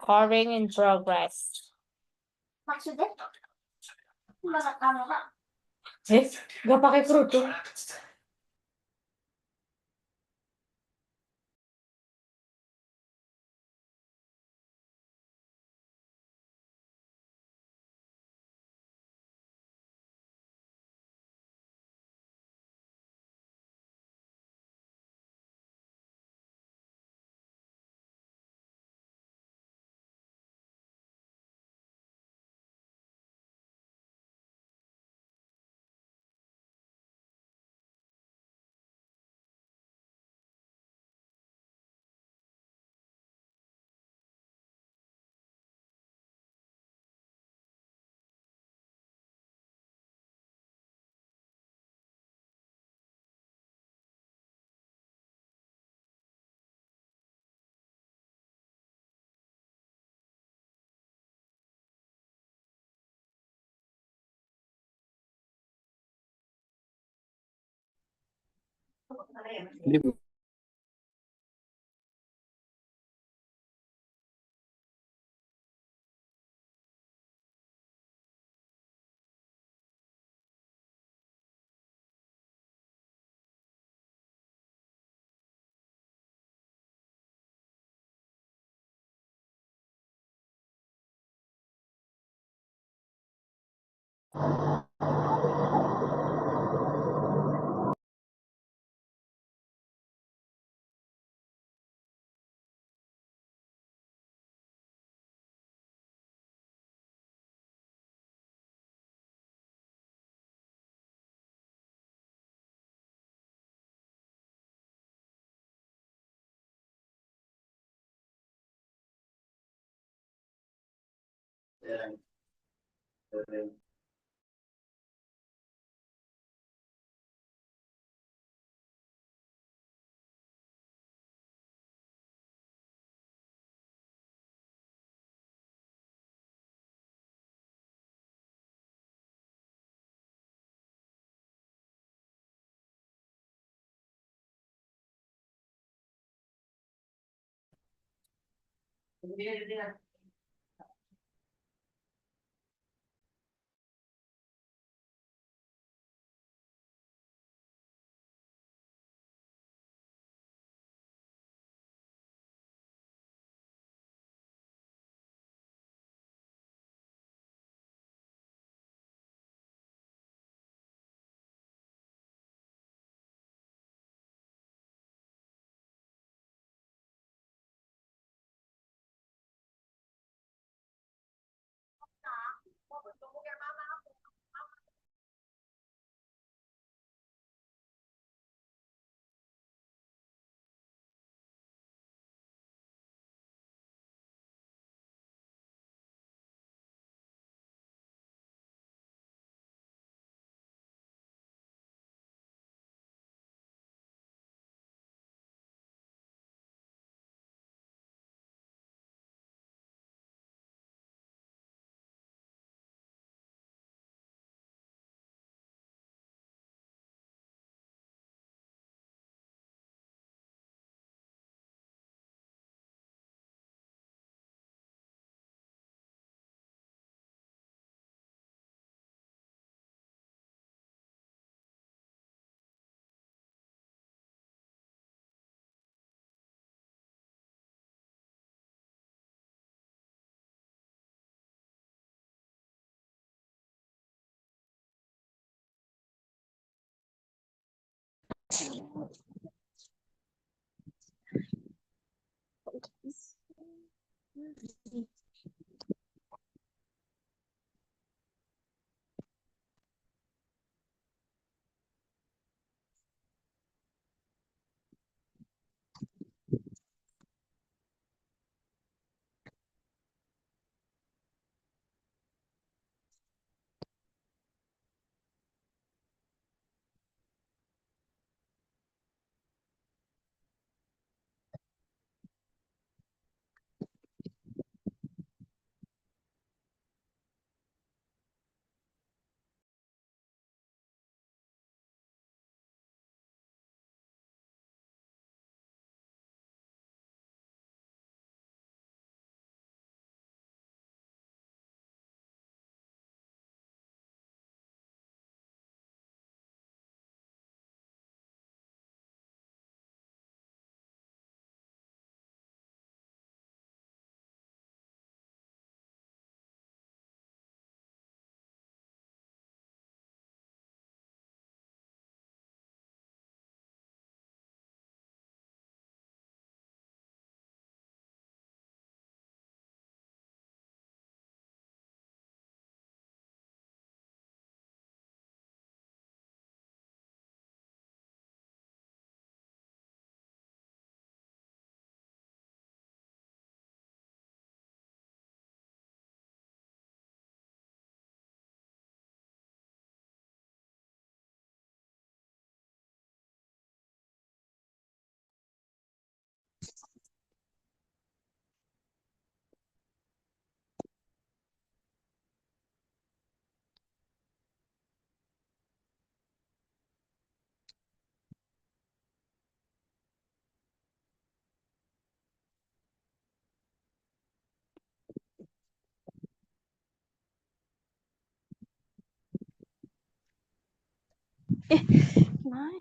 Recording in progress. Maksudnya? Bakit ano ka? Yes, gak pakai kerudung. Hindi Mai.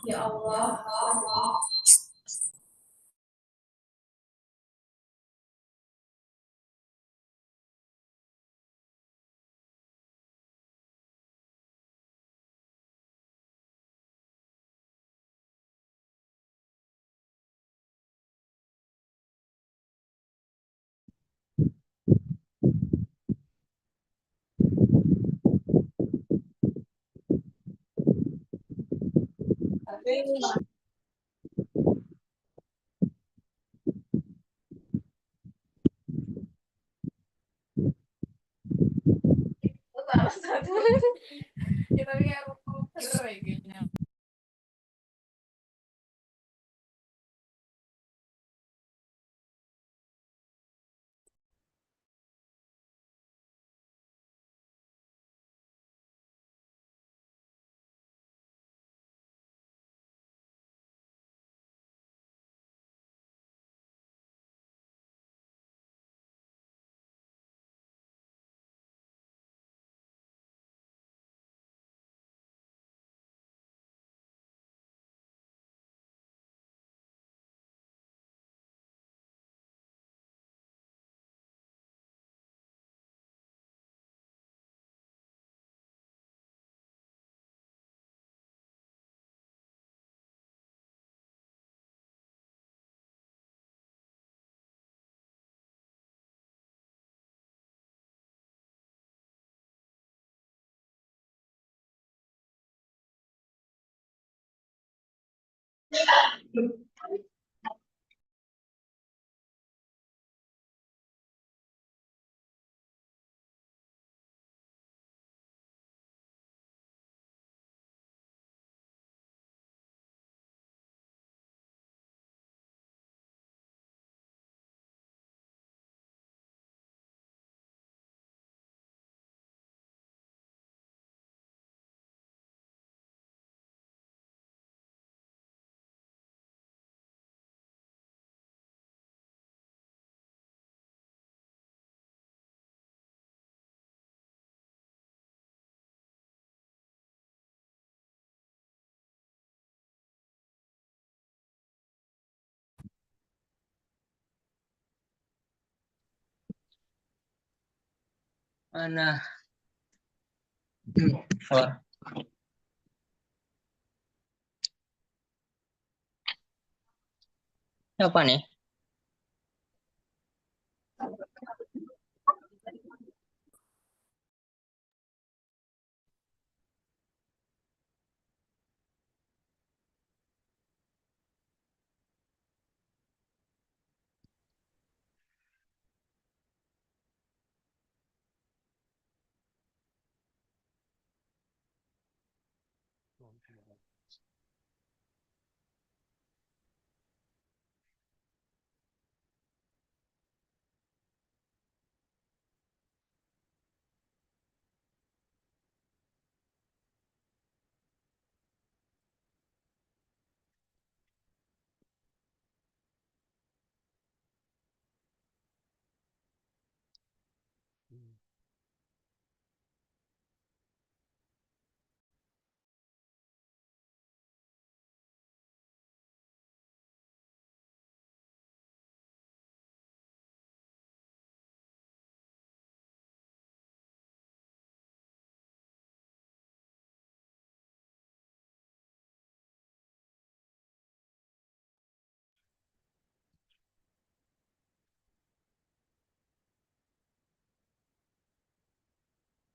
Ya Allah. Kita lihat kayaknya. Mana? Oh. Apa nih?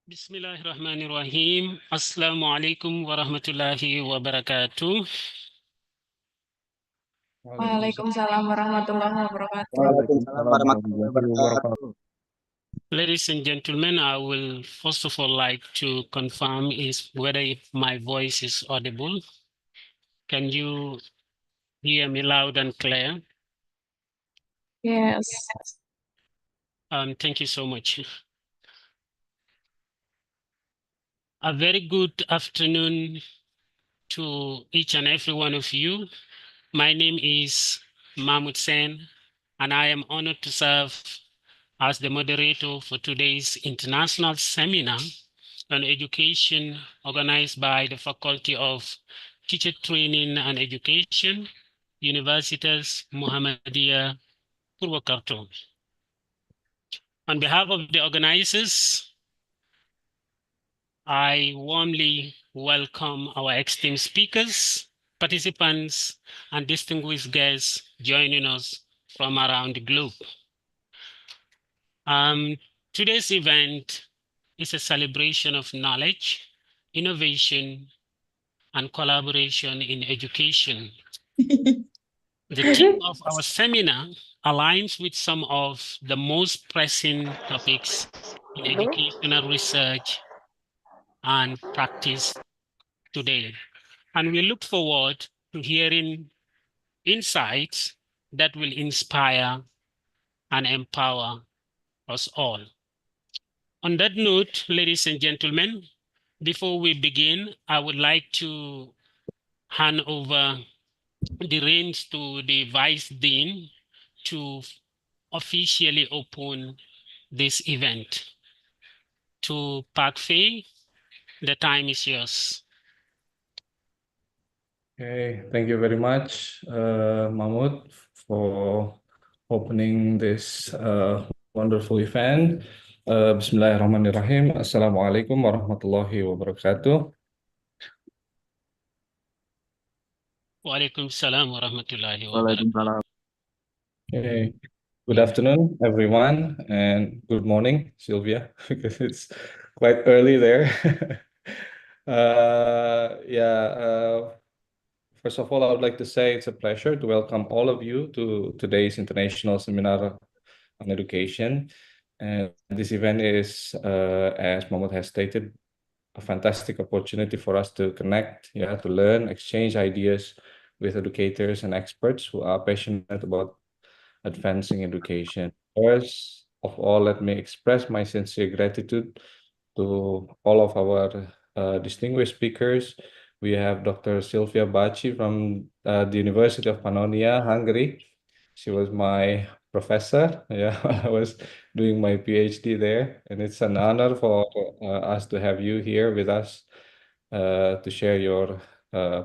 Bismillahirrahmanirrahim. Assalamualaikum warahmatullahi wabarakatuh. Waalaikumsalam warahmatullahi wabarakatuh. Waalaikumsalam warahmatullahi wabarakatuh. Ladies and gentlemen, I will first of all like to confirm whether if my voice is audible. Can you hear me loud and clear? Yes. Thank you so much. A very good afternoon to each and every one of you. My name is Mahmoud Sen, and I am honored to serve as the moderator for today's international seminar on education organized by the Faculty of Teacher Training and Education, Universitas Muhammadiyah, Purwakarta. On behalf of the organizers, I warmly welcome our esteemed speakers, participants, and distinguished guests joining us from around the globe. Today's event is a celebration of knowledge, innovation, and collaboration in education. The theme of our seminar aligns with some of the most pressing topics in educational research and practice today. And we look forward to hearing insights that will inspire and empower us all. On that note, ladies and gentlemen, before we begin, I would like to hand over the reins to the Vice Dean to officially open this event. To Park Fei, the time is yours. Okay, thank you very much, Mahmud, for opening this wonderful event. Bismillahirrahmanirrahim. Assalamualaikum warahmatullahi wabarakatuh. Walaikum salam wa rahmatullahi wa barakatuh. Waalaikumsalam. Okay. Good afternoon, everyone, and good morning, Sylvia, because it's quite early there. First of all, I would like to say it's a pleasure to welcome all of you to today's International Seminar on Education. And this event is, as Mahmud has stated, a fantastic opportunity for us to connect, to learn, exchange ideas with educators and experts who are passionate about advancing education. First of all, let me express my sincere gratitude to all of our distinguished speakers. We have Dr. Sylvia Baci from the University of Pannonia, Hungary. She was my professor. I was doing my PhD there, and it's an honor for us to have you here with us to share your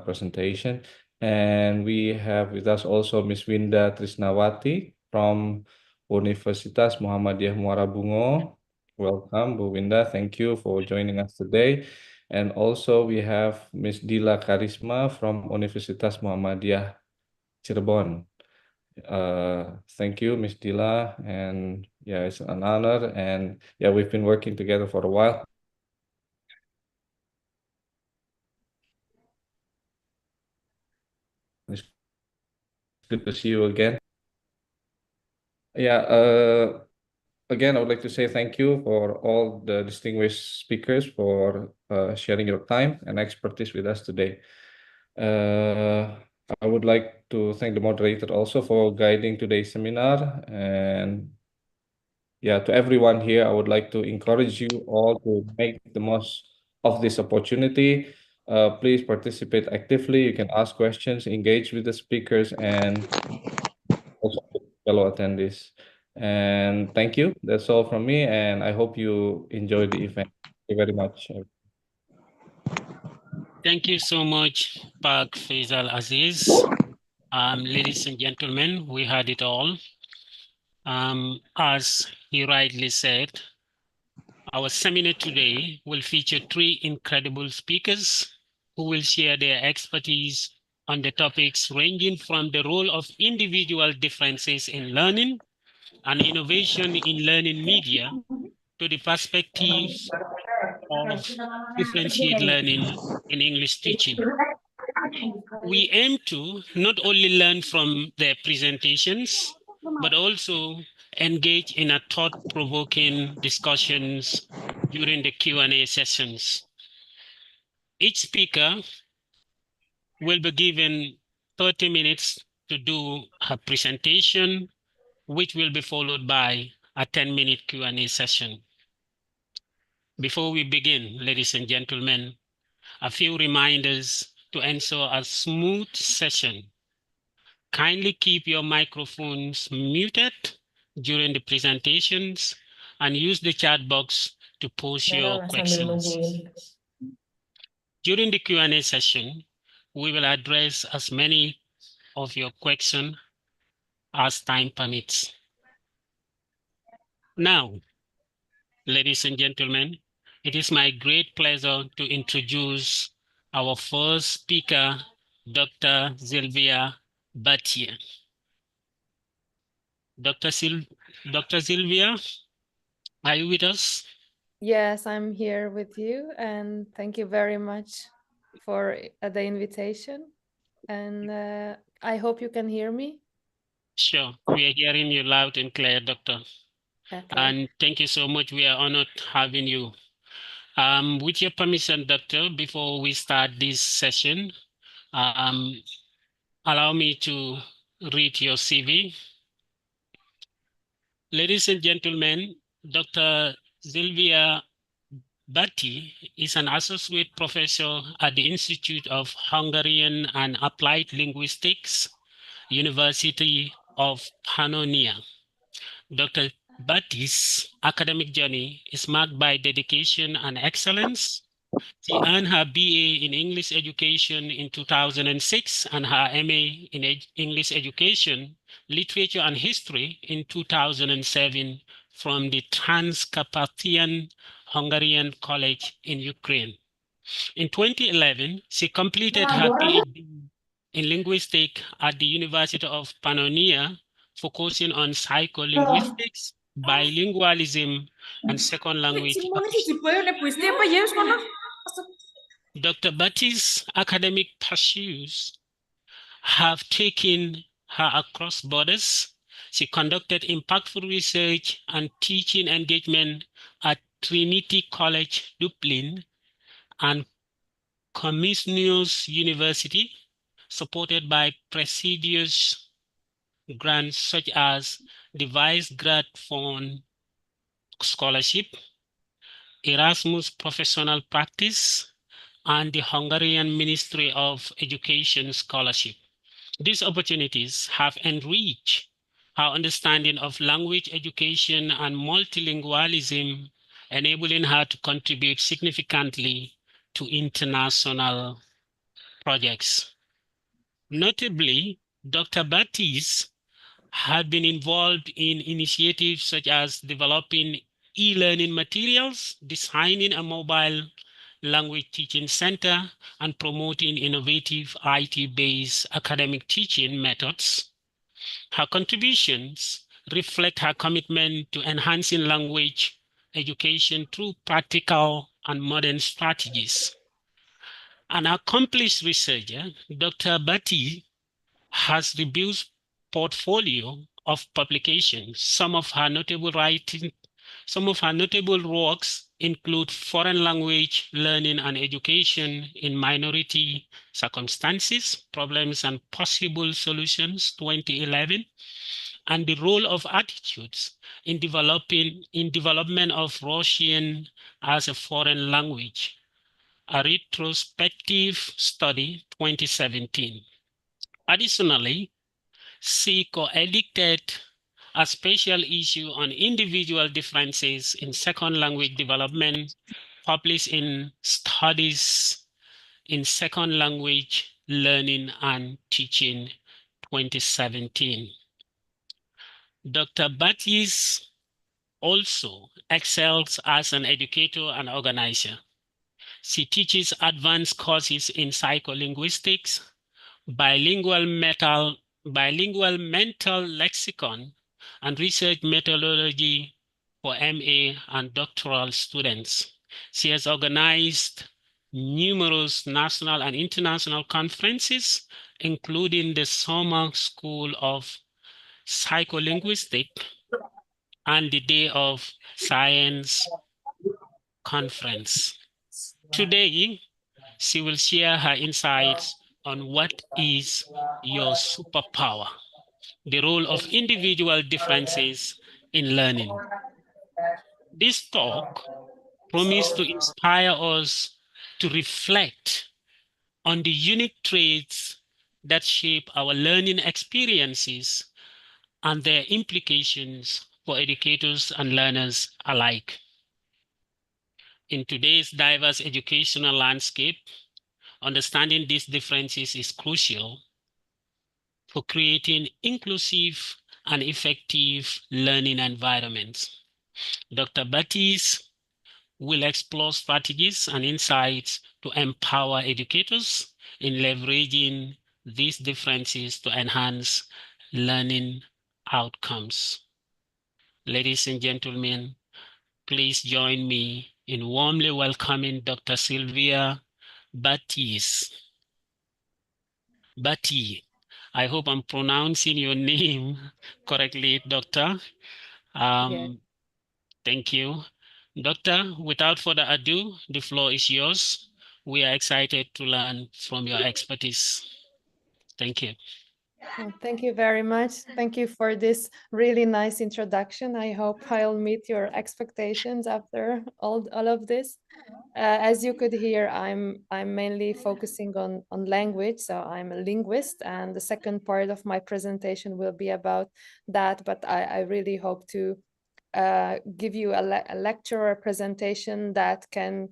presentation. And we have with us also Ms. Winda Trisnawati from Universitas Muhammadiyah Muara Bungo. Welcome, Bu Winda. Thank you for joining us today. And also we have Ms. Dila Karisma from Universitas Muhammadiyah Cirebon. Thank you, Ms. Dila. And it's an honor. And we've been working together for a while. It's good to see you again. Again, I would like to say thank you for all the distinguished speakers for sharing your time and expertise with us today. I would like to thank the moderator also for guiding today's seminar. And to everyone here, I would like to encourage you all to make the most of this opportunity. Please participate actively. You can ask questions, engage with the speakers, and also fellow attendees. And thank you. That's all from me. And I hope you enjoy the event. Thank you very much. Thank you so much, Park Faisal Aziz. Ladies and gentlemen, we had it all. As he rightly said, our seminar today will feature 3 incredible speakers who will share their expertise on the topics ranging from the role of individual differences in learning and innovation in learning media to the perspective of differentiated learning in English teaching. We aim to not only learn from their presentations, but also engage in a thought-provoking discussions during the Q&A sessions. Each speaker will be given 30 minutes to do her presentation, which will be followed by a 10-minute Q&A session. Before we begin, ladies and gentlemen, a few reminders to ensure a smooth session. Kindly keep your microphones muted during the presentations and use the chat box to post your questions. During the Q&A session, we will address as many of your questions as time permits. Now, ladies and gentlemen, it is my great pleasure to introduce our first speaker, Dr. Sylvia Baci. Dr. Sylvia, are you with us? Yes, I'm here with you, and thank you very much for the invitation. And I hope you can hear me. Sure, we are hearing you loud and clear, Doctor. Okay. And thank you so much. We are honored having you. With your permission, Doctor, before we start this session, allow me to read your CV. Ladies and gentlemen, Dr. Sylvia Batti is an associate professor at the Institute of Hungarian and Applied Linguistics, University of Pannonia. Dr. Batti's academic journey is marked by dedication and excellence. She earned her BA in English Education in 2006 and her MA in English Education, Literature and History in 2007 from the Transcarpathian Hungarian College in Ukraine. In 2011, she completed her PhD in linguistics at the University of Pannonia, focusing on psycholinguistics, bilingualism, and second language. Dr. Batti's academic pursuits have taken her across borders. She conducted impactful research and teaching engagement at Trinity College, Dublin, and Comenius University, supported by prestigious grants such as the Vice-Grad Fund Scholarship, Erasmus Professional Practice, and the Hungarian Ministry of Education Scholarship. These opportunities have enriched our understanding of language education and multilingualism, enabling her to contribute significantly to international projects. Notably, Dr. Battis had been involved in initiatives such as developing e-learning materials, designing a mobile language teaching center, and promoting innovative IT-based academic teaching methods. Her contributions reflect her commitment to enhancing language education through practical and modern strategies. An accomplished researcher, Dr. Batti has reviewed portfolio of publications. Some of her notable works include Foreign Language Learning and Education in Minority Circumstances, Problems and Possible Solutions, 2011, and The Role of Attitudes in Development of Russian as a Foreign Language, a retrospective study, 2017. Additionally, she co-edited a special issue on individual differences in second language development, published in Studies in Second Language Learning and Teaching, 2017. Dr. Battis also excels as an educator and organizer. She teaches advanced courses in psycholinguistics, bilingual mental lexicon, and research methodology for MA and doctoral students. She has organized numerous national and international conferences, including the Summer School of Psycholinguistics and the Day of Science Conference. Today, she will share her insights on what is your superpower, the role of individual differences in learning. This talk promises to inspire us to reflect on the unique traits that shape our learning experiences and their implications for educators and learners alike. In today's diverse educational landscape, understanding these differences is crucial for creating inclusive and effective learning environments. Dr. Battis will explore strategies and insights to empower educators in leveraging these differences to enhance learning outcomes. Ladies and gentlemen, please join me in warmly welcoming Dr. Sylvia Batis. Bati. I hope I'm pronouncing your name correctly, Doctor. Yeah. Thank you. Doctor, without further ado, the floor is yours. We are excited to learn from your expertise. Thank you. Well, thank you very much. Thank you for this really nice introduction. I hope I'll meet your expectations after all of this. As you could hear, I'm mainly focusing on language, so I'm a linguist, and the second part of my presentation will be about that. But I really hope to give you a lecture or a presentation that can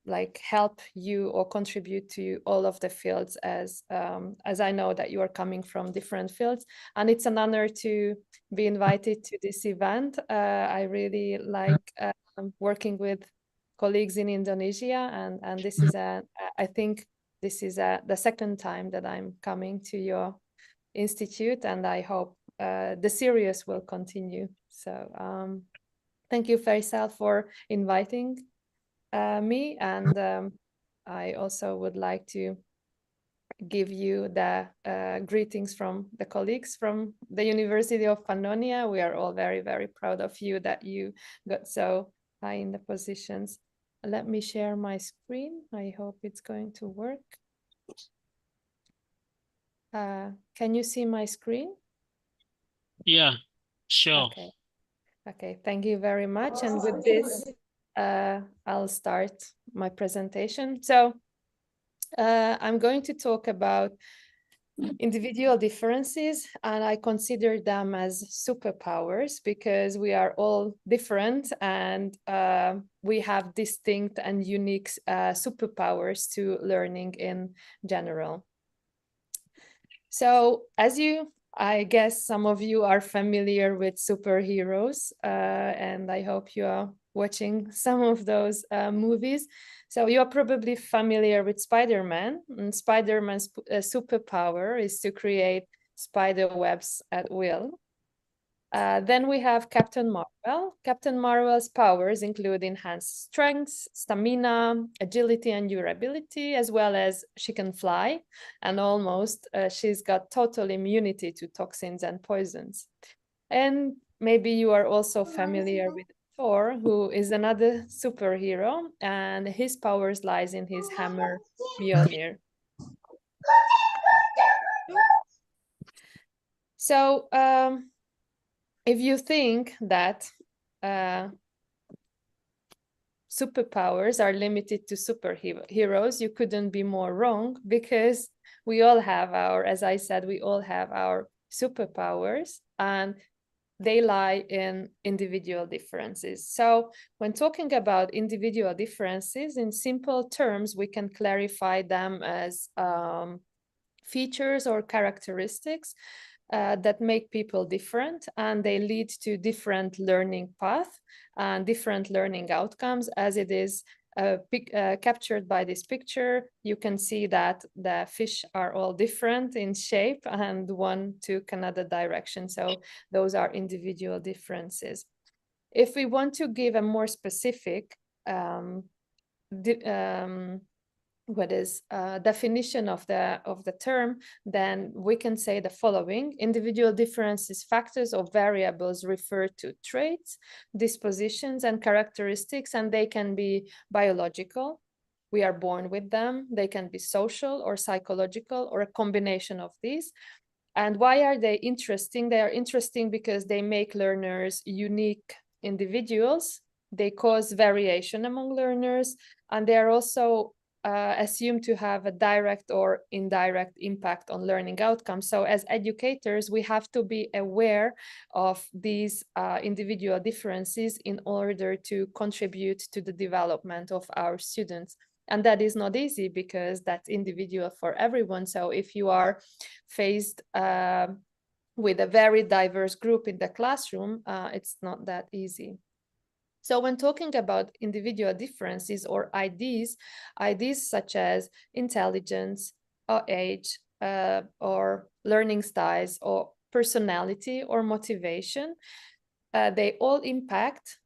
like help you or contribute to all of the fields, as I know that you are coming from different fields, and it's an honor to be invited to this event. I really like working with colleagues in Indonesia, and this is I think this is the second time that I'm coming to your institute, and I hope the series will continue. So thank you, Faisal, for inviting me, and I also would like to give you the greetings from the colleagues from the University of Pannonia. We are all very, very proud of you that you got so high in the positions. Let me share my screen. I hope it's going to work. Can you see my screen? Yeah, sure. Okay. Okay, thank you very much. And with this, I'll start my presentation. So I'm going to talk about individual differences, and I consider them as superpowers because we are all different, and we have distinct and unique superpowers to learning in general. So I guess some of you are familiar with superheroes, and I hope you are watching some of those movies. So you are probably familiar with Spider-Man, and Spider-Man's superpower is to create spider webs at will. Then we have Captain Marvel. Captain Marvel's powers include enhanced strength, stamina, agility, and durability, as well as she can fly, and almost she's got total immunity to toxins and poisons. And maybe you are also familiar with Thor, who is another superhero, and his powers lies in his hammer Mjolnir. So if you think that superpowers are limited to superheroes, you couldn't be more wrong, because we all have as I said, we all have our superpowers, and they lie in individual differences. So when talking about individual differences, in simple terms, we can clarify them as features or characteristics that make people different, and they lead to different learning paths and different learning outcomes. As it is captured by this picture, you can see that the fish are all different in shape, and one took another direction. So those are individual differences. If we want to give a more specific definition of the term, then we can say the following: individual differences, factors or variables refer to traits, dispositions, and characteristics, and they can be biological, we are born with them, they can be social or psychological, or a combination of these. And why are they interesting? They are interesting because they make learners unique individuals, they cause variation among learners, and they are also assumed to have a direct or indirect impact on learning outcomes. So as educators, we have to be aware of these individual differences in order to contribute to the development of our students. And that is not easy because that's individual for everyone. So if you are faced with a very diverse group in the classroom, it's not that easy. So when talking about individual differences or IDs such as intelligence or age or learning styles or personality or motivation, they all impact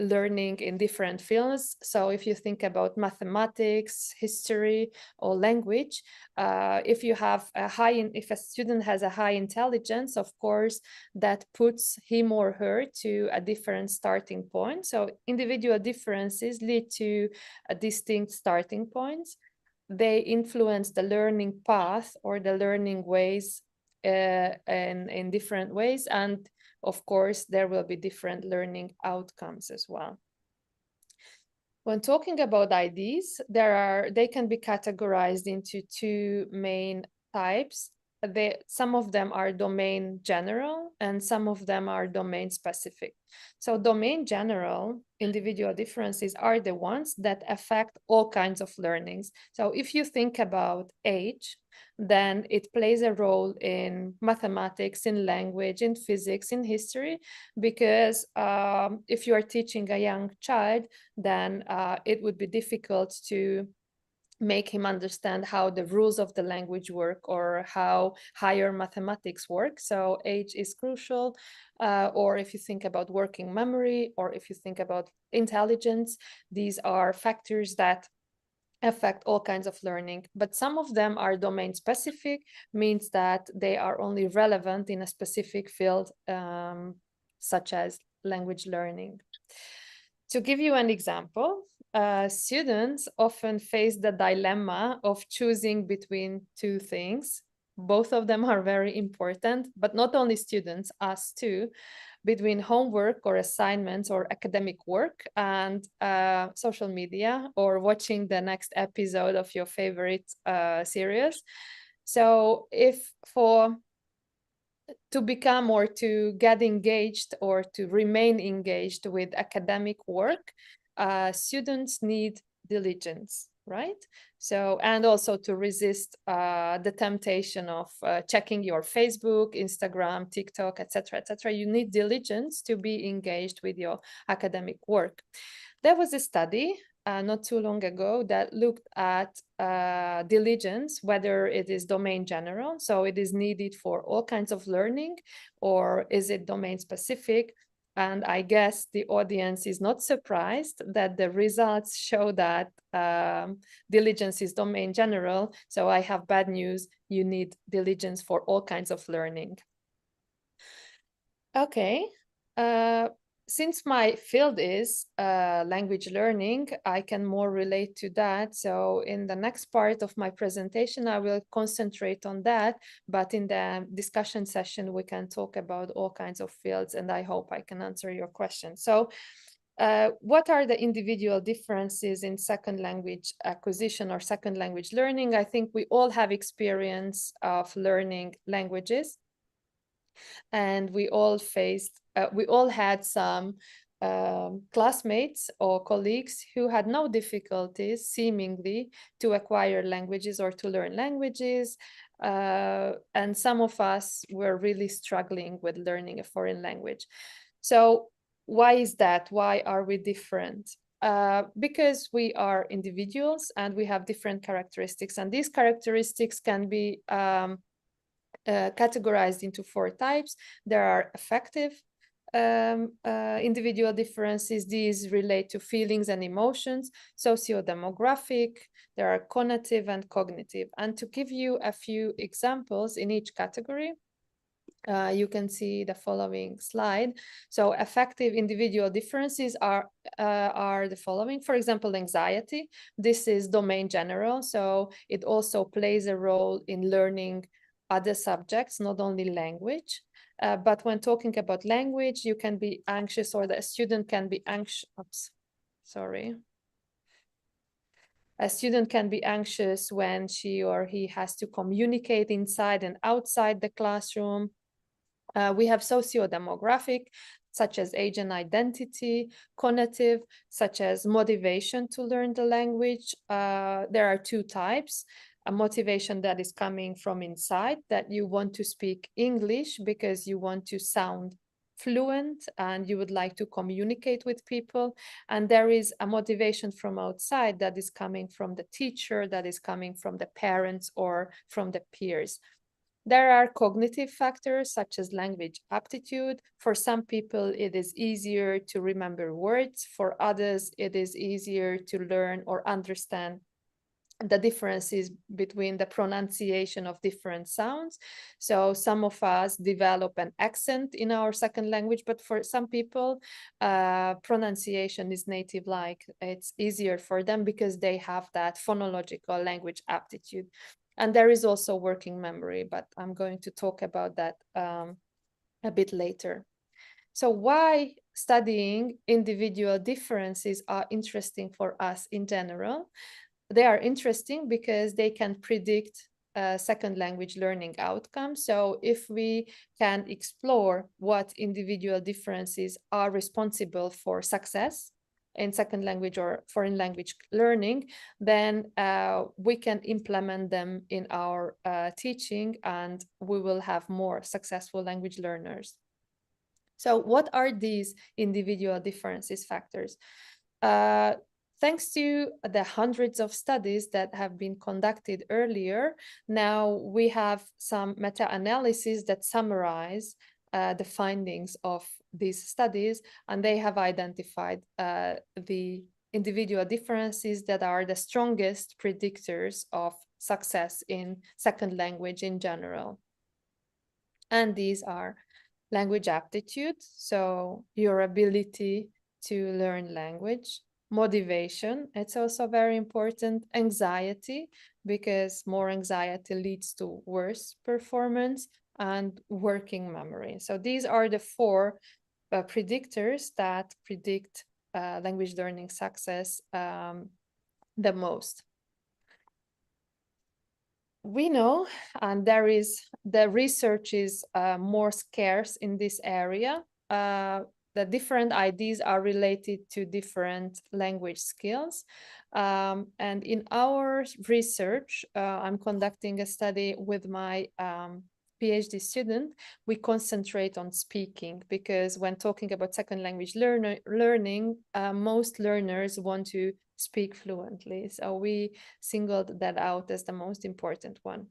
learning in different fields. So if you think about mathematics, history, or language, if a student has a high intelligence, of course, that puts him or her to a different starting point. So individual differences lead to a distinct starting points. They influence the learning path or the learning ways in different ways. And of course, there will be different learning outcomes as well. When talking about IDs, they can be categorized into two main types. Some of them are domain general and some of them are domain specific. So domain general individual differences are the ones that affect all kinds of learnings. So if you think about age, then it plays a role in mathematics, in language, in physics, in history, because if you are teaching a young child, then it would be difficult to make him understand how the rules of the language work or how higher mathematics work. So age is crucial. Or if you think about working memory, or if you think about intelligence, these are factors that affect all kinds of learning. But some of them are domain specific, means that they are only relevant in a specific field, such as language learning. To give you an example, students often face the dilemma of choosing between two things. Both of them are very important, but not only students, us too, between homework or assignments or academic work and social media or watching the next episode of your favorite series. So to become or to get engaged or to remain engaged with academic work, students need diligence, right? So, and also to resist the temptation of checking your Facebook, Instagram, TikTok, etc., you need diligence to be engaged with your academic work. There was a study not too long ago that looked at diligence, whether it is domain general, so it is needed for all kinds of learning, or is it domain specific? And I guess the audience is not surprised that the results show that diligence is domain general. So I have bad news. You need diligence for all kinds of learning. Okay. Since my field is language learning, I can more relate to that. So in the next part of my presentation, I will concentrate on that. But in the discussion session, we can talk about all kinds of fields, and I hope I can answer your questions. So what are the individual differences in second language acquisition or second language learning? I think we all have experience of learning languages. And we all had some classmates or colleagues who had no difficulties, seemingly, to acquire languages or to learn languages. And some of us were really struggling with learning a foreign language. So why is that? Why are we different? Because we are individuals and we have different characteristics. And these characteristics can be categorized into 4 types. There are affective individual differences. These relate to feelings and emotions. Socio-demographic, there are conative and cognitive. And to give you a few examples in each category, you can see the following slide. So affective individual differences are the following. For example, anxiety. This is domain general, so it also plays a role in learning other subjects, not only language. But when talking about language, you can be anxious, or the student can be anxious. Oops, sorry. A student can be anxious when she or he has to communicate inside and outside the classroom. We have socio-demographic, such as age and identity, conative, such as motivation to learn the language. There are 2 types. A motivation that is coming from inside, that you want to speak English because you want to sound fluent and you would like to communicate with people. And there is a motivation from outside that is coming from the teacher, that is coming from the parents or from the peers. There are cognitive factors such as language aptitude. For some people, it is easier to remember words. For others, it is easier to learn or understand the differences between the pronunciation of different sounds. So some of us develop an accent in our second language, but for some people, pronunciation is native-like. It's easier for them because they have that phonological language aptitude. And there is also working memory, but I'm going to talk about that a bit later. So why studying individual differences are interesting for us in general? They are interesting because they can predict second language learning outcomes. So if we can explore what individual differences are responsible for success in second language or foreign language learning, then we can implement them in our teaching, and we will have more successful language learners. So what are these individual differences factors? Thanks to the hundreds of studies that have been conducted earlier, now we have some meta-analyses that summarize the findings of these studies, and they have identified the individual differences that are the strongest predictors of success in second language in general. And these are language aptitude, so your ability to learn language. Motivation, it's also very important. Anxiety, because more anxiety leads to worse performance. And working memory. So these are the four predictors that predict language learning success the most. We know, and the research is more scarce in this area. The different ideas are related to different language skills. And in our research, I'm conducting a study with my PhD student. We concentrate on speaking, because when talking about second language learning, most learners want to speak fluently. So we singled that out as the most important one.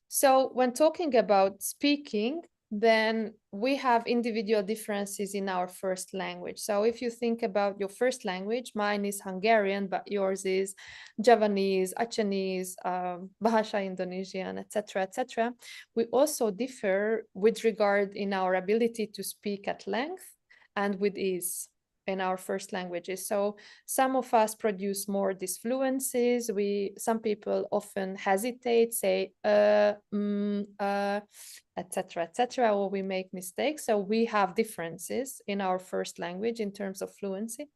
So when talking about speaking, then we have individual differences in our first language. So if you think about your first language, mine is Hungarian, but yours is Javanese, Achinese, Bahasa Indonesian, etc., etc. We also differ with regard in our ability to speak at length and with ease in our first languages. So some of us produce more disfluencies. Some people often hesitate, say, etc., etc., or we make mistakes. So we have differences in our first language in terms of fluency.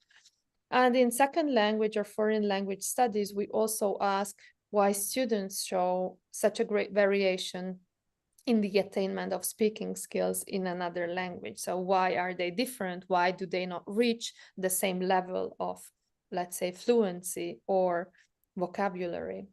And in second language or foreign language studies, we also ask why students show such a great variation in the attainment of speaking skills in another language. So why are they different? Why do they not reach the same level of, let's say, fluency or vocabulary?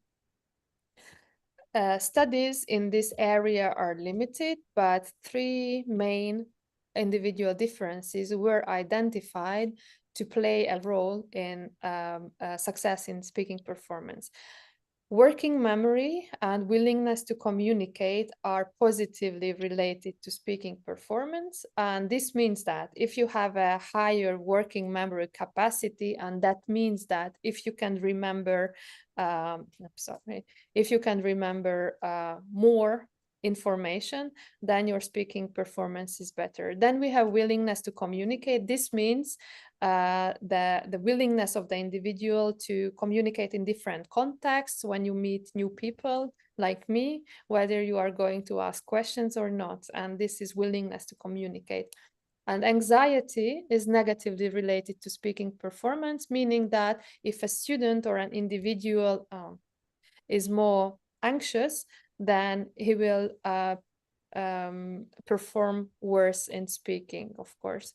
Studies in this area are limited, but three main individual differences were identified to play a role in success in speaking performance. Working memory and willingness to communicate are positively related to speaking performance. And this means that if you have a higher working memory capacity, and that means that if you can remember, if you can remember more information, then your speaking performance is better. Then we have willingness to communicate. This means the willingness of the individual to communicate in different contexts when you meet new people like me, whether you are going to ask questions or not. And this is willingness to communicate. And anxiety is negatively related to speaking performance, meaning that if a student or an individual is more anxious, then he will perform worse in speaking, of course.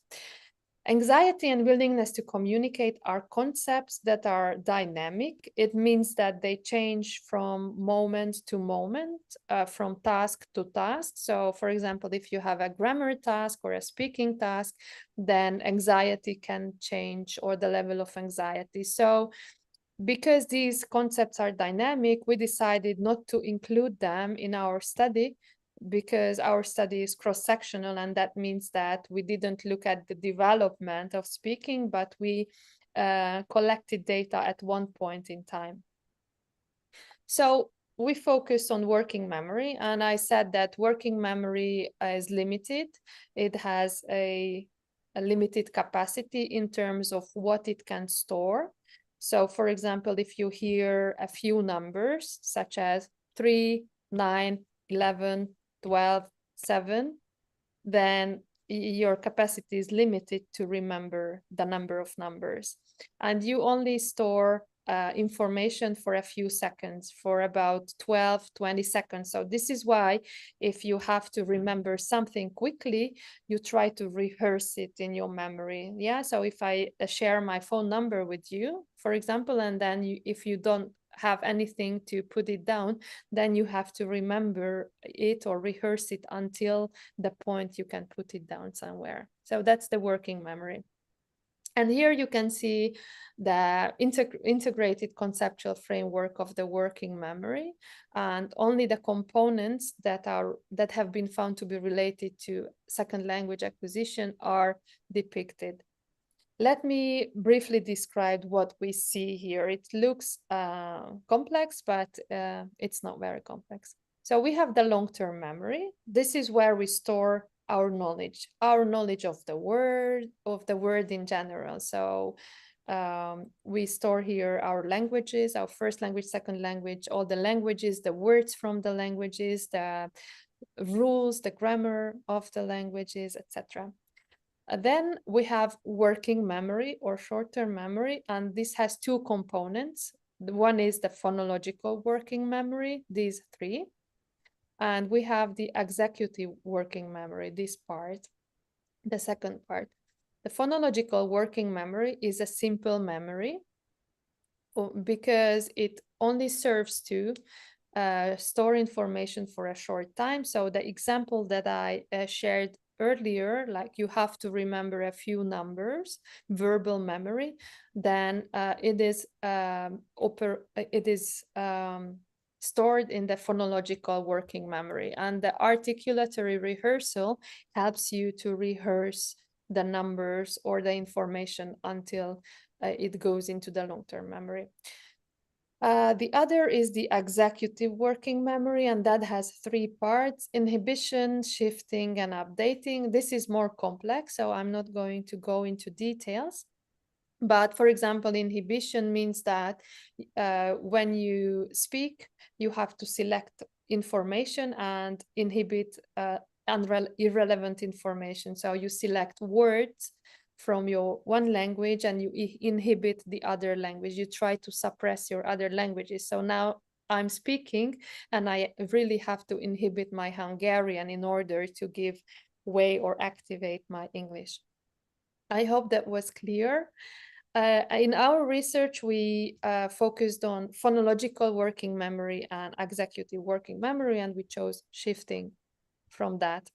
Anxiety and willingness to communicate are concepts that are dynamic. It means that they change from moment to moment, from task to task. So, for example, if you have a grammar task or a speaking task, then anxiety can change, or the level of anxiety. So Because these concepts are dynamic, we decided not to include them in our study because our study is cross-sectional, and that means that we didn't look at the development of speaking, but we collected data at one point in time. So we focused on working memory, and I said that working memory is limited. It has a limited capacity in terms of what it can store. So for example, if you hear a few numbers such as 3, 9, 11, 12, 7, then your capacity is limited to remember the number of numbers. And you only store information for a few seconds, for about 12, 20 seconds. So this is why if you have to remember something quickly, you try to rehearse it in your memory. Yeah, so if I share my phone number with you, for example, and then if you don't have anything to put it down, then you have to remember it or rehearse it until the point you can put it down somewhere. So that's the working memory. And here you can see the integrated conceptual framework of the working memory, and only the components that have been found to be related to second language acquisition are depicted. Let me briefly describe what we see here. It looks complex, but it's not very complex. So we have the long-term memory. This is where we store our knowledge of the word in general. So we store here our languages, our first language, second language, all the languages, the words from the languages, the rules, the grammar of the languages, etc. Then we have working memory or short-term memory, and this has two components. One is the phonological working memory, these three, and we have the executive working memory, this part, the second part. The phonological working memory is a simple memory because it only serves to store information for a short time. So the example that I shared earlier, like you have to remember a few numbers, verbal memory, then it is stored in the phonological working memory, and the articulatory rehearsal helps you to rehearse the numbers or the information until it goes into the long-term memory. The other is the executive working memory, and that has three parts: inhibition, shifting, and updating. This is more complex, so I'm not going to go into details. But for example, inhibition means that when you speak, you have to select information and inhibit irrelevant information. So you select words from your one language and you inhibit the other language. You try to suppress your other languages. So now I'm speaking and I really have to inhibit my Hungarian in order to give way or activate my English. I hope that was clear. In our research, we focused on phonological working memory and executive working memory, and we chose shifting from that.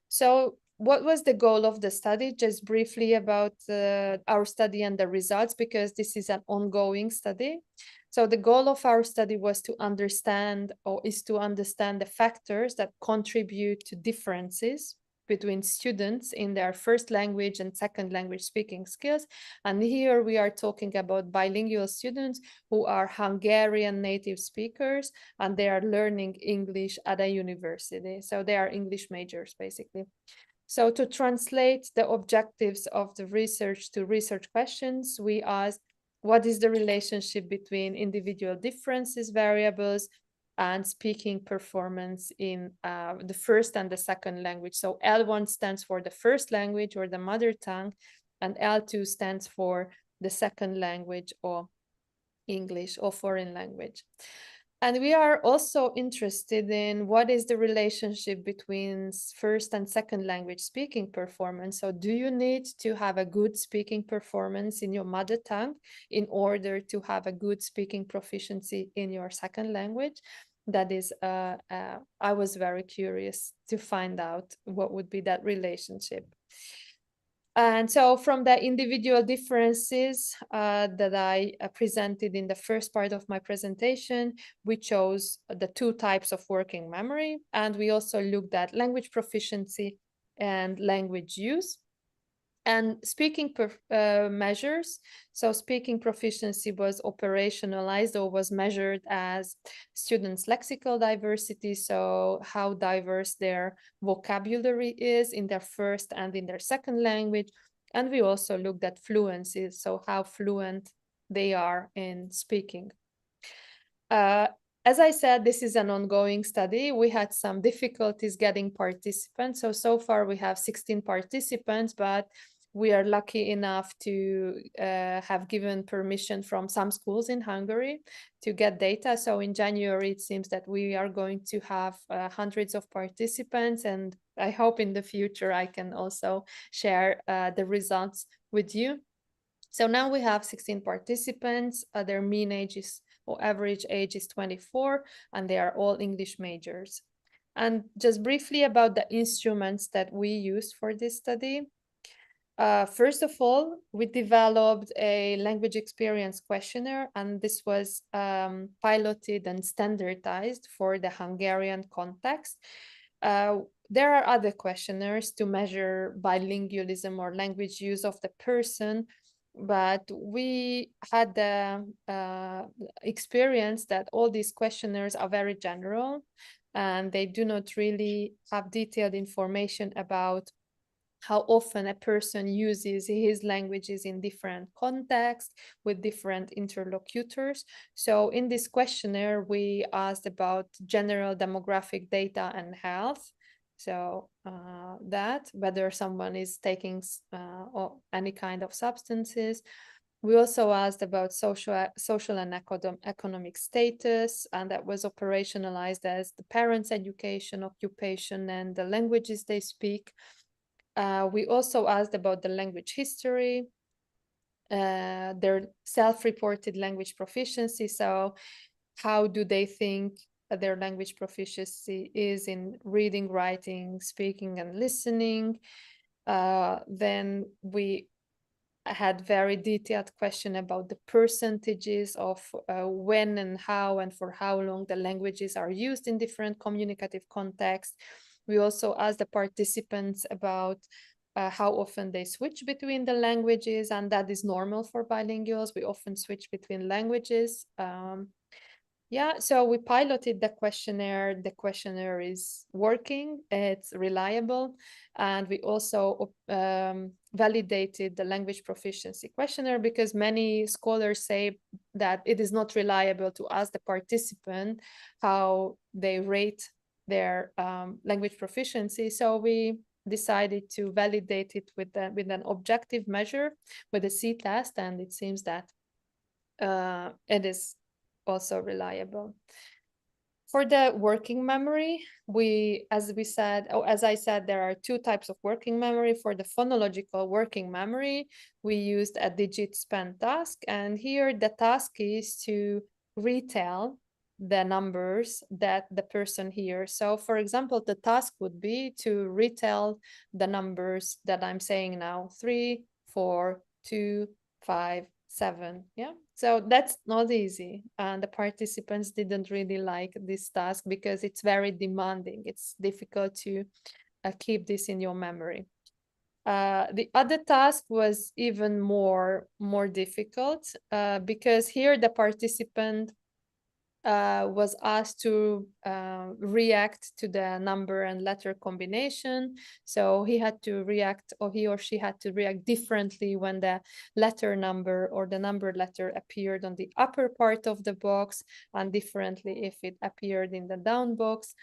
So what was the goal of the study? Just briefly about our study and the results, because this is an ongoing study. So the goal of our study was to understand, or is to understand, the factors that contribute to differences between students in their first language and second language speaking skills. And here we are talking about bilingual students who are Hungarian native speakers, and they are learning English at a university. So they are English majors, basically. So to translate the objectives of the research to research questions, we asked, what is the relationship between individual differences variables and speaking performance in the first and the second language? So L1 stands for the first language or the mother tongue, and L2 stands for the second language or English or foreign language. And we are also interested in what is the relationship between first and second language speaking performance. So do you need to have a good speaking performance in your mother tongue in order to have a good speaking proficiency in your second language? That is, I was very curious to find out what would be that relationship. And so from the individual differences that I presented in the first part of my presentation, we chose the two types of working memory. And we also looked at language proficiency and language use. And speaking measures, so speaking proficiency was operationalized or was measured as students' lexical diversity, so how diverse their vocabulary is in their first and in their second language. And we also looked at fluency, so how fluent they are in speaking. As I said, this is an ongoing study. We had some difficulties getting participants. So far we have 16 participants, but we are lucky enough to have given permission from some schools in Hungary to get data. So in January, it seems that we are going to have hundreds of participants, and I hope in the future I can also share the results with you. So now we have 16 participants. Their mean age is, or average age is 24, and they are all English majors. And just briefly about the instruments that we used for this study. First of all, we developed a language experience questionnaire, and this was piloted and standardized for the Hungarian context. There are other questionnaires to measure bilingualism or language use of the person, but we had the experience that all these questionnaires are very general, and they do not really have detailed information about how often a person uses his languages in different contexts with different interlocutors. So in this questionnaire, we asked about general demographic data and health. So that, whether someone is taking or any kind of substances. We also asked about social and economic status, and that was operationalized as the parents' education, occupation, and the languages they speak. We also asked about the language history, their self-reported language proficiency. So how do they think their language proficiency is in reading, writing, speaking, and listening? Then we had very detailed question about the percentages of when and how and for how long the languages are used in different communicative contexts. We also asked the participants about how often they switch between the languages, and that is normal for bilinguals. We often switch between languages. Yeah, so we piloted the questionnaire. The questionnaire is working, it's reliable, and we also validated the language proficiency questionnaire, because many scholars say that it is not reliable to ask the participant how they rate their language proficiency. So we decided to validate it with an objective measure, with a C-test, and it seems that it is also reliable. For the working memory, as I said, there are two types of working memory. For the phonological working memory, we used a digit span task, and here the task is to retell the numbers that the person hears. So for example, the task would be to retell the numbers that I'm saying now: 3, 4, 2, 5, 7. Yeah, so that's not easy, and the participants didn't really like this task because it's very demanding. It's difficult to keep this in your memory. The other task was even more difficult because here the participant was asked to react to the number and letter combination. So he had to react, or he or she had to react differently when the letter number or the number letter appeared on the upper part of the box, and differently if it appeared in the down box.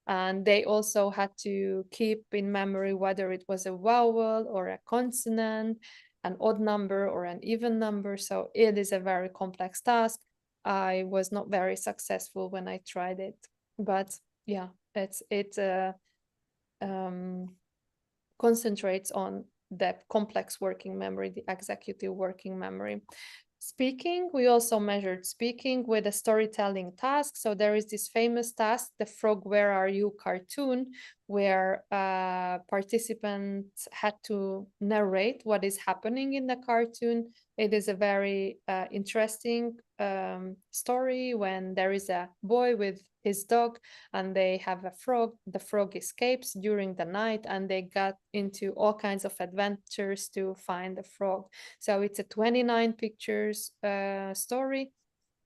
And they also had to keep in memory whether it was a vowel or a consonant, an odd number or an even number. So it is a very complex task. I was not very successful when I tried it, but yeah, it concentrates on the complex working memory, the executive working memory. Speaking, we also measured speaking with a storytelling task. So there is this famous task, the Frog, Where Are You cartoon, where participants had to narrate what is happening in the cartoon. It is a very interesting story when there is a boy with his dog and they have a frog. The frog escapes during the night and they got into all kinds of adventures to find the frog. So it's a 29 pictures story,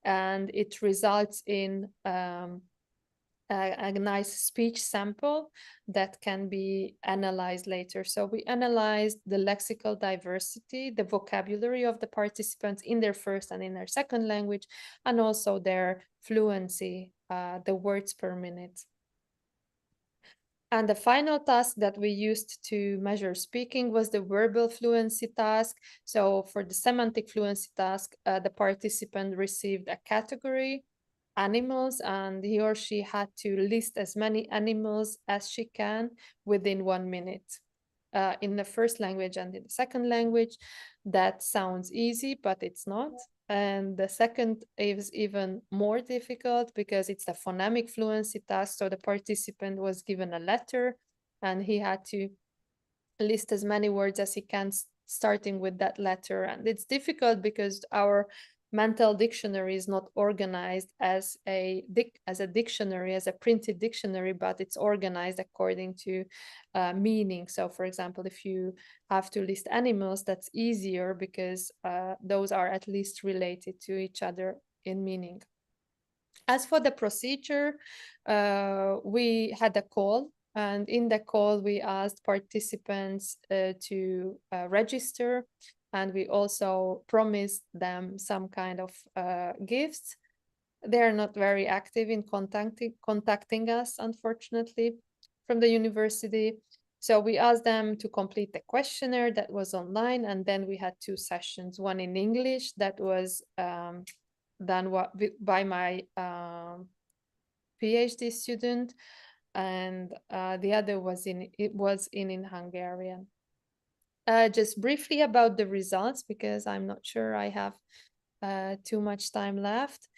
and it results in a nice speech sample that can be analyzed later. So we analyzed the lexical diversity, the vocabulary of the participants in their first and in their second language, and also their fluency, the words per minute. And the final task that we used to measure speaking was the verbal fluency task. So for the semantic fluency task, the participant received a category, animals, and he or she had to list as many animals as she can within 1 minute. In the first language and in the second language, that sounds easy, but it's not. And the second is even more difficult because it's a phonemic fluency task. So the participant was given a letter and he had to list as many words as he can, starting with that letter. And it's difficult because our mental dictionary is not organized as a dictionary, as a printed dictionary, but it's organized according to meaning. So for example, if you have to list animals, that's easier because those are at least related to each other in meaning. As for the procedure, we had a call, and in the call we asked participants to register, and we also promised them some kind of gifts. They are not very active in contacting us, unfortunately, from the university. So we asked them to complete the questionnaire that was online, and then we had 2 sessions, one in English that was done by my PhD student, and the other was in Hungarian. Just briefly about the results, because I'm not sure I have too much time left.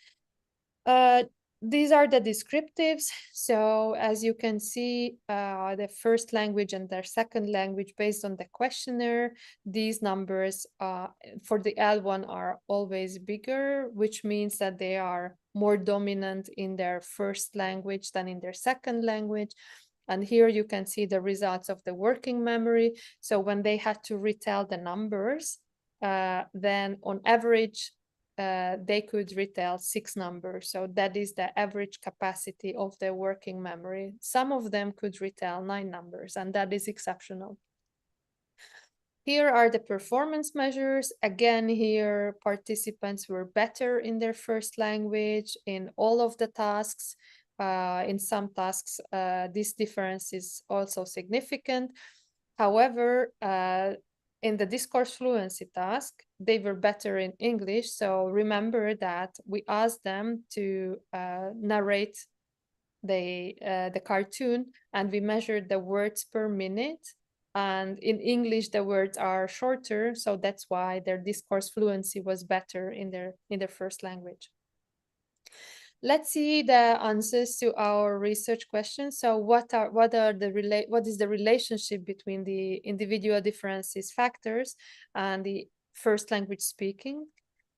These are the descriptives. So as you can see, the first language and their second language based on the questionnaire, these numbers for the L1 are always bigger, which means that they are more dominant in their first language than in their second language. And here you can see the results of the working memory. So when they had to retell the numbers, then on average, they could retell 6 numbers. So that is the average capacity of their working memory. Some of them could retell 9 numbers, and that is exceptional. Here are the performance measures. Again, here participants were better in their first language in all of the tasks. In some tasks, this difference is also significant. However, in the discourse fluency task, they were better in English. So remember that we asked them to narrate the cartoon, and we measured the words per minute. And in English, the words are shorter, so that's why their discourse fluency was better in their first language. Let's see the answers to our research questions. So what is the relationship between the individual differences factors and the first language speaking?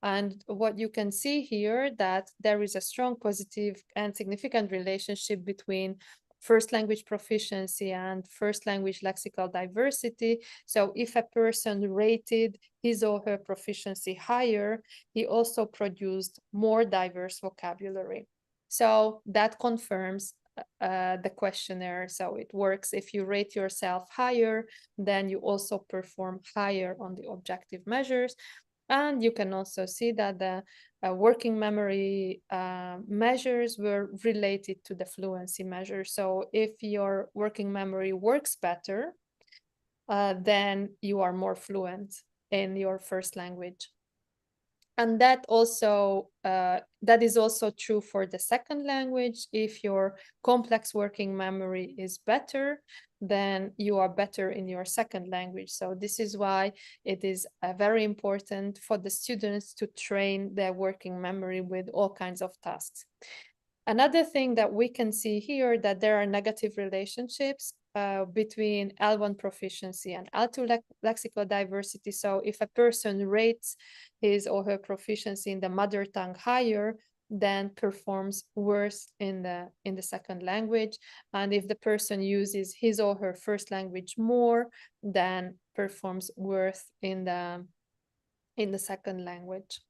And what you can see here, that there is a strong positive and significant relationship between first language proficiency and first language lexical diversity. So if a person rated his or her proficiency higher, he also produced more diverse vocabulary. So that confirms the questionnaire. So it works. If you rate yourself higher, then you also perform higher on the objective measures. And you can also see that the working memory measures were related to the fluency measure. So if your working memory works better, then you are more fluent in your first language. And that also that is also true for the second language. If your complex working memory is better, then you are better in your second language. So this is why it is very important for the students to train their working memory with all kinds of tasks. Another thing that we can see here, that there are negative relationships between L1 proficiency and L2 lexical diversity. So if a person rates his or her proficiency in the mother tongue higher, then performs worse in the second language. And if the person uses his or her first language more, then performs worse in the second language.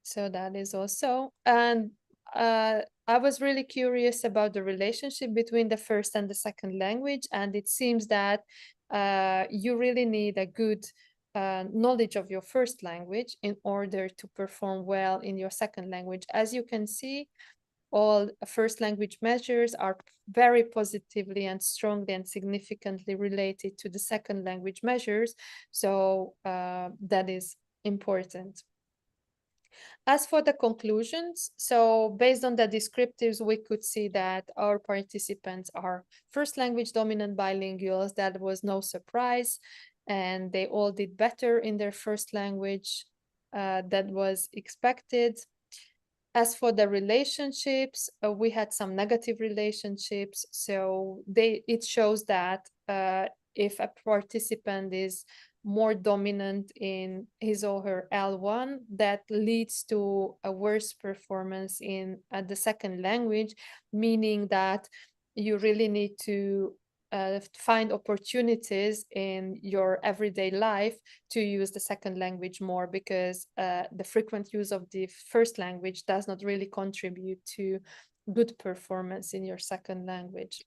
So that is also, and I was really curious about the relationship between the first and the second language, and it seems that you really need a good knowledge of your first language in order to perform well in your second language. As you can see, all first language measures are very positively and strongly and significantly related to the second language measures. So that is important. As for the conclusions, so based on the descriptives, we could see that our participants are first language dominant bilinguals. That was no surprise. And they all did better in their first language. That was expected. As for the relationships, we had some negative relationships. So it shows that if a participant is more dominant in his or her L1, that leads to a worse performance in the second language, meaning that you really need to find opportunities in your everyday life to use the second language more, because the frequent use of the first language does not really contribute to good performance in your second language.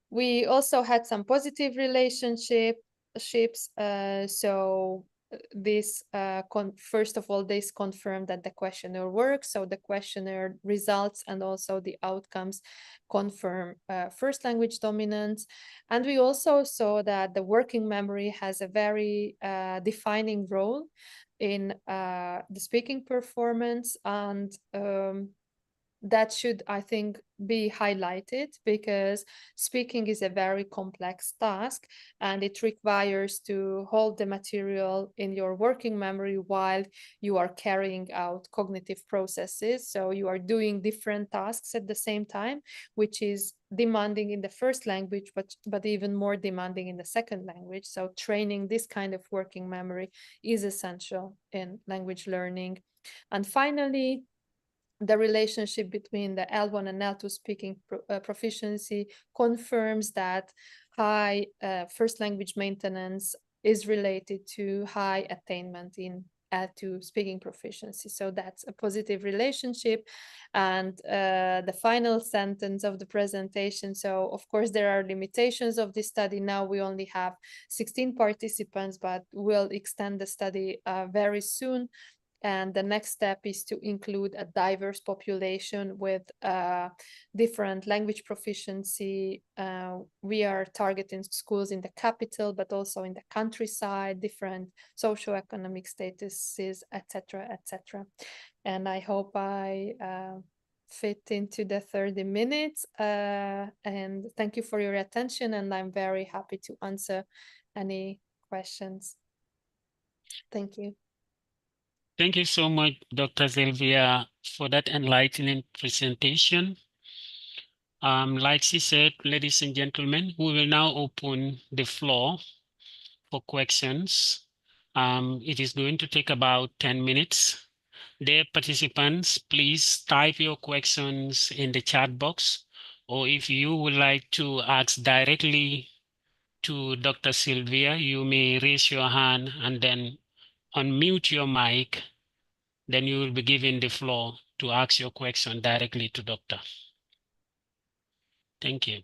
We also had some positive relationships. So this first of all, this confirmed that the questionnaire works. So the questionnaire results and also the outcomes confirm first language dominance. And we also saw that the working memory has a very defining role in the speaking performance, and that should, I think, be highlighted, because speaking is a very complex task and it requires to hold the material in your working memory while you are carrying out cognitive processes. So you are doing different tasks at the same time, which is demanding in the first language, but even more demanding in the second language. So training this kind of working memory is essential in language learning. And finally, the relationship between the L1 and L2 speaking proficiency confirms that high first language maintenance is related to high attainment in L2 speaking proficiency. So that's a positive relationship. And the final sentence of the presentation. So of course, there are limitations of this study. Now we only have 16 participants, but we'll extend the study very soon. And the next step is to include a diverse population with different language proficiency. We are targeting schools in the capital, but also in the countryside, different socioeconomic statuses, etc., etc. And I hope I fit into the 30 minutes. And thank you for your attention. And I'm very happy to answer any questions. Thank you. Thank you so much, Dr. Sylvia, for that enlightening presentation. Like she said, ladies and gentlemen, we will now open the floor for questions. It is going to take about 10 minutes. Dear participants, please type your questions in the chat box, or if you would like to ask directly to Dr. Sylvia, you may raise your hand and then unmute your mic. Then you will be given the floor to ask your question directly to Doctor. Thank you.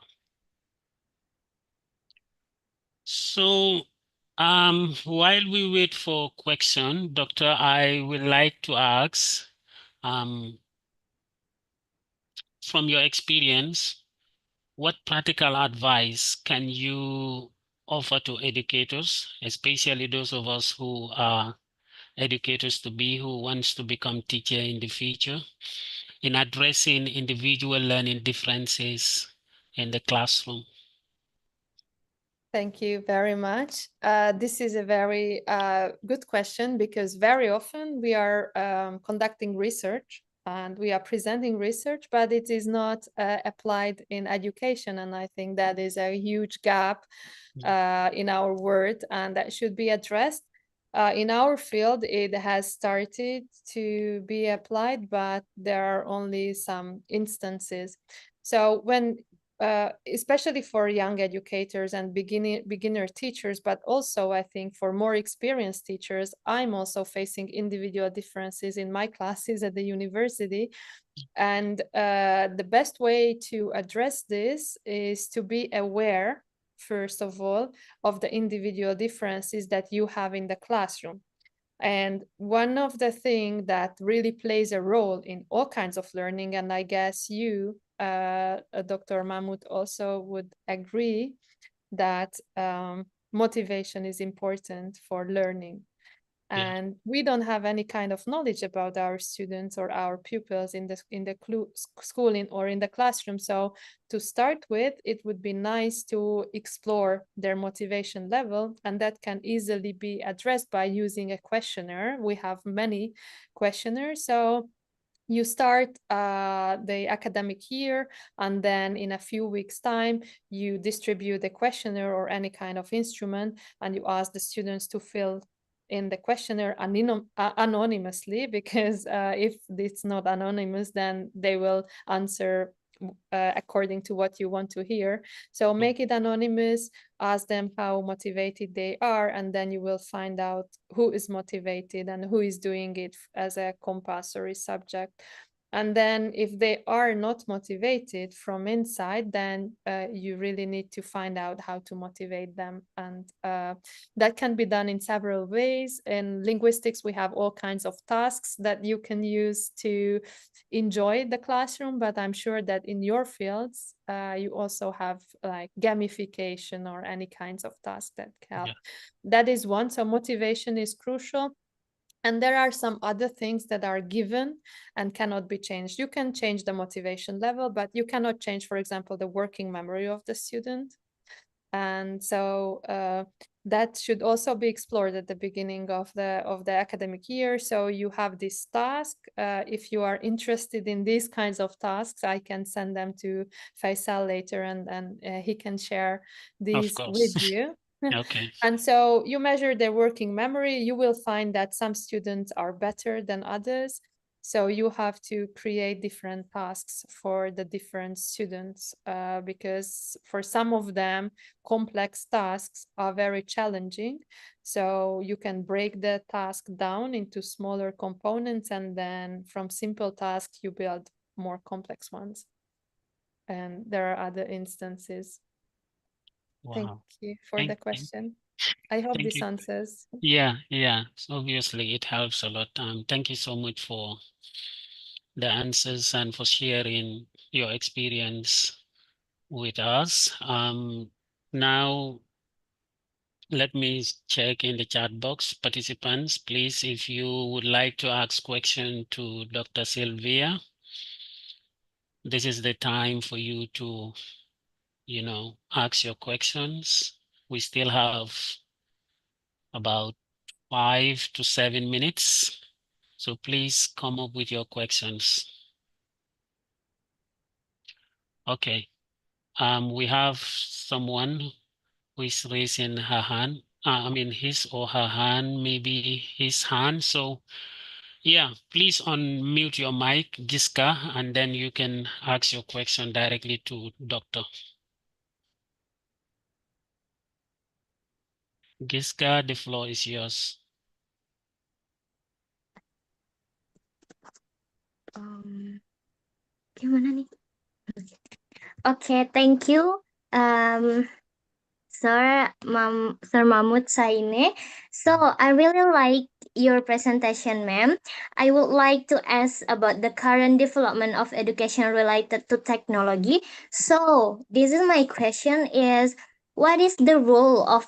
So while we wait for question, Doctor, I would like to ask, from your experience, what practical advice can you offer to educators, especially those of us who are educators to be who wants to become teacher in the future in addressing individual learning differences in the classroom? Thank you very much. This is a very good question because very often we are conducting research and we are presenting research, but it is not applied in education. And I think that is a huge gap in our world and that should be addressed. In our field, it has started to be applied, but there are only some instances. So when especially for young educators and beginner teachers, but also I think for more experienced teachers, I'm also facing individual differences in my classes at the university. And the best way to address this is to be aware, first of all, of the individual differences that you have in the classroom. And one of the things that really plays a role in all kinds of learning, and I guess you, Dr. Mahmoud, also would agree that motivation is important for learning. Yeah. And we don't have any kind of knowledge about our students or our pupils in the schooling or in the classroom. So to start with, it would be nice to explore their motivation level, and that can easily be addressed by using a questionnaire. We have many questionnaires. So you start the academic year, and then in a few weeks' time, you distribute a questionnaire or any kind of instrument, and you ask the students to fill in the questionnaire anonymously, because if it's not anonymous, then they will answer according to what you want to hear. So make it anonymous, ask them how motivated they are, and then you will find out who is motivated and who is doing it as a compulsory subject. And then if they are not motivated from inside, then you really need to find out how to motivate them. And that can be done in several ways. In linguistics, we have all kinds of tasks that you can use to enjoy the classroom, but I'm sure that in your fields, you also have like gamification or any kinds of tasks that help. Yeah. That is one. So motivation is crucial. And there are some other things that are given and cannot be changed. You can change the motivation level, but you cannot change, for example, the working memory of the student. And so that should also be explored at the beginning of the academic year. So you have this task. If you are interested in these kinds of tasks, I can send them to Faisal later, and he can share these with course. you. Okay. And so you measure their working memory. You will find that some students are better than others. So you have to create different tasks for the different students because for some of them, complex tasks are very challenging. So you can break the task down into smaller components, and then from simple tasks, you build more complex ones. And there are other instances. Thank Wow. you for Thank the you. question. I hope Thank this you. answers. Yeah, yeah. Obviously, it helps a lot. Thank you so much for the answers and for sharing your experience with us. Now, let me check in the chat box. Participants, please, if you would like to ask question to Dr. Sylvia, this is the time for you to, ask your questions. We still have about 5 to 7 minutes. So please come up with your questions. Okay. We have someone who is raising her hand. His or her hand, maybe his hand. So yeah, please unmute your mic, Giska, and then you can ask your question directly to Doctor. Giska, the floor is yours. Gimana nih? Okay, thank you, Sir Mahmoud Saine. So I really like your presentation, ma'am. I would like to ask about the current development of education related to technology. So this is my question: is what is the role of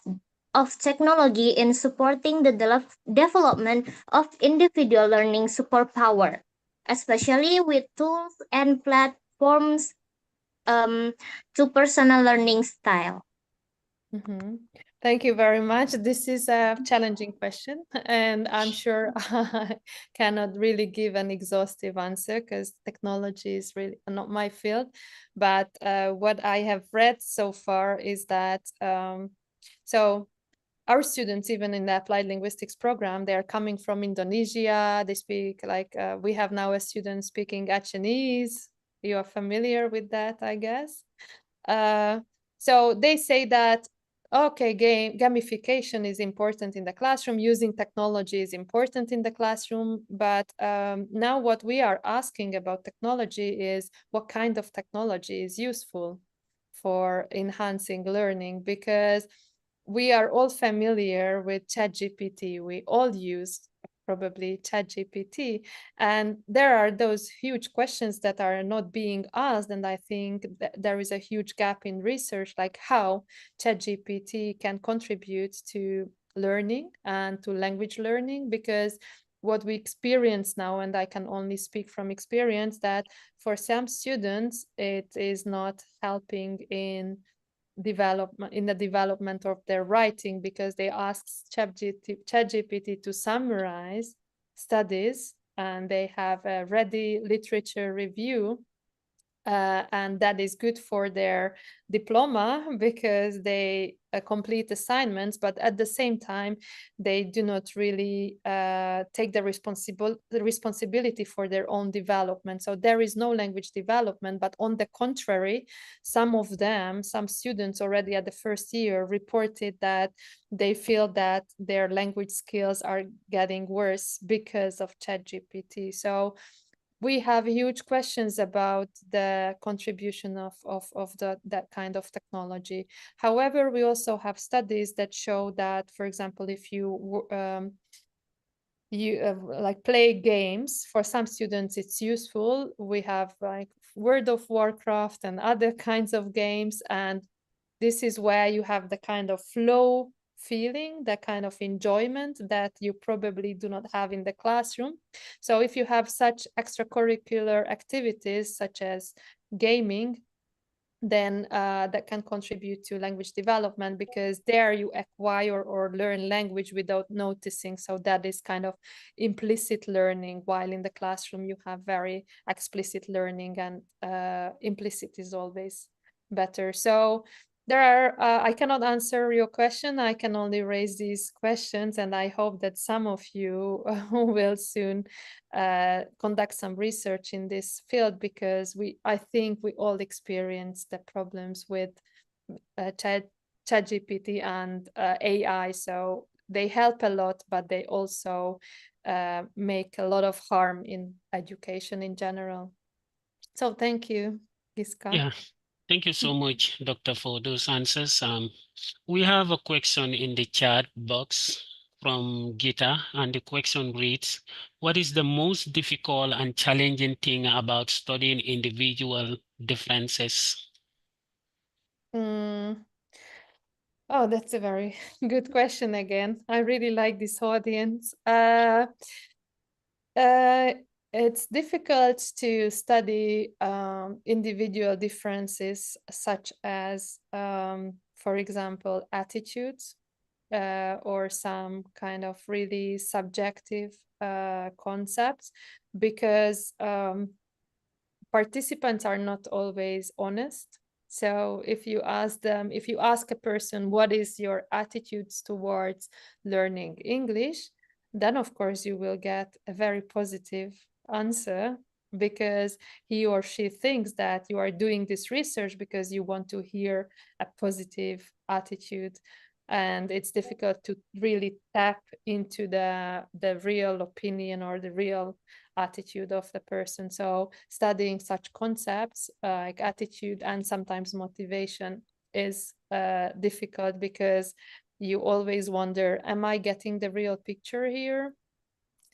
of technology in supporting the development of individual learning superpower, especially with tools and platforms to personal learning style? Mhm. Thank you very much. This is a challenging question, and I'm sure I cannot really give an exhaustive answer because technology is really not my field. But what I have read so far is that so our students, even in the applied linguistics program, they are coming from Indonesia. They speak like we have now a student speaking Achenese. You are familiar with that, I guess. So they say that, okay, gamification is important in the classroom, using technology is important in the classroom, but now what we are asking about technology is what kind of technology is useful for enhancing learning, because we are all familiar with ChatGPT. We all use probably ChatGPT, and there are those huge questions that are not being asked. And I think that there is a huge gap in research, like how ChatGPT can contribute to learning and to language learning, because what we experience now, and I can only speak from experience, that for some students it is not helping in the development of their writing, because they ask ChatGPT to summarize studies and they have a ready literature review, and that is good for their diploma because they complete assignments, but at the same time they do not really take the responsibility for their own development. So there is no language development, but on the contrary, some students already at the first year reported that they feel that their language skills are getting worse because of ChatGPT. So we have huge questions about the contribution of that kind of technology. However, we also have studies that show that, for example, if you like play games, for some students it's useful. We have like World of Warcraft and other kinds of games, and this is where you have the kind of flow feeling, the kind of enjoyment that you probably do not have in the classroom. So if you have such extracurricular activities such as gaming, then that can contribute to language development, because there you acquire or learn language without noticing. So that is kind of implicit learning, while in the classroom you have very explicit learning, and implicit is always better. So there are, I cannot answer your question. I can only raise these questions, and I hope that some of you will soon conduct some research in this field, because I think we all experience the problems with ChatGPT and AI. So they help a lot, but they also make a lot of harm in education in general. So thank you, Giska. Yeah, thank you so much, Doctor, for those answers. We have a question in the chat box from Gita, and the question reads, what is the most difficult and challenging thing about studying individual differences? Oh, that's a very good question again. I really like this audience. It's difficult to study individual differences, such as, for example, attitudes, or some kind of really subjective concepts, because participants are not always honest. So if you ask a person, what is your attitudes towards learning English, then of course you will get a very positive answer, because he or she thinks that you are doing this research because you want to hear a positive attitude. And it's difficult to really tap into the real opinion or the real attitude of the person. So studying such concepts like attitude and sometimes motivation is difficult, because you always wonder, am I getting the real picture here?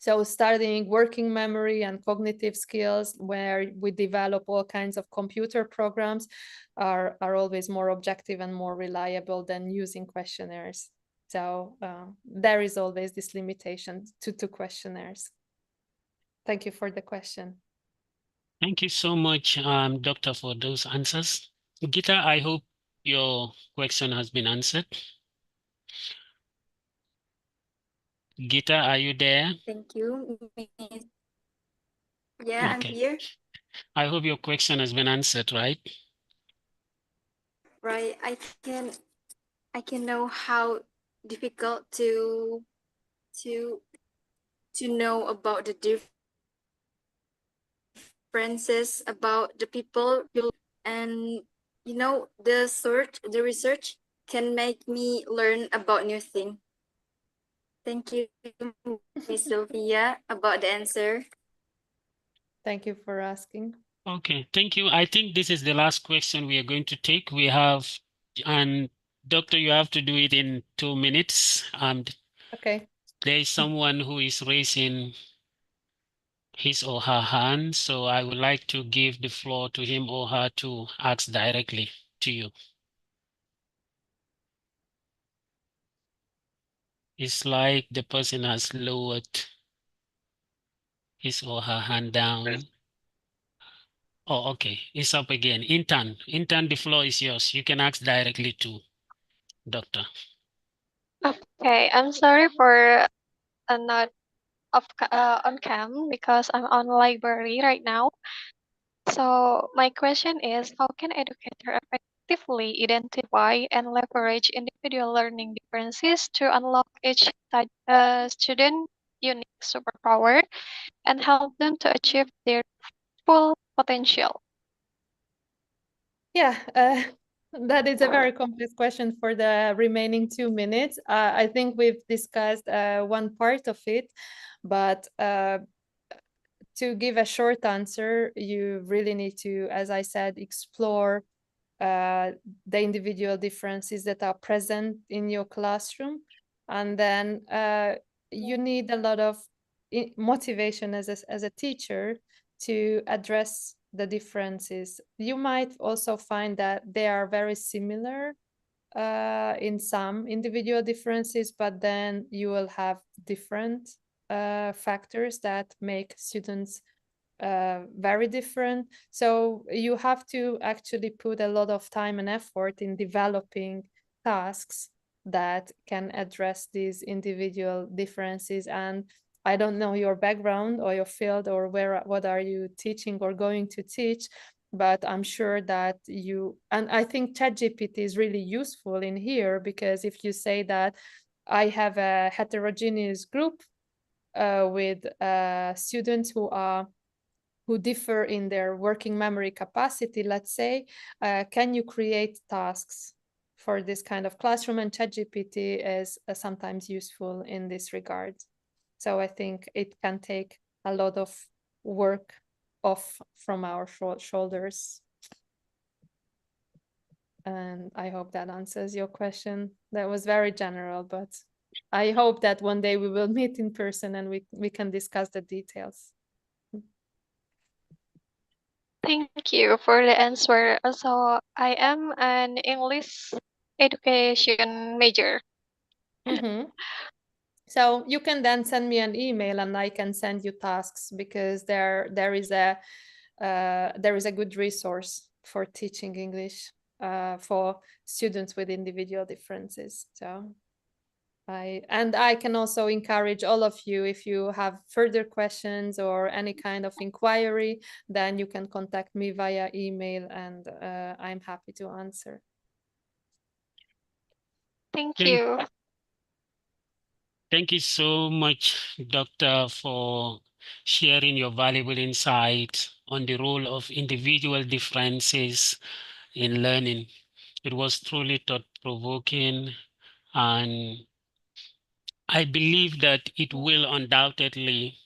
So studying working memory and cognitive skills, where we develop all kinds of computer programs, are always more objective and more reliable than using questionnaires. So there is always this limitation to questionnaires. Thank you for the question. Thank you so much, Doctor, for those answers. Gita, I hope your question has been answered. Gita, are you there? Thank you, Miss. Yeah, I'm Okay. here. I hope your question has been answered, right? Right. I can know how difficult to know about the differences about the people, and the research can make me learn about new things. Thank you, Miss Sylvia, about the answer. Thank you for asking. Okay, thank you. I think this is the last question we are going to take. We have, and Doctor, you have to do it in 2 minutes. Okay. There is someone who is raising his or her hand, so I would like to give the floor to him or her to ask directly to you. It's like the person has lowered his or her hand down. Oh, okay. It's up again. Intern, the floor is yours. You can ask directly to Doctor. Okay, I'm sorry for not on cam because I'm on library right now. So my question is, how can educator effectively identify and leverage individual learning differences to unlock each student unique superpower and help them to achieve their full potential? Yeah, that is a very complex question for the remaining 2 minutes. I think we've discussed one part of it, but to give a short answer, you really need to, as I said, explore the individual differences that are present in your classroom. And then you need a lot of motivation as a teacher to address the differences. You might also find that they are very similar in some individual differences, but then you will have different factors that make students very different. So you have to actually put a lot of time and effort in developing tasks that can address these individual differences. And I don't know your background or your field or what are you teaching or going to teach, but I'm sure that and I think ChatGPT is really useful in here, because if you say that I have a heterogeneous group with students who differ in their working memory capacity, let's say, can you create tasks for this kind of classroom? And ChatGPT is sometimes useful in this regard. So I think it can take a lot of work off from our shoulders. And I hope that answers your question. That was very general, but I hope that one day we will meet in person and we can discuss the details. Thank you for the answer. So I am an English education major. So you can then send me an email and I can send you tasks, because there is a good resource for teaching English for students with individual differences. So I can also encourage all of you, if you have further questions or any kind of inquiry, then you can contact me via email, and I'm happy to answer. Thank you. Thank you so much, Doctor, for sharing your valuable insights on the role of individual differences in learning. It was truly thought-provoking, and I believe that it will undoubtedly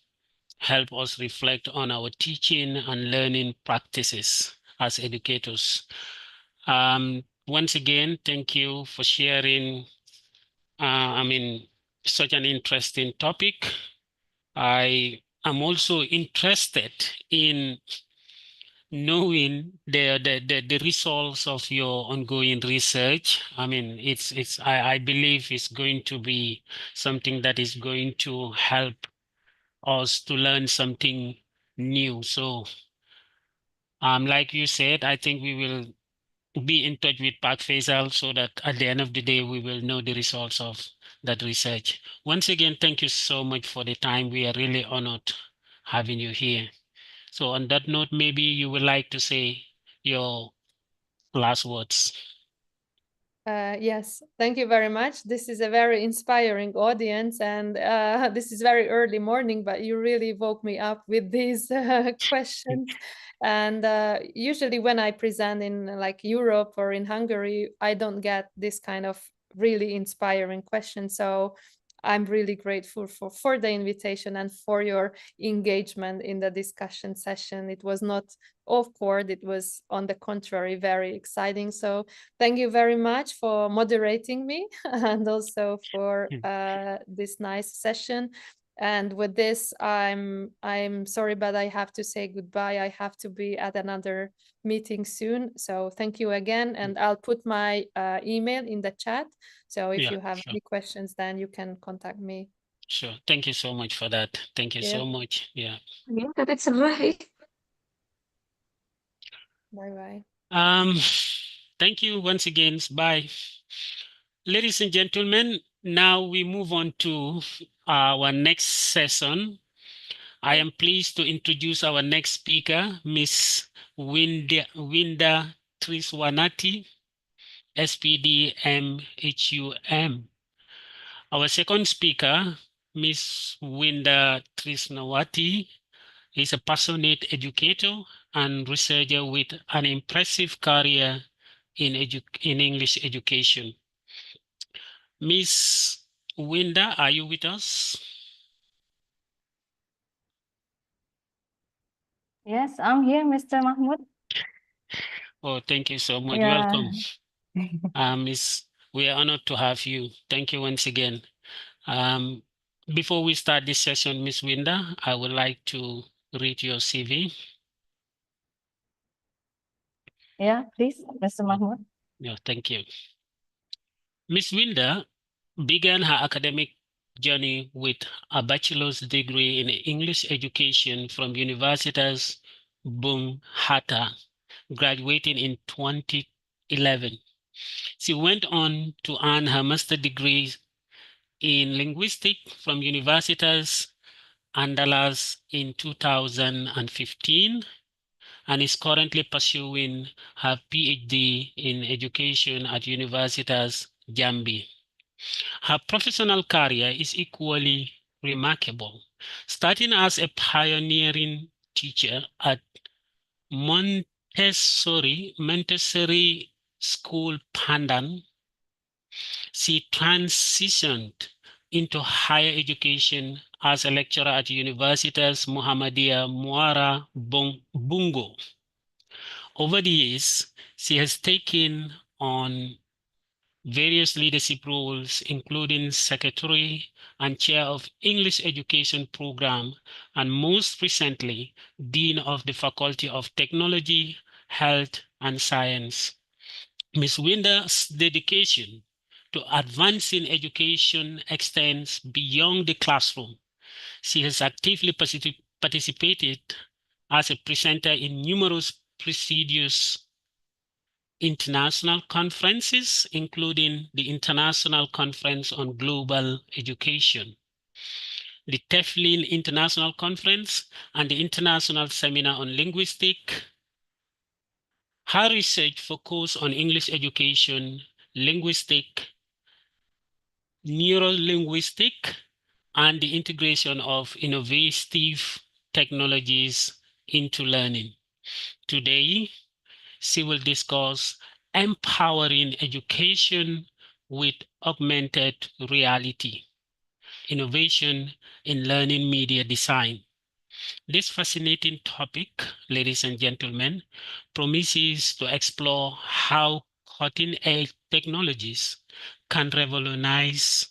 help us reflect on our teaching and learning practices as educators. Once again, thank you for sharing, such an interesting topic. I am also interested in knowing the results of your ongoing research. I mean, I believe it's going to be something that is going to help us to learn something new. So, like you said, I think we will be in touch with Park Faisal so that at the end of the day, we will know the results of that research. Once again, thank you so much for the time. We are really honored having you here. So on that note, maybe you would like to say your last words. Yes, thank you very much. This is a very inspiring audience, and this is very early morning, but you really woke me up with these questions. And usually, when I present in like Europe or in Hungary, I don't get this kind of really inspiring questions. So I'm really grateful for the invitation and for your engagement in the discussion session. It was not awkward, it was on the contrary, very exciting. So thank you very much for moderating me and also for this nice session. And with this, I'm sorry, but I have to say goodbye. I have to be at another meeting soon. So thank you again, and I'll put my email in the chat. So if you have any questions, then you can contact me. Sure. Thank you so much for that. Thank you so much. Yeah. That's right. Bye-bye. Thank you once again. Bye. Ladies and gentlemen, now we move on to our next session. I am pleased to introduce our next speaker, Miss Winda Triswanati, SPD MHUM. Our second speaker, Miss Winda Trisnawati, is a passionate educator and researcher with an impressive career in English education. Miss Winda, are you with us? Yes, I'm here, Mr. Mahmoud. Oh, thank you so much. Yeah. Welcome. We are honored to have you. Thank you once again. Before we start this session, Miss Winda, I would like to read your CV. Yeah, please, Mr. Mahmoud. Yeah, thank you. Miss Winda began her academic journey with a bachelor's degree in English education from Universitas Bung Hatta, graduating in 2011. She went on to earn her master's degree in linguistics from Universitas Andalas in 2015 and is currently pursuing her PhD in education at Universitas Jambi. Her professional career is equally remarkable, starting as a pioneering teacher at Montessori School Pandan. She transitioned into higher education as a lecturer at Universitas Muhammadiyah Muara Bungo. Over the years, she has taken on various leadership roles, including secretary and chair of English education program, and most recently, dean of the Faculty of Technology, Health and Science. Ms. Winda's dedication to advancing education extends beyond the classroom. She has actively participated as a presenter in numerous prestigious international conferences, including the International Conference on Global Education, the TEFLIN International Conference, and the International Seminar on Linguistics. Her research focused on English education, linguistics, neurolinguistics, and the integration of innovative technologies into learning. Today, she will discuss empowering education with augmented reality, innovation in learning media design. This fascinating topic, ladies and gentlemen, promises to explore how cutting-edge technologies can revolutionize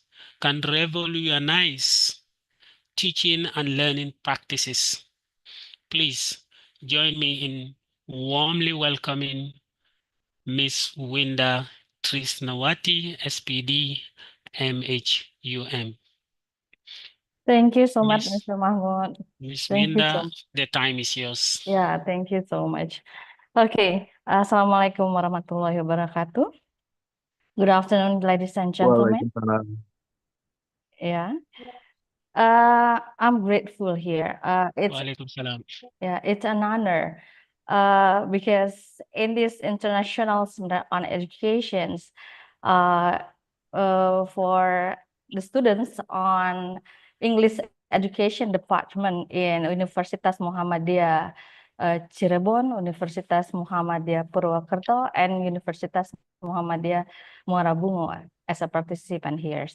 teaching and learning practices. Please join me in warmly welcoming Miss Winda Trisnawati, SPD, MHUM. Thank you so much, Miss Mr. Mahmoud. Miss Thank you so Winda, much. the time is yours. Yeah, thank you so much. Okay, Assalamualaikum warahmatullahi wabarakatuh. Good afternoon, ladies and gentlemen. Waalaikumsalam. Yeah, I'm grateful here. Walaikum salam. It's an honor because in this international seminar on educations for the students on English education department in Universitas Muhammadiyah Cirebon, Universitas Muhammadiyah Purwokerto, and Universitas Muhammadiyah Muara Bungo as a participant here.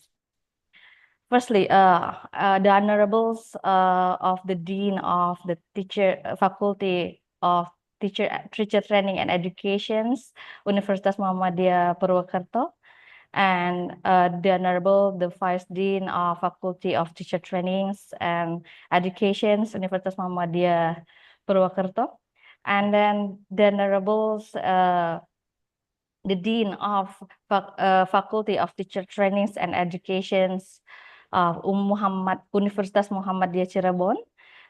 Firstly, the honorables of the Dean of the Faculty of Teacher Training and Educations, Universitas Muhammadiyah Purwokerto, and the Honorable the Vice Dean of Faculty of Teacher Trainings and Educations, Universitas Muhammadiyah Purwokerto, and then the Honorables the Dean of Faculty of Teacher Trainings and Educations of Universitas Muhammadiyah Cirebon,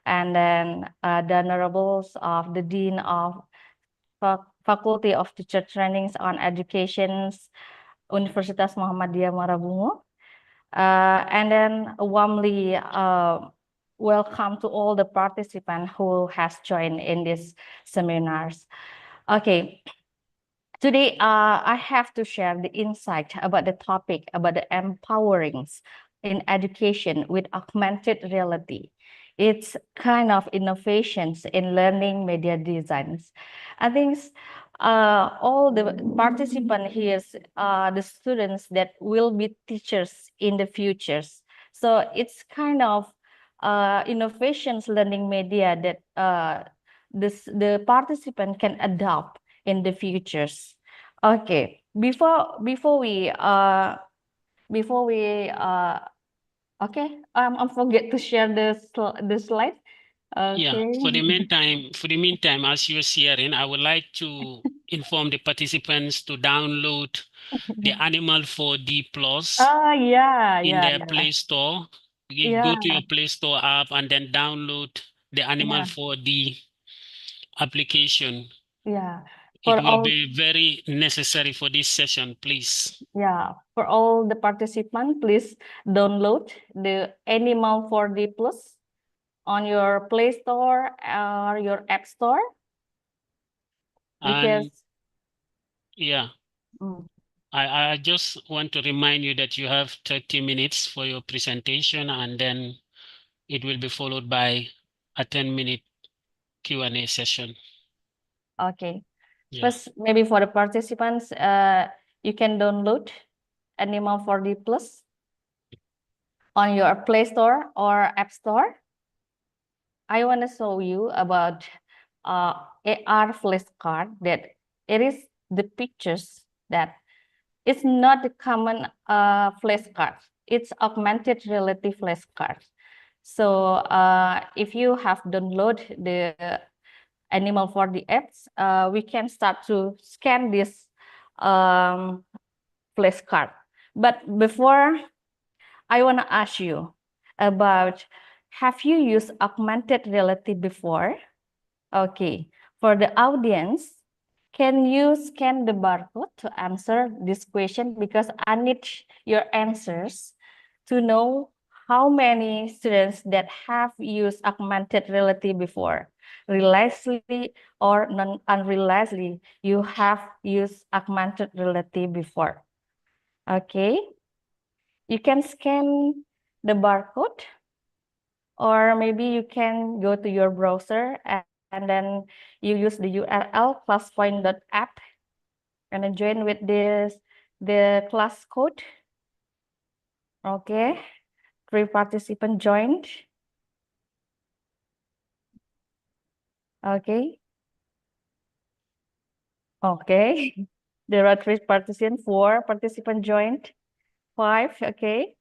and then the Honorables of the Dean of Faculty of Teacher Trainings on Educations, Universitas Muhammadiyah Muara Bungo, and then warmly welcome to all the participants who has joined in these seminars. Okay. Today, I have to share the insight about the topic about the empowerings in education with augmented reality. It's kind of innovations in learning media designs. I think all the participants here, the students that will be teachers in the futures. So it's kind of innovations learning media that the participant can adopt in the futures. Okay, before we okay, I forget to share the slide. Yeah, Okay. for the meantime, as you're sharing, I would like to inform the participants to download the Animal 4D Plus Oh yeah, in yeah, their Play Store. You yeah, go to your Play Store app and then download the Animal yeah, 4D application. yeah. It For will all, be very necessary for this session, please. yeah, for all the participants, please download the Animal 4D Plus on your Play Store or your App Store because And yeah, I just want to remind you that you have 30 minutes for your presentation, and then it will be followed by a 10-minute Q&A session. okay. Yeah. First, maybe for the participants, you can download Animal 4D Plus on your Play Store or App Store. I want to show you about AR flashcard that it is the pictures that it's not the common flashcard. It's augmented reality flashcard. So if you have downloaded the Animal 4D apps, we can start to scan this flashcard. But before, I want to ask you about, have you used augmented reality before? Okay, for the audience, can you scan the barcode to answer this question? Because I need your answers to know how many students that have used augmented reality before. Realizedly or unrealizedly, you have used augmented reality before. Okay, you can scan the barcode, or maybe you can go to your browser and then you use the URL classpoint.app and then join with the class code. Okay, 3 participants joined. Okay. Okay. There are 3 participants, 4 participants joined. 5, okay.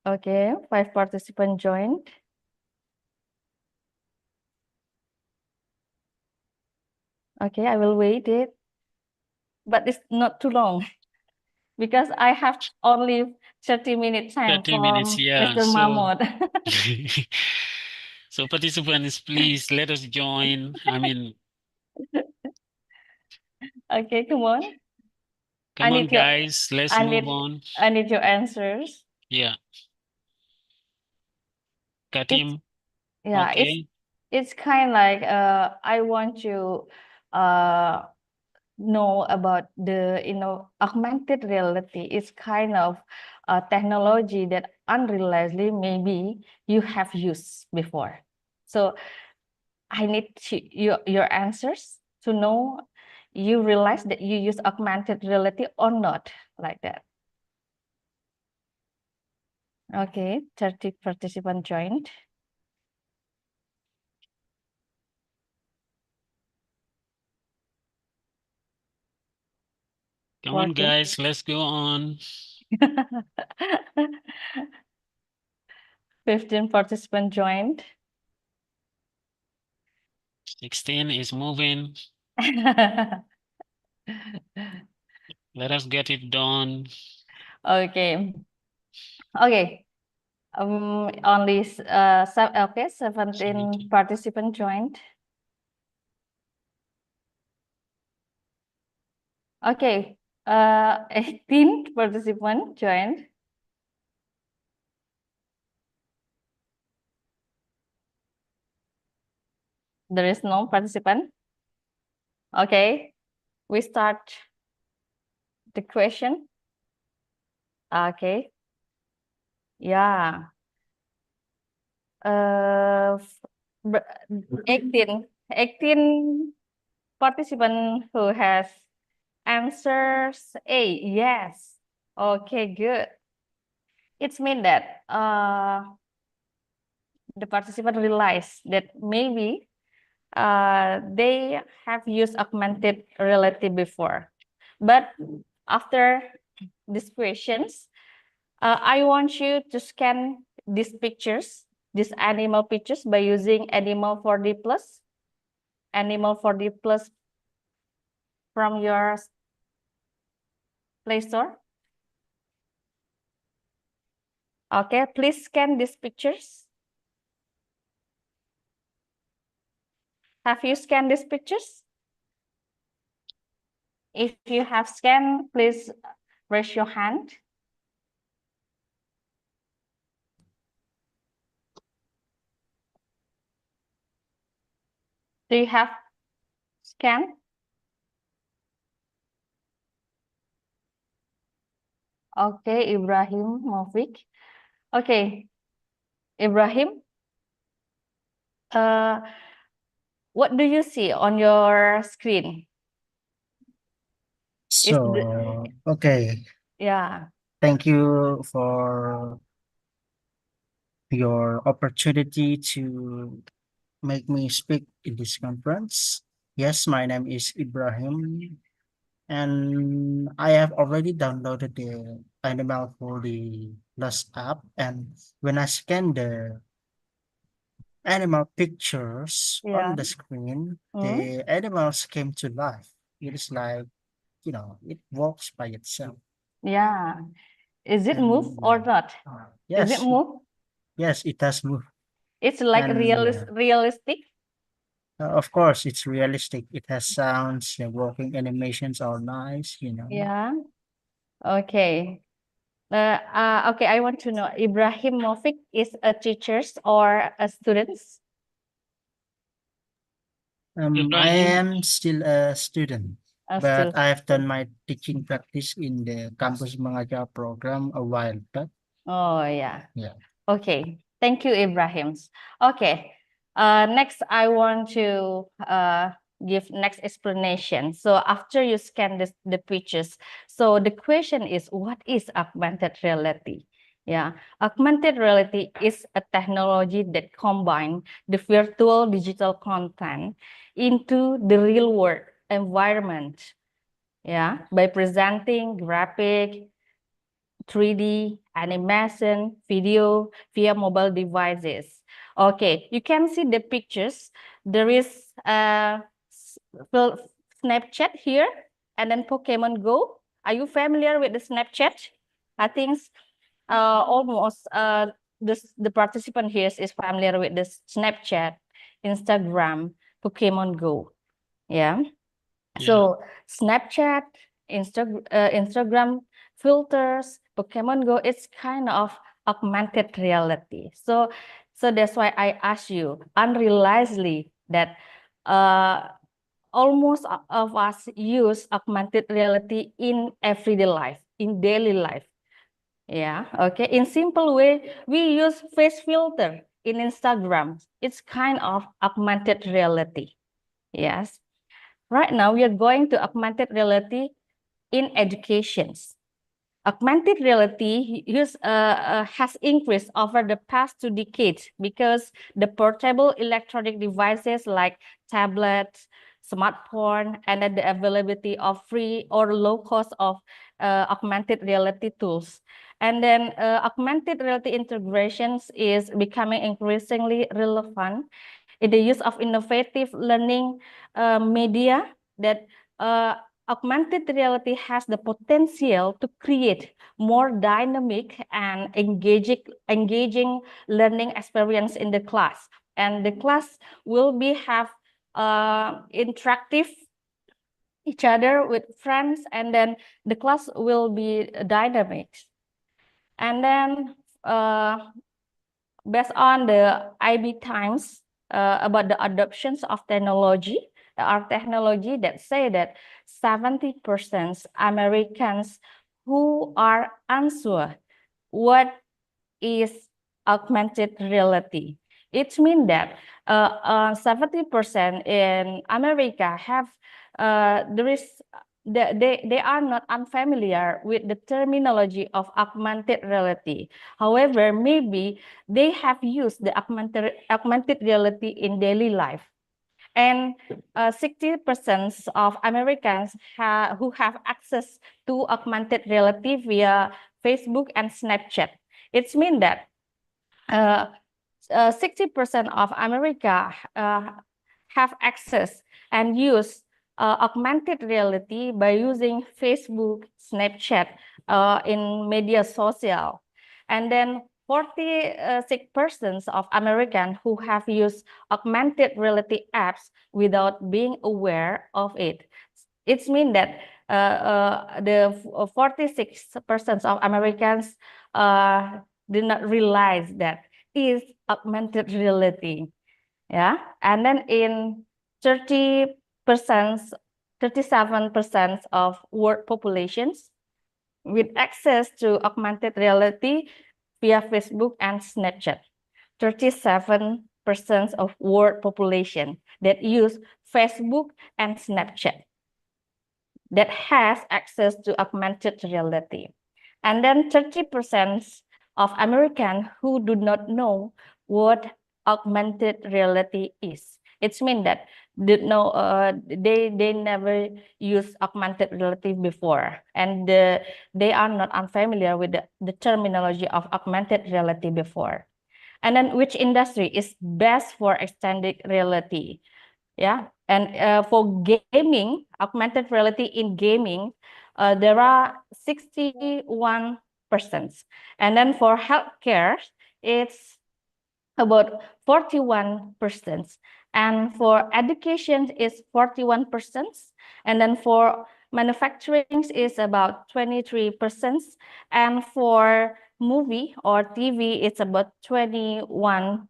Okay, 5 participants joined. Okay, I will wait it, but it's not too long because I have only 30-minute time 30 minutes, from yeah. Mr. Mahmoud. So participants, please let us join. I mean, Okay, come on. come on, need your guys, let's I move need on. I need your answers. Yeah. It's Katim, yeah, okay. it's kind like I want to know about the augmented reality is kind of a technology that unrealizedly maybe you have used before. So I need your answers to know you realize that you use augmented reality or not, like that. Okay, 30 participants joined. Come on, Working. guys, let's go on. 15 participants joined. 16 is moving. Let us get it done. Okay. Okay. Only 17 participants joined. Okay. 18 participants joined. There is no participant. Okay. We start the question. Okay. Yeah. 18 participant who has answers A, yes. Okay, good. It means that the participant realize that maybe they have used augmented reality before. But after these questions, I want you to scan these pictures, these animal pictures by using Animal 4D Plus. Animal 4D Plus from your Play Store. Okay, please scan these pictures. Have you scanned these pictures? If you have scanned, please raise your hand. Do you have scanned? Okay, Ibrahim Movik. Okay, Ibrahim, what do you see on your screen? So, okay, Yeah. thank you for your opportunity to make me speak in this conference. Yes, my name is Ibrahim, and I have already downloaded the Animal for the Plus app. And when I scan the animal pictures Yeah. on the screen, the animals came to life. It is like, it walks by itself. Yeah. Is it And, move or not? Is it Yes, move? yes, it does move. It's like And, realistic. Of course, it's realistic. It has sounds. The walking animations are nice. Yeah. Okay. Okay, I want to know, Ibrahim Movik is a teacher or a student? I Ibrahim. am still a student, but Still. I have done my teaching practice in the Campus Mengajar program a while back. Oh, yeah. Yeah. Okay. Thank you, Ibrahim. Okay. Next, I want to give next explanation. So after you scan the pictures, so the question is, what is augmented reality? Yeah, augmented reality is a technology that combines the virtual digital content into the real world environment. Yeah, by presenting graphic, 3D, animation, video via mobile devices. Okay, you can see the pictures. There is Snapchat here, and then Pokemon Go. Are you familiar with the Snapchat? I think almost the participant here is familiar with the Snapchat, Instagram, Pokemon Go. Yeah. So Snapchat, Instagram filters, Pokemon Go, it's kind of augmented reality. So that's why I ask you unrealizedly that almost of us use augmented reality in everyday life, in daily life. Yeah, okay. In simple way, we use face filter in Instagram. It's kind of augmented reality. Yes. Right now, we are going to augmented reality in educations. Augmented reality has increased over the past 2 decades because the portable electronic devices like tablets, smartphone, and then the availability of free or low cost of augmented reality tools. And then augmented reality integrations is becoming increasingly relevant in the use of innovative learning media that augmented reality has the potential to create more dynamic and engaging learning experience in the class. And the class will have interactive each other with friends, and then the class will be dynamic. And then based on the IB Times about the adoptions of technology, there are technology that say that 70% Americans who are unsure what is augmented reality. It means that 70% in America have they are not unfamiliar with the terminology of augmented reality. However, maybe they have used the augmented reality in daily life. And 60% of Americans who have access to augmented reality via Facebook and Snapchat. It means that 60% of America have access and use augmented reality by using Facebook, Snapchat in media social. And then 46% of Americans who have used augmented reality apps without being aware of it. It means that the 46% of Americans did not realize that is augmented reality. Yeah, and then in 37% of world populations with access to augmented reality via Facebook and Snapchat. 37% of world population that use Facebook and Snapchat that has access to augmented reality. And then 30% of Americans who do not know what augmented reality is. It means that they never used augmented reality before, and they are not unfamiliar with the terminology of augmented reality before. And then which industry is best for extended reality? Yeah, and for gaming, augmented reality in gaming, there are 61%. And then for healthcare, it's about 41%. And for education is 41%. And then for manufacturing is about 23%. And for movie or TV, it's about 21%.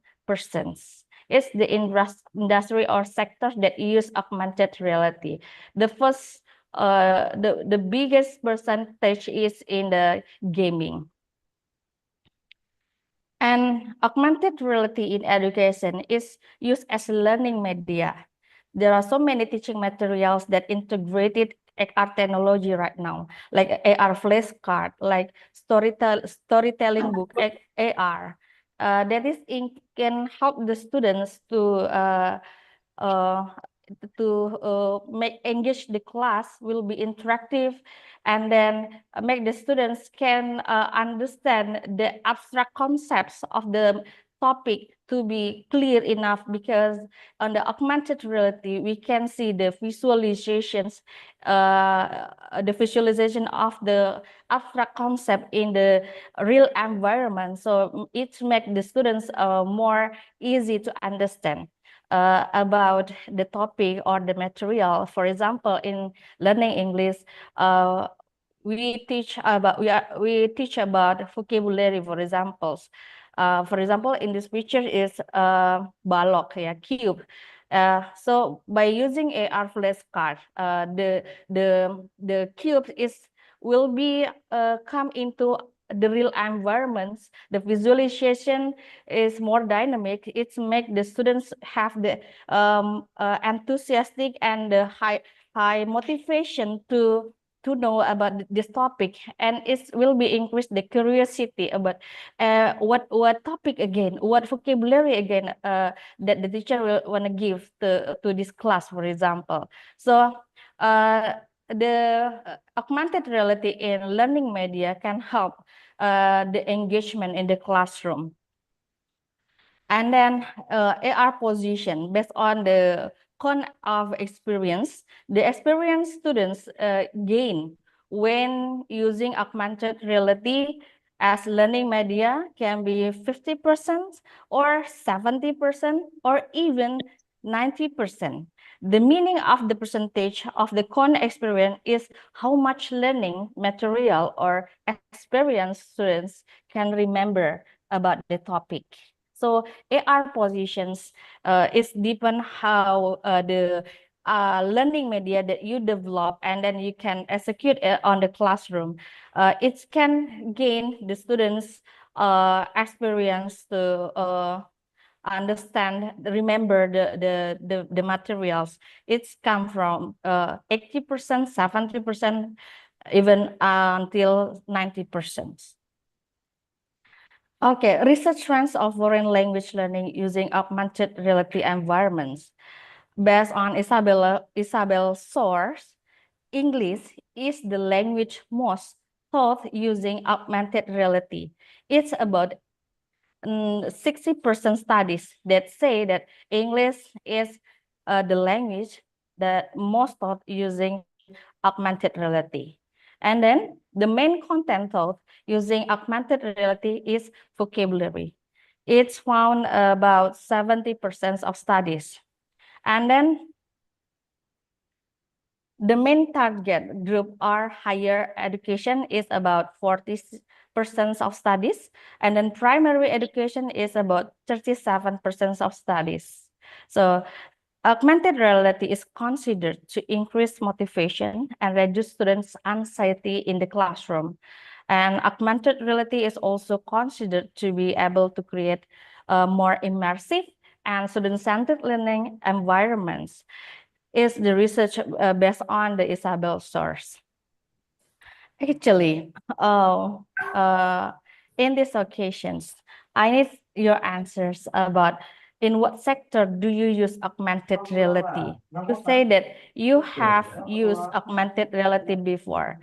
It's the industry or sectors that use augmented reality. The first, the biggest percentage is in the gaming. And augmented reality in education is used as a learning media. There are so many teaching materials that integrated AR technology right now, like AR flashcard, like storytelling book, AR. That is can help the students to make engage the class will be interactive, and then make the students can understand the abstract concepts of the topic to be clear enough, because on the augmented reality, we can see the visualizations, the visualization of the abstract concept in the real environment. So it makes the students more easy to understand about the topic or the material. For example, in learning English, we teach about vocabulary, for examples. For example, in this picture is balok, yeah, cube. So by using AR flashcard, the cube will be come into the real environments. The visualization is more dynamic. It make the students have the enthusiastic and the high motivation to know about this topic, and it will be increase the curiosity about what topic again, what vocabulary again that the teacher will want to give to this class, for example. So the augmented reality in learning media can help the engagement in the classroom. And then AR position, based on the cone of experience, the experienced students gain when using augmented reality as learning media can be 50% or 70% or even 90%. The meaning of the percentage of the cone experience is how much learning material or experience students can remember about the topic. So AR positions is depend how the learning media that you develop and then you can execute it on the classroom. It can gain the students experience to understand, remember the materials. It's come from 80%, 70%, even until 90%. Okay, research trends of foreign language learning using augmented reality environments. Based on Isabel's source, English is the language most taught using augmented reality. It's about 60% studies that say that English is the language that most taught using augmented reality. And then the main content taught using augmented reality is vocabulary. It's found about 70% of studies. And then the main target group are higher education is about 40% of studies. And then primary education is about 37% of studies. So augmented reality is considered to increase motivation and reduce students' anxiety in the classroom. And augmented reality is also considered to be able to create more immersive and student-centered learning environments. Is the research based on the Isabel source. Actually, in these occasions, I need your answers about in what sector do you use augmented reality? You say that you have used augmented reality before.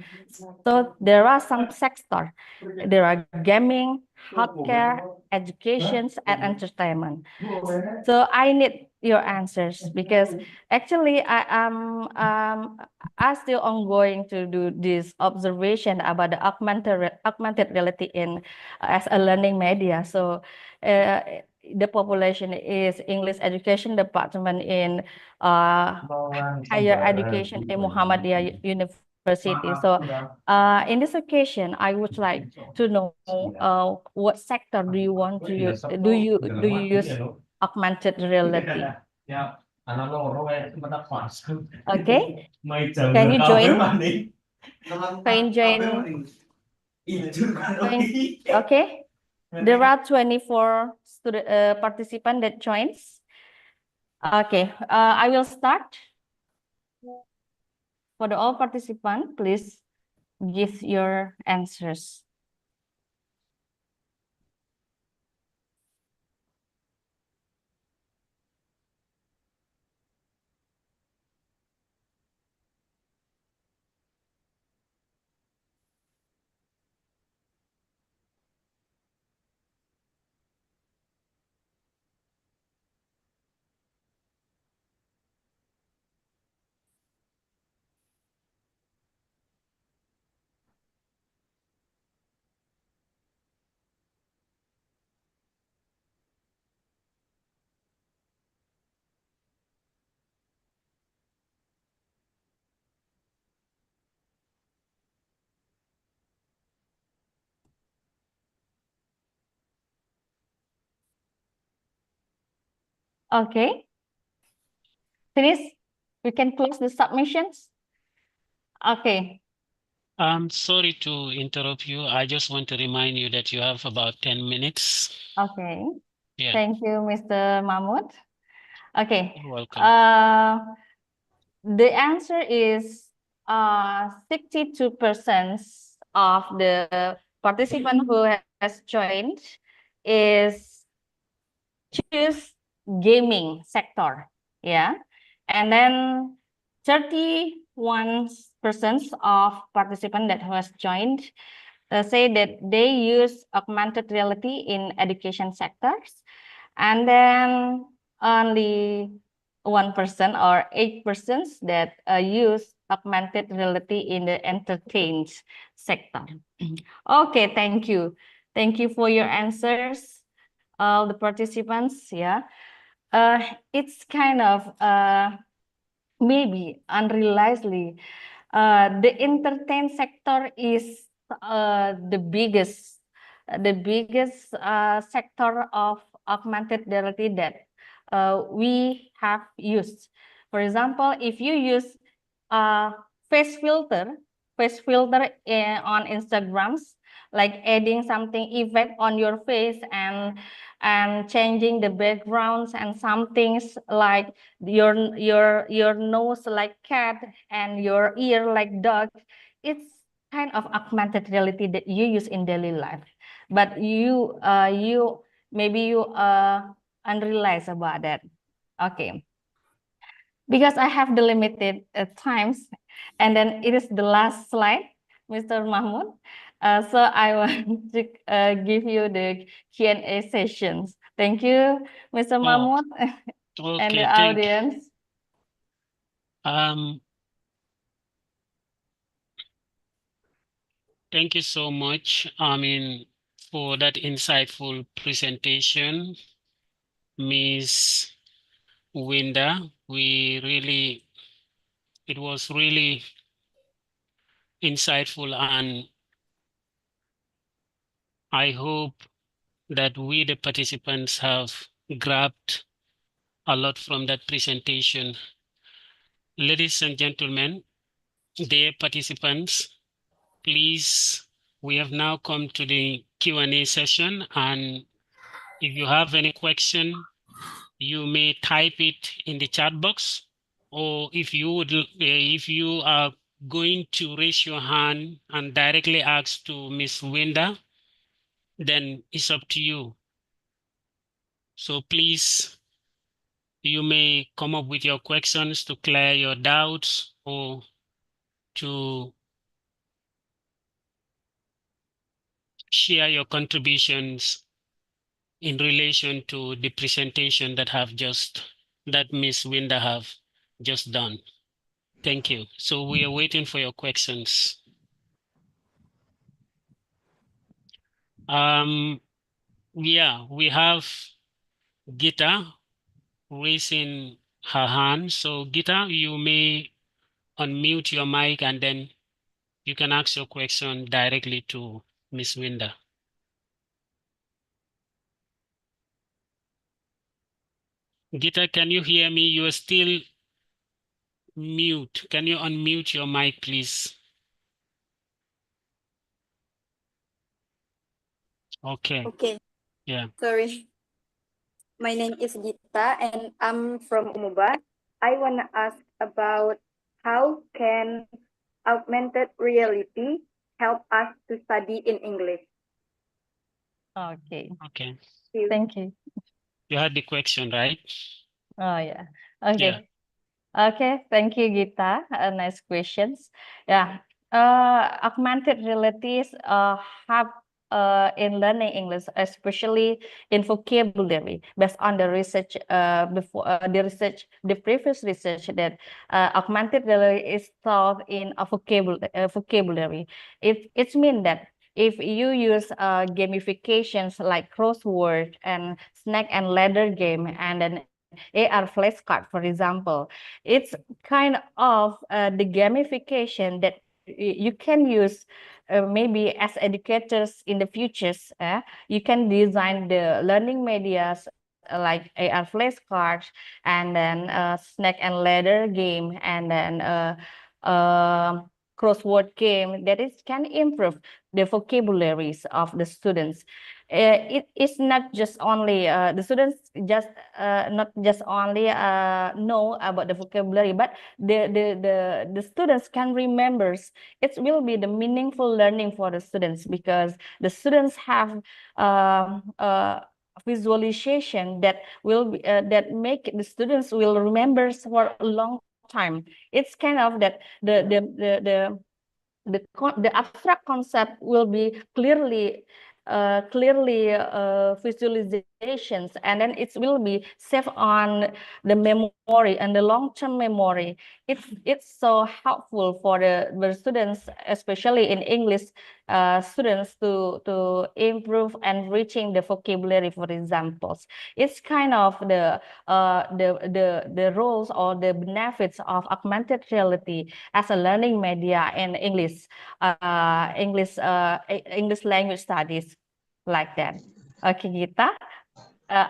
So there are some sectors. There are gaming, healthcare, education, and entertainment. So I need your answers because actually I am still ongoing to do this observation about the augmented reality in as a learning media. So the population is English education department in higher education in Muhammadiyah University. So in this occasion, I would like to know what sector do you want to use? Do you use augmented reality? Okay. Can you join? Can you join? Okay. There are 24 participants that joins. Okay. I will start. For the all participants, please give your answers. Okay. Finish. We can close the submissions. Okay. I'm sorry to interrupt you. I just want to remind you that you have about 10 minutes. Okay. Yeah, Thank you, Mr. Mahmud. Okay. you're welcome. The answer is 62% of the participant who has joined is choose gaming sector. Yeah. And then 31% of participants that has joined say that they use augmented reality in education sectors. And then only 1% or 8% that use augmented reality in the entertainment sector. Okay, thank you. Thank you for your answers, all the participants. Yeah, it's kind of maybe unrealistically, the entertain sector is the biggest sector of augmented reality that we have used. For example, if you use face filter on Instagrams, like adding something effect on your face and changing the backgrounds and some things like your nose like cat and your ear like dog, it's kind of augmented reality that you use in daily life, but you maybe you unrealized about that. Okay, because I have the limited times, and then it is the last slide, Mr. Mahmud. So I want to give you the Q&A sessions. Thank you, Mr. Mahmud, and the Okay, audience. Thank you so much, for that insightful presentation, Ms. Winda. It was really insightful, and I hope that we, the participants, have grabbed a lot from that presentation. Ladies and gentlemen, dear participants, please, we have now come to the Q&A session, and if you have any question, you may type it in the chat box, or if you are going to raise your hand and directly ask to Ms. Winda, then it's up to you. So please, you may come up with your questions to clear your doubts or to share your contributions in relation to the presentation that Ms. Winda have just done. Thank you. So we are waiting for your questions. Yeah, we have Gita raising her hand. So Gita, you may unmute your mic and then you can ask your question directly to Ms. Winda. Gita, can you hear me? You are still mute. Can you unmute your mic, please? Okay. Okay. Yeah. Sorry. My name is Gita and I'm from Umuba. I want to ask about how can augmented reality help us to study in English? Okay. Okay. Thank you. You had the question, right? Oh, yeah. Okay. Okay, thank you, Gita. Nice questions. Yeah, augmented realities have in learning English, especially in vocabulary, based on the research the previous research that augmented reality is taught in a vocabulary. It means that if you use gamifications like crossword and snake and ladder game and then AR flashcard, for example, it's kind of the gamification that you can use maybe as educators in the futures. You can design the learning medias like AR flashcards, and then snake and ladder game, and then crossword game that is can improve the vocabularies of the students. It is not just only the students just not just only know about the vocabulary, but the students can remember. It will be the meaningful learning for the students, because the students have visualization that will be, that make the students will remember for a long time. It's kind of that the abstract concept will be clearly visualizations, and then it will be saved on the memory and the long-term memory. It's so helpful for the students, especially in English students, to improve and reaching the vocabulary, for examples. It's kind of the roles or the benefits of augmented reality as a learning media in English language studies, like that. Okay, Gita.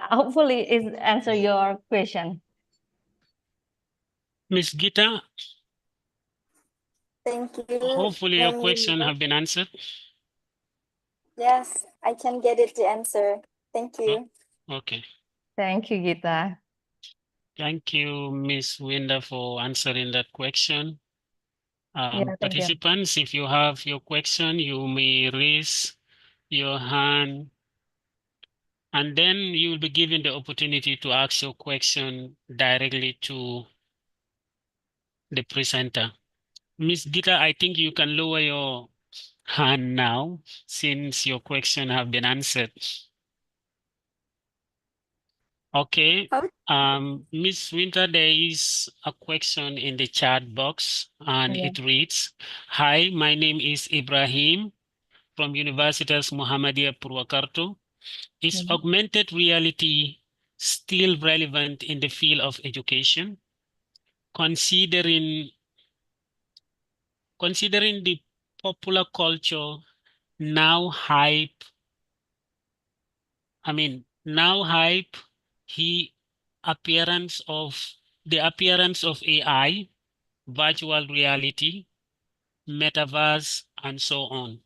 Hopefully it answer your question. Miss Gita, Thank you. hopefully your Ma'am question Linda. have been answered. Yes, I can get it to answer. Thank you. Okay. Thank you, Gita. Thank you, Miss Winda, for answering that question. Yeah, thank you. Participants, if you have your question, you may raise your hand, and then you will be given the opportunity to ask your question directly to the presenter. Miss Gita, I think you can lower your hand now, since your question have been answered. Okay. Miss Winter, there is a question in the chat box, and Yeah. it reads, "Hi, my name is Ibrahim from Universitas Muhammadiyah Purwakarta. Is augmented reality still relevant in the field of education? Considering the popular culture now hype, the appearance of AI, virtual reality, metaverse, and so on."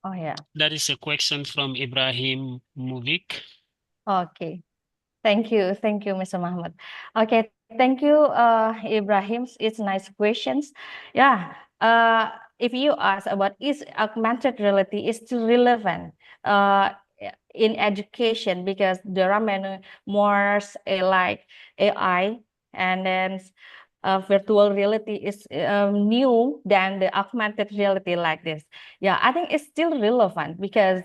Oh, yeah. That is a question from Ibrahim Muvik. Okay. Thank you, Mr. Mahmud. Okay, thank you, Ibrahim. It's nice questions. Yeah. If you ask about is augmented reality is still relevant in education, because there are many more like AI, and then virtual reality is new than the augmented reality like this. Yeah, I think it's still relevant, because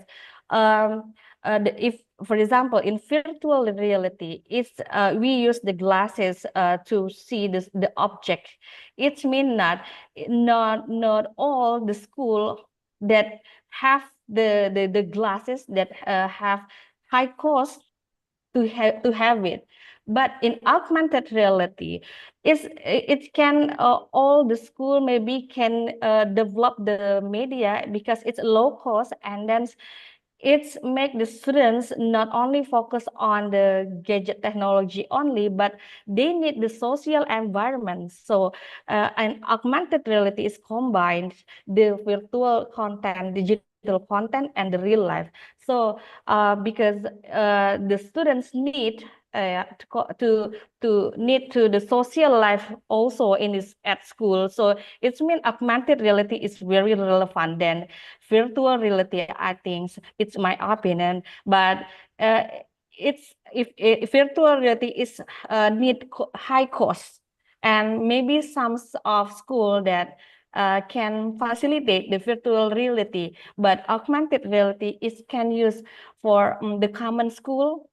if, for example, in virtual reality, it's we use the glasses to see the object. It means that not all the school that have the glasses that have high cost to have it. But in augmented reality, it can all the school maybe can develop the media, because it's low cost, and then it's make the students not only focus on the gadget technology only, but they need the social environment. So and augmented reality is combined the virtual content, digital content, and the real life. So because the students need to need to the social life also in this at school. So it means augmented reality is very relevant than virtual reality. I think it's my opinion, but it's if virtual reality is need high cost, and maybe some of school that can facilitate the virtual reality, but augmented reality is can use for the common school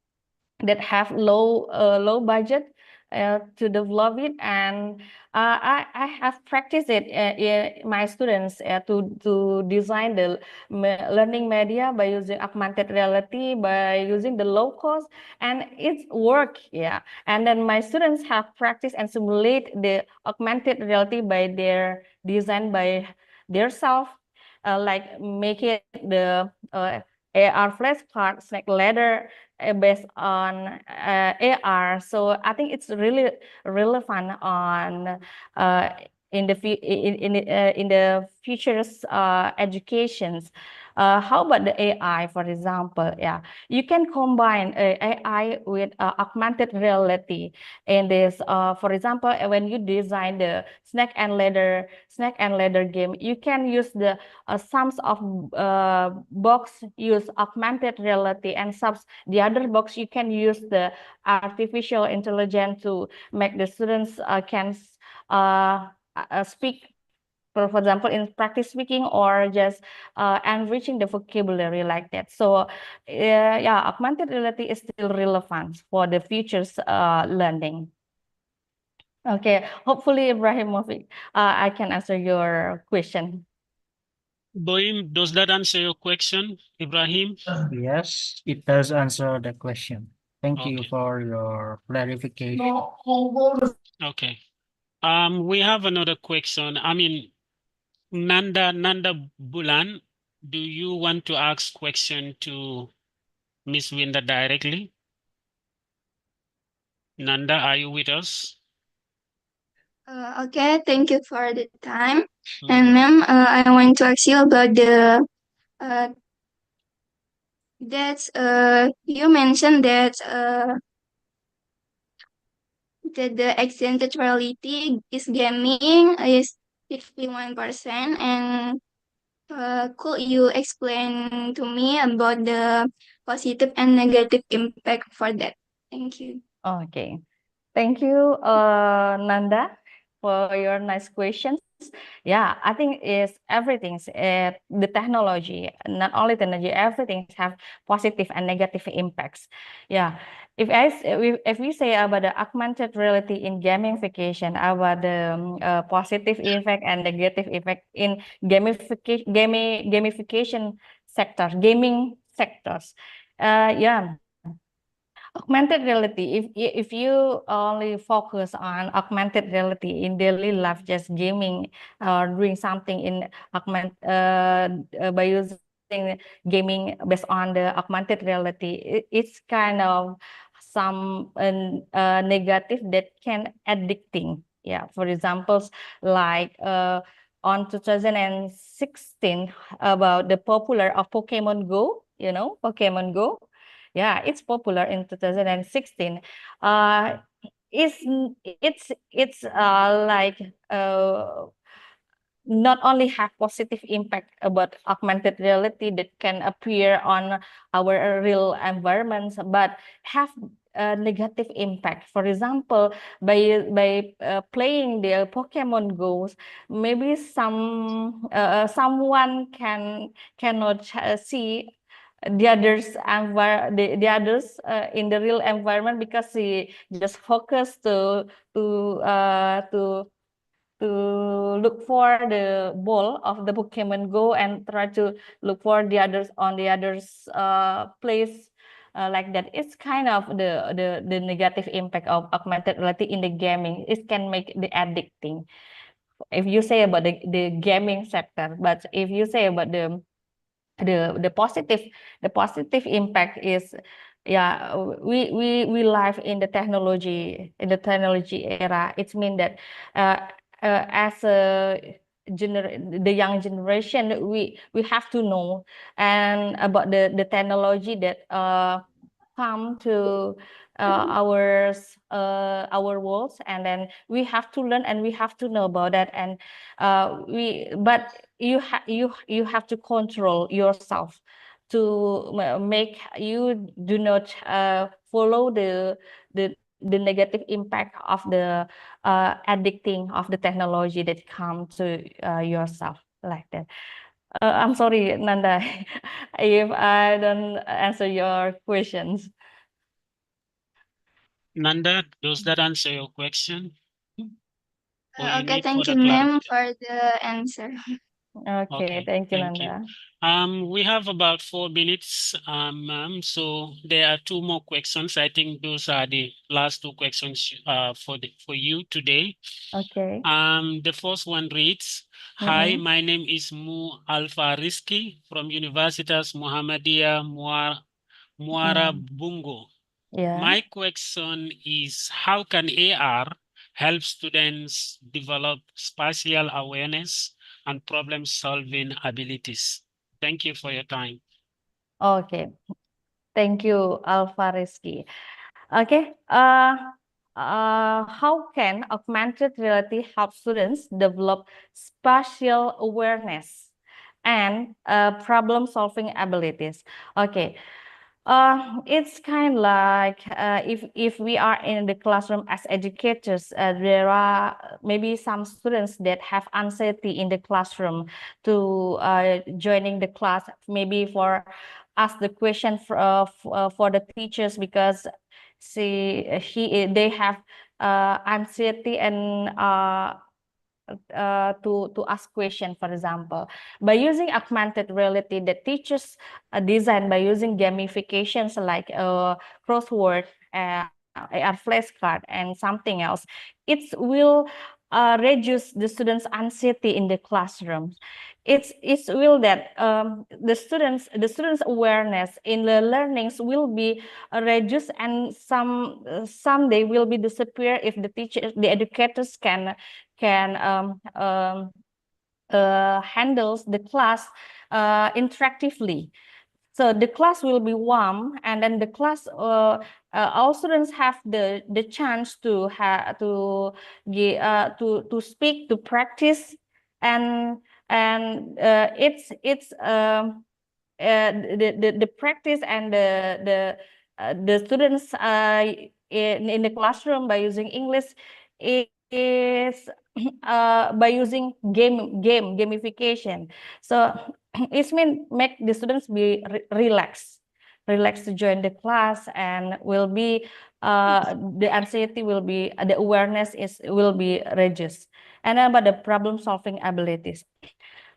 that have low budget to develop it. And I have practiced it in my students to design the learning media by using augmented reality, by using the low cost, and it's work. Yeah, and then my students have practiced and simulate the augmented reality by their design by their self, like make it the AR flashcard, snack ladder based on AR. So I think it's really relevant on in the futures educations. How about the AI, for example? Yeah, you can combine AI with augmented reality in this. For example, when you design the snack and ladder game, you can use the some of box use augmented reality, and the other box you can use the artificial intelligence to make the students can speak, for example, in practice speaking, or just enriching the vocabulary like that. So yeah, augmented reality is still relevant for the futures learning. Okay, hopefully, Ibrahimovic, I can answer your question. Boim, does that answer your question, Ibrahim? Yes, it does answer the question. Thank you Okay. for your clarification. Okay. We have another question. I mean, Nanda Bulan, do you want to ask question to Miss Winda directly? Nanda, are you with us? Okay, thank you for the time. And ma'am, I want to ask you about the you mentioned that the extended reality is gaming is 51%, and could you explain to me about the positive and negative impact for that? Thank you. Okay, thank you, Nanda, for your nice questions. Yeah, I think it's everything's the technology, not only technology, everything have positive and negative impacts. Yeah, if we say about the augmented reality in gamification, about the positive effect and negative effect in gamification sectors, gaming sectors. Yeah. Augmented reality, if you only focus on augmented reality in daily life, just gaming or doing something in by using gaming based on the augmented reality, it's kind of some negative that can addicting. Yeah, for examples, like on 2016, about the popular of Pokemon Go, Pokemon Go. Yeah, it's popular in 2016. It's like not only have positive impact about augmented reality that can appear on our real environments, but have a negative impact. For example, by playing the Pokemon Go's, maybe someone cannot see the others the others in the real environment, because he just focus to look for the ball of the Pokemon Go and try to look for the others on the others place like that. It's kind of the negative impact of augmented reality in the gaming. It can make the addicting, if you say about the gaming sector. But if you say about the positive impact is, yeah, we live in the technology era. It means that as the young generation, we have to know and about the technology that come to our worlds, and then we have to learn and we have to know about that. And but you have to control yourself to make you do not follow the negative impact of the addicting of the technology that come to yourself like that. I'm sorry, Nanda, if I don't answer your questions. Nanda, does that answer your question? Or you Okay, need thank further you, ma'am, clarification? for the answer. Okay, thank you, thank you. Nanda. We have about 4 minutes, so there are 2 more questions. I think those are the last 2 questions for you today. Okay. The first one reads, Hi, Mm-mm. my name is Mu Alfa Rizky from Universitas Muhammadiyah Muara Bungo. Yeah. My question is, how can AR help students develop spatial awareness and problem-solving abilities? Thank you for your time. Okay. Thank you, Alfa Rizky. Okay. How can augmented reality help students develop spatial awareness and problem-solving abilities? Okay. It's kind of like if we are in the classroom as educators, there are maybe some students that have anxiety in the classroom to joining the class, maybe for ask the question for the teachers because they have anxiety and to ask question, for example. By using augmented reality, the teachers design by using gamifications like crossword, AR flashcard, and something else. It will reduce the students' anxiety in the classroom. It will that the students awareness in the learnings will be reduced, and someday will be disappear if the educators can handles the class interactively. So the class will be warm, and then the class all students have the chance to speak, to practice, and it's the practice and the students in the classroom by using English is by using gamification. So it means make the students be relaxed to join the class, and will be the anxiety will be the awareness will be reduced. And then about the problem solving abilities.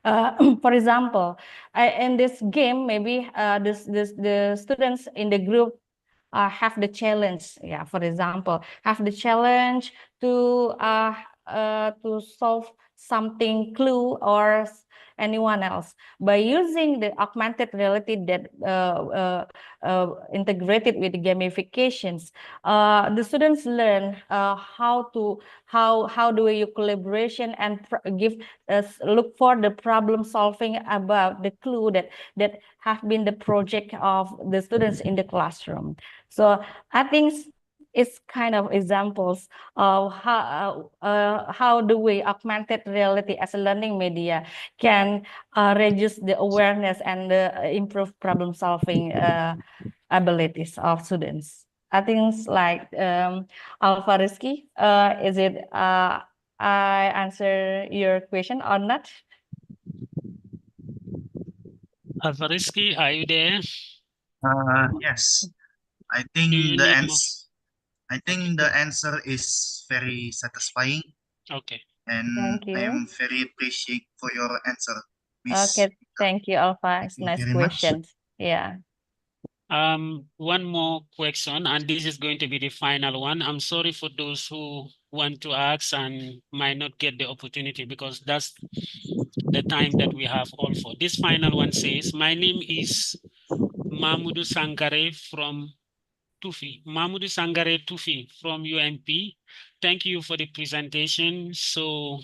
For example, in this game, maybe the students in the group have the challenge. Yeah, for example, have the challenge to solve something clue or anyone else by using the augmented reality that integrated with the gamifications. The students learn how do you collaboration and give look for the problem solving about the clue that have been the project of the students in the classroom. So I think it's kind of examples of how the way augmented reality as a learning media can reduce the awareness and improve problem solving abilities of students. I think it's like Alfa Rizky, is it I answer your question or not? Alfa Rizky, are you there? Yes. I Do you think the need more? answer. I think the answer is very satisfying, Okay. and Thank I you. am very appreciate for your answer. Okay, thank you, Alpha. It's Thank you nice very much. questions. Yeah. One more question, and this is going to be the final one. I'm sorry for those who want to ask and might not get the opportunity, because that's the time that we have all for. This final one says, my name is Mahmoudou Sangare from Tufi. Mahmoudou Sangare Tufi from UMP. Thank you for the presentation. So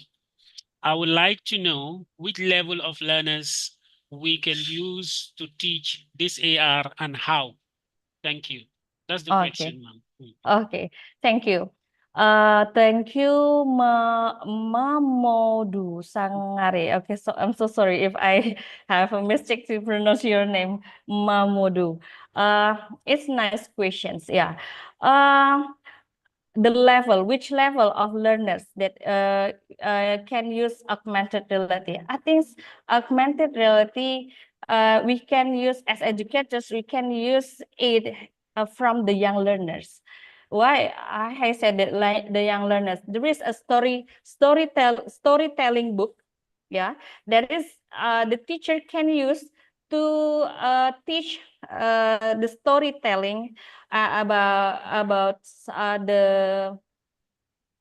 I would like to know which level of learners we can use to teach this AR and how. Thank you. That's the Okay. question, ma'am. Okay. Thank you. Thank you, Mamodu Sangare. Okay, so I'm so sorry if I have a mistake to pronounce your name, Mamodu. It's nice questions. Yeah. Which level of learners that can use augmented reality? I think augmented reality, we can use as educators, we can use it from the young learners. Why I said that, like the young learners, there is a storytelling book yeah, that is the teacher can use to teach the storytelling about the,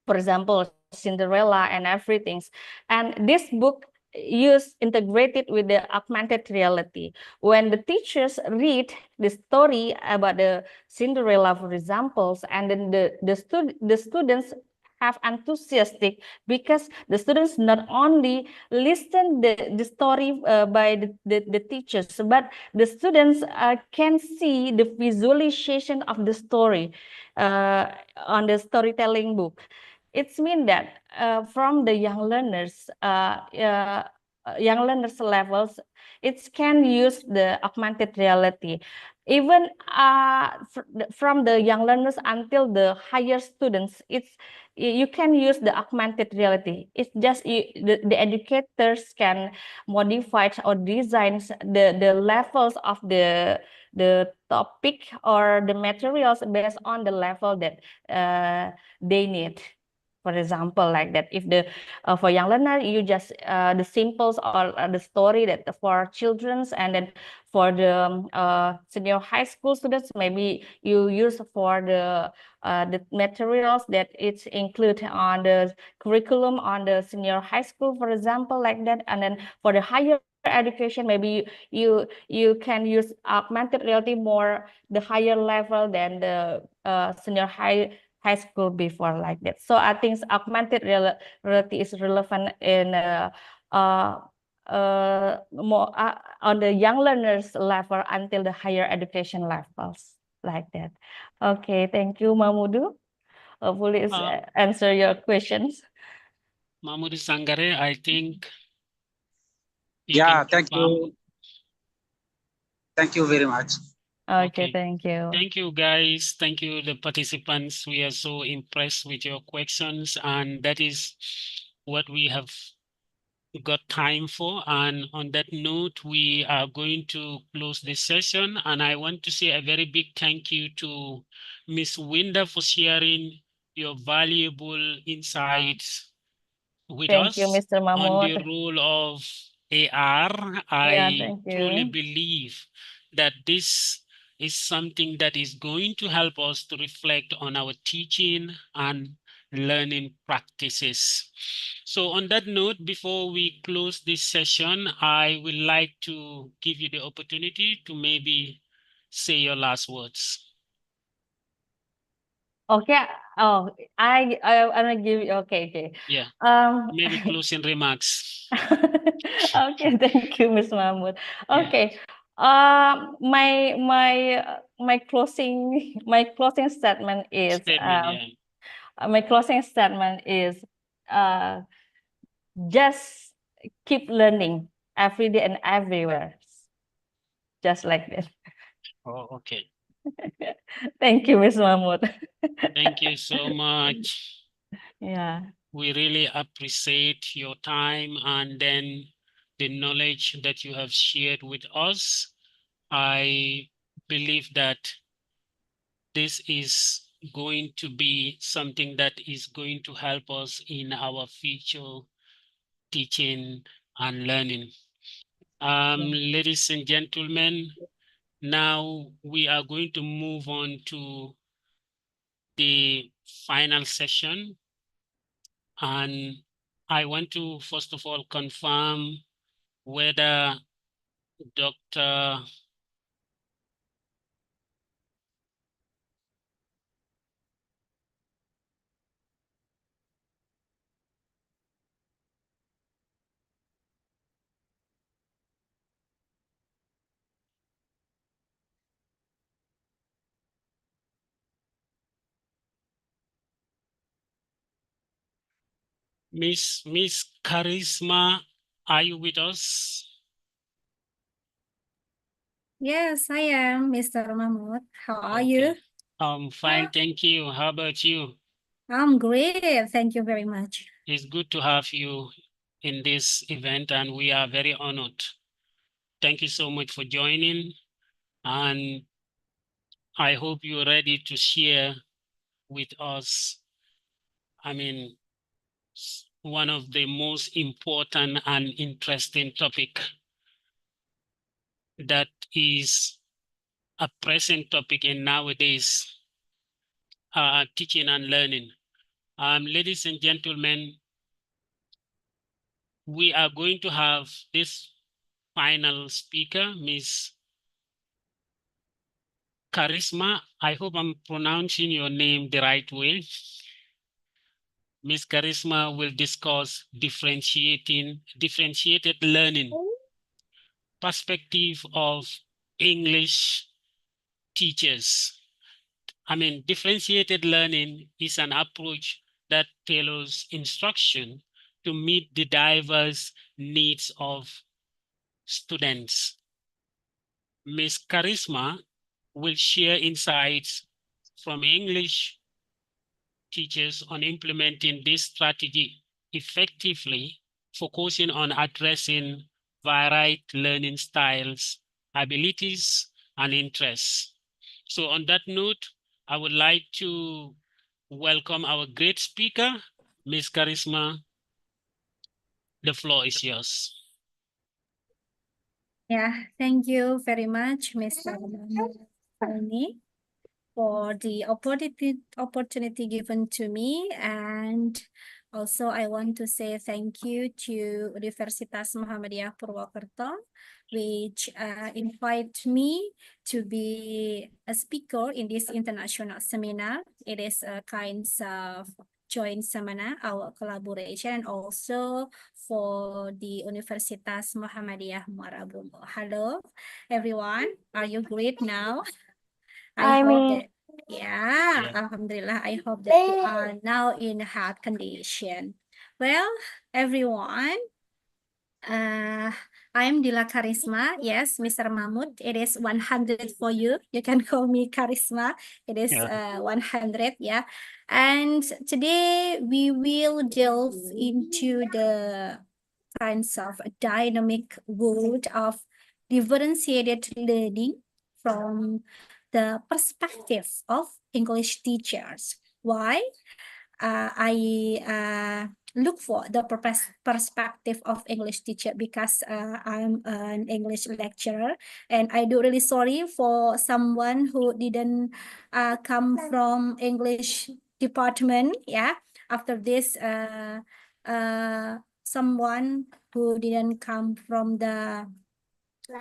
for example, Cinderella and everything. And this book use integrated with the augmented reality. When the teachers read the story about the Cinderella, for examples, and then the students have enthusiastic, because the students not only listen the story by the teachers, but the students can see the visualization of the story on the storytelling book. It's mean that from the young learners levels, it can use the augmented reality. Even from the young learners until the higher students, you can use the augmented reality. It's just the educators can modify or design the levels of the topic or the materials based on the level that they need. For example, like that, if the for young learner, you just the simples or the story that for children's, and then for the senior high school students, maybe you use for the materials that it's included on the curriculum on the senior high school, for example, like that. And then for the higher education, maybe you can use augmented reality more the higher level than the senior high school before, like that. So I think augmented reality is relevant in more on the young learners level until the higher education levels, like that. Okay, thank you, Mamudu. Hopefully it's answer your questions. Mamudu Sangare, I think yeah, thank you. Thank you very much. Okay, thank you. Thank you, guys. Thank you, the participants. We are so impressed with your questions, and that is what we have got time for. And on that note, we are going to close this session. And I want to say a very big thank you to Ms. Winda for sharing your valuable insights with Thank us you, Mr. on the Mahmoud. role of AR. Yeah, I thank truly you. believe that this is something that is going to help us to reflect on our teaching and learning practices. So on that note, before we close this session, I would like to give you the opportunity to maybe say your last words. Okay. Oh, I'm gonna give you. Okay. Yeah. Maybe closing remarks. Okay, thank you, Ms. Mahmoud. Okay. My closing statement is just keep learning every day and everywhere. Just like this. Oh, okay. Thank you, Ms. Mahmoud. Thank you so much. Yeah. We really appreciate your time and then the knowledge that you have shared with us. I believe that this is going to be something that is going to help us in our future teaching and learning. Ladies and gentlemen, now we are going to move on to the final session. And I want to, first of all, confirm whether Dr. Miss Charisma, are you with us? Yes, I am, Mr. Mahmoud. How are you? I'm fine, thank you. How about you? I'm great. Thank you very much. It's good to have you in this event, and we are very honored. Thank you so much for joining, and I hope you're ready to share with us, one of the most important and interesting topic that is a present topic in nowadays teaching and learning. Ladies and gentlemen, we are going to have this final speaker, Ms. Charisma. I hope I'm pronouncing your name the right way. Ms. Charisma will discuss differentiated learning, perspective of English teachers. Differentiated learning is an approach that tailors instruction to meet the diverse needs of students. Ms. Charisma will share insights from English teachers on implementing this strategy effectively, focusing on addressing varied learning styles, abilities, and interests. So on that note, I would like to welcome our great speaker, Ms. Charisma. The floor is yours. Yeah, thank you very much, Mr. Fani, for the opportunity given to me. And also I want to say thank you to Universitas Muhammadiyah Purwokerto, which invite me to be a speaker in this international seminar. It is a kind of joint seminar, our collaboration, and also for the Universitas Muhammadiyah Muara Bungkul. Hello, everyone. Are you great now? I hope that, yeah, Alhamdulillah, I hope that you are now in health condition. Well, everyone, I'm Dila Charisma. Yes, Mr. Mahmud, it is 100 for you. You can call me Charisma. It is 100, yeah. And today we will delve into the kinds of dynamic world of differentiated learning from the perspective of English teachers. Why? I look for the perspective of English teacher because I'm an English lecturer, and I do really sorry for someone who didn't come from English department. Yeah, after this, someone who didn't come from the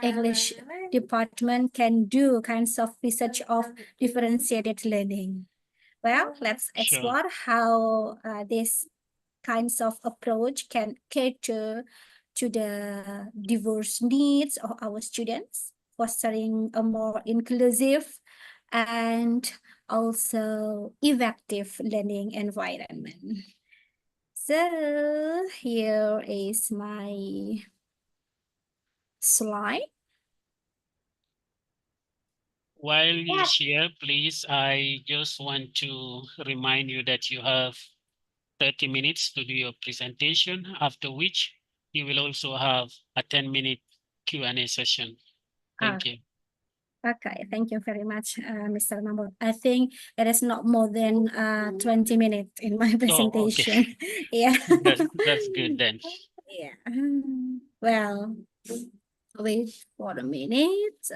English department can do kinds of research of differentiated learning. Well, let's explore how this kinds of approach can cater to the diverse needs of our students, fostering a more inclusive and also effective learning environment. So here is my slide. While you share, please, I just want to remind you that you have 30 minutes to do your presentation, after which you will also have a 10-minute Q&A session. Thank you. Okay, thank you very much, Mr. Mahmud. I think it is not more than 20 minutes in my presentation. Oh, okay. Yeah. That's good then. Yeah. Well, wait for a minute.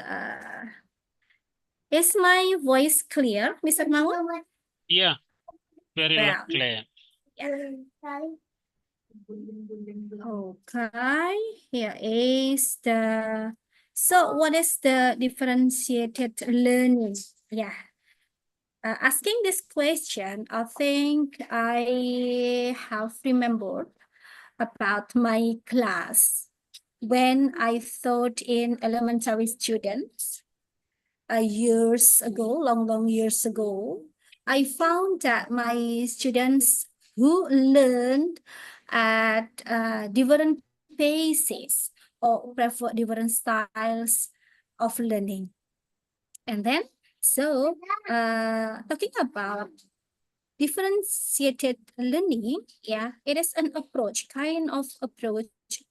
Is my voice clear, Mr. Mahmud? Yeah, very Well, clear. Okay, here is the, so what is the differentiated learning? Yeah. Asking this question, I think I have remembered about my class when I taught in elementary students years ago, long years ago. I found that my students who learned at different paces or prefer different styles of learning. And then, so talking about differentiated learning, yeah, it is an approach, kind of approach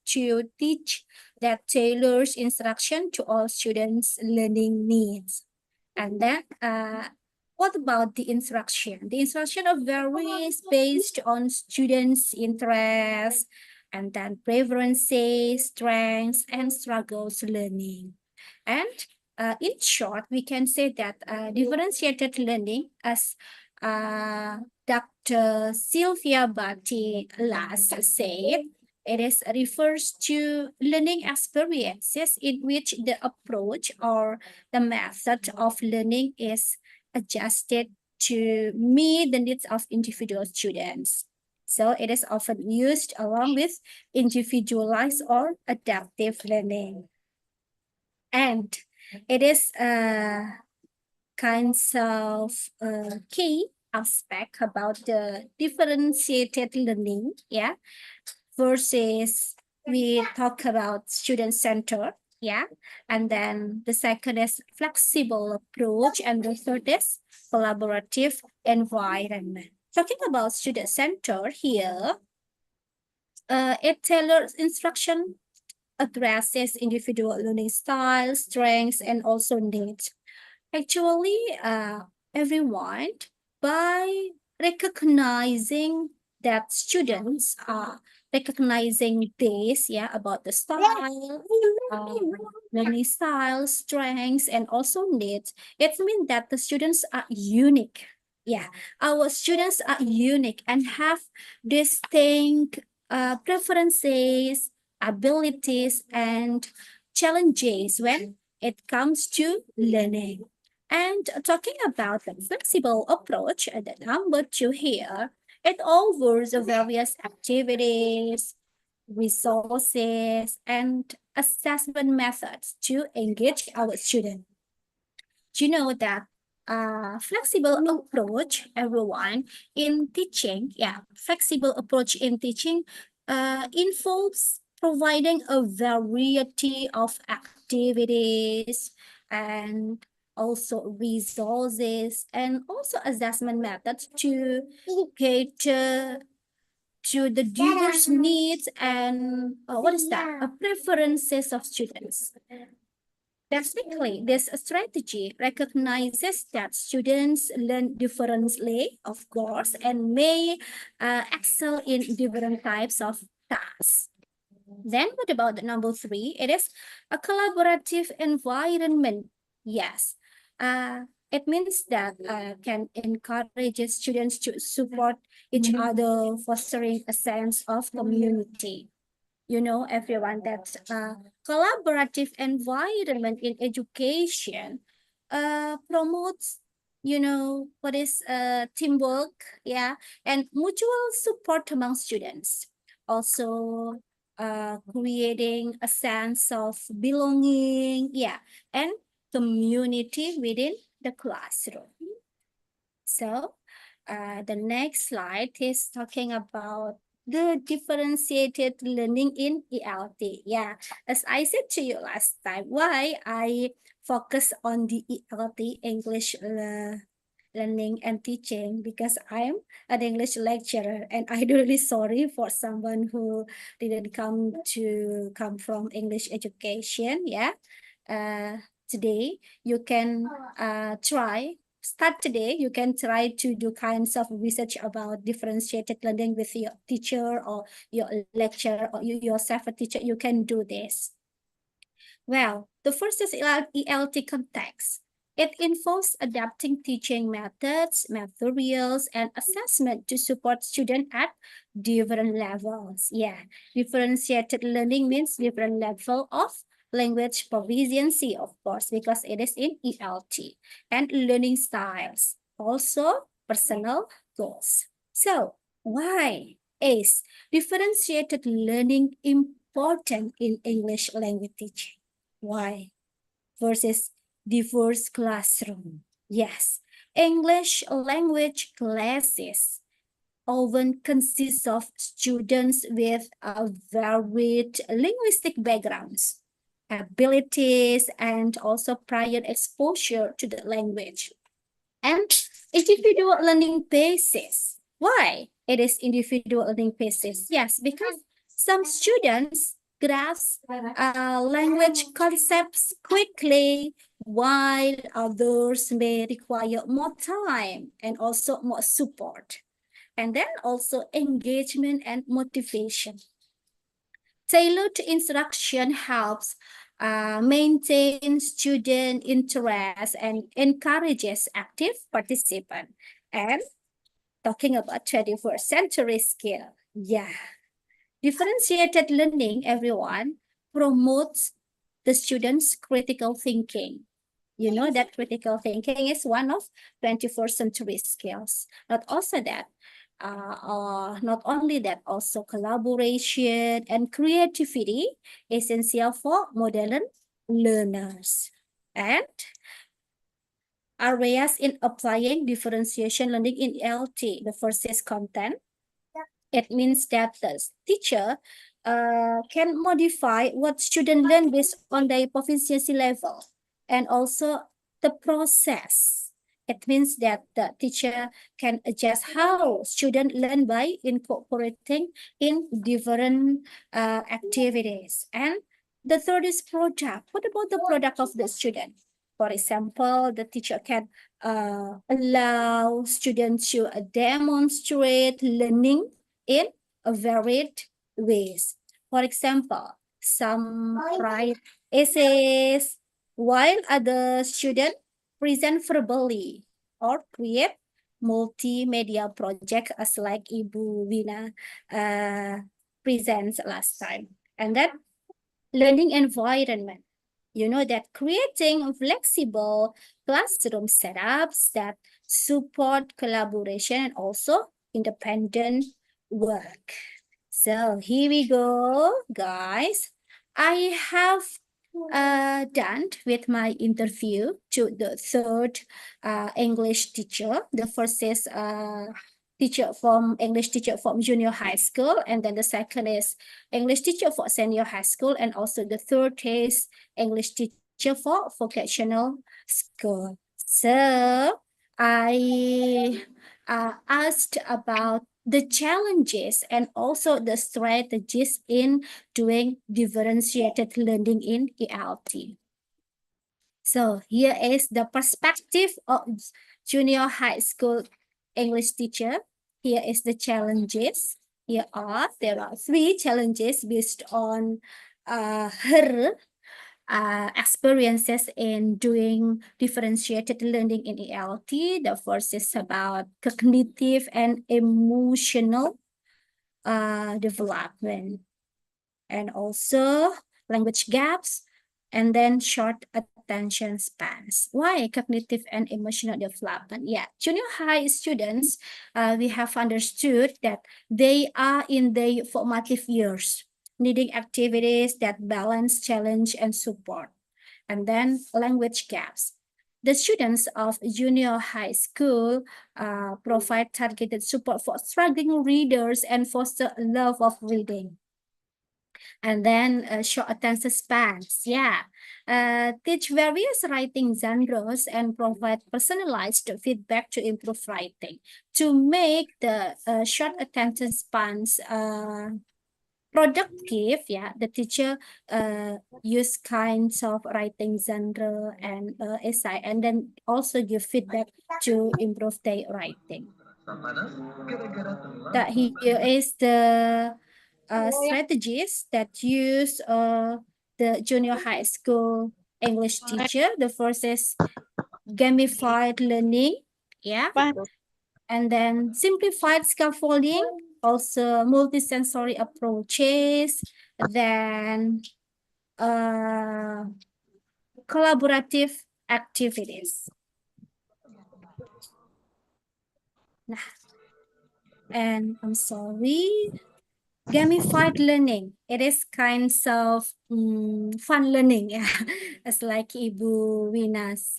to teach that tailors instruction to all students' learning needs. And then what about the instruction? The instruction varies based on students' interests and then preferences, strengths, and struggles learning. And in short, we can say that differentiated learning, as Dr. Sylvia Bhatti last said, refers to learning experiences in which the approach or the method of learning is adjusted to meet the needs of individual students. So it is often used along with individualized or adaptive learning. And it is kinds of key aspect about the differentiated learning, yeah, versus we talk about student center, yeah, and then the second is flexible approach, and the third is collaborative environment. Talking about student center here, it tailors instruction, addresses individual learning styles, strengths, and also needs. Actually, everyone, by recognizing that students are recognizing this, yeah, about the style, learning style, strengths, and also needs, it means that the students are unique. Yeah, our students are unique and have distinct preferences, abilities, and challenges when it comes to learning. And talking about the flexible approach, the number 2 here, it offers various activities, resources, and assessment methods to engage our students. You know that flexible approach, everyone, in teaching, yeah, flexible approach in teaching involves providing a variety of activities and also resources and also assessment methods to cater to the diverse needs and preferences of students. Basically, this strategy recognizes that students learn differently, of course, and may excel in different types of tasks. Then what about the number 3? It is a collaborative environment. Yes. It means that can encourage students to support each other, fostering a sense of community. You know, everyone, that collaborative environment in education promotes, you know, what is teamwork, yeah, and mutual support among students. Also, creating a sense of belonging, yeah, and community within the classroom. So, the next slide is talking about the differentiated learning in ELT. Yeah, as I said to you last time, why I focus on the ELT, English learning and teaching, because I'm an English lecturer and I'm really sorry for someone who didn't come from English education. Yeah, today you can start today, you can try to do kinds of research about differentiated learning with your teacher or your lecturer, or you yourself a teacher, you can do this. Well, the first is ELT context. It involves adapting teaching methods, materials, and assessment to support students at different levels. Yeah, differentiated learning means different level of language proficiency, of course, because it is in ELT, and learning styles, also personal goals. So why is differentiated learning important in English language teaching? Why? Versus diverse classroom. Yes, English language classes often consist of students with a varied linguistic backgrounds, abilities, and also prior exposure to the language. And individual learning paces. Why it is individual learning paces? Yes, because some students grasp language concepts quickly, while others may require more time and also more support. And then also engagement and motivation. Tailored instruction helps maintain student interest and encourages active participation. And talking about 21st century skill, yeah. Differentiated learning, everyone, promotes the students' critical thinking. You know that critical thinking is one of 21st century skills. Not only that, also collaboration and creativity essential for modern learners. And areas in applying differentiation learning in ELT. The first is content. It means that the teacher can modify what students learn based on their proficiency level, and also the process. It means that the teacher can adjust how students learn by incorporating in different activities. And the third is product. What about the product of the student? For example, the teacher can allow students to demonstrate learning in a varied ways. For example, some write essays, while other students present verbally or create multimedia project as like Ibu Wina presents last time. And then learning environment. You know that creating flexible classroom setups that support collaboration and also independent work. So here we go, guys. I have done with my interview to the third English teacher. The first is English teacher from junior high school, and then the second is English teacher for senior high school, and also the third is English teacher for vocational school. So I asked about the challenges and also the strategies in doing differentiated learning in ELT. So here is the perspective of junior high school English teacher. Here is the challenges. There are 3 challenges based on her experiences in doing differentiated learning in ELT. The first is about cognitive and emotional development, and also language gaps, and then short attention spans. Why cognitive and emotional development? Yeah, junior high students, we have understood that they are in their formative years, needing activities that balance challenge and support. And then language gaps. The students of junior high school provide targeted support for struggling readers and foster a love of reading. And then short attention spans. Yeah. Teach various writing genres and provide personalized feedback to improve writing. To make the short attention spans productive, yeah, the teacher use kinds of writing genre and essay, and then also give feedback to improve their writing. That here is the strategies that use the junior high school English teacher. The first is gamified learning, yeah, and then simplified scaffolding, also multisensory approaches, then collaborative activities. Nah. And I'm sorry, gamified learning. It is kinds of fun learning, yeah, as like Ibu Winas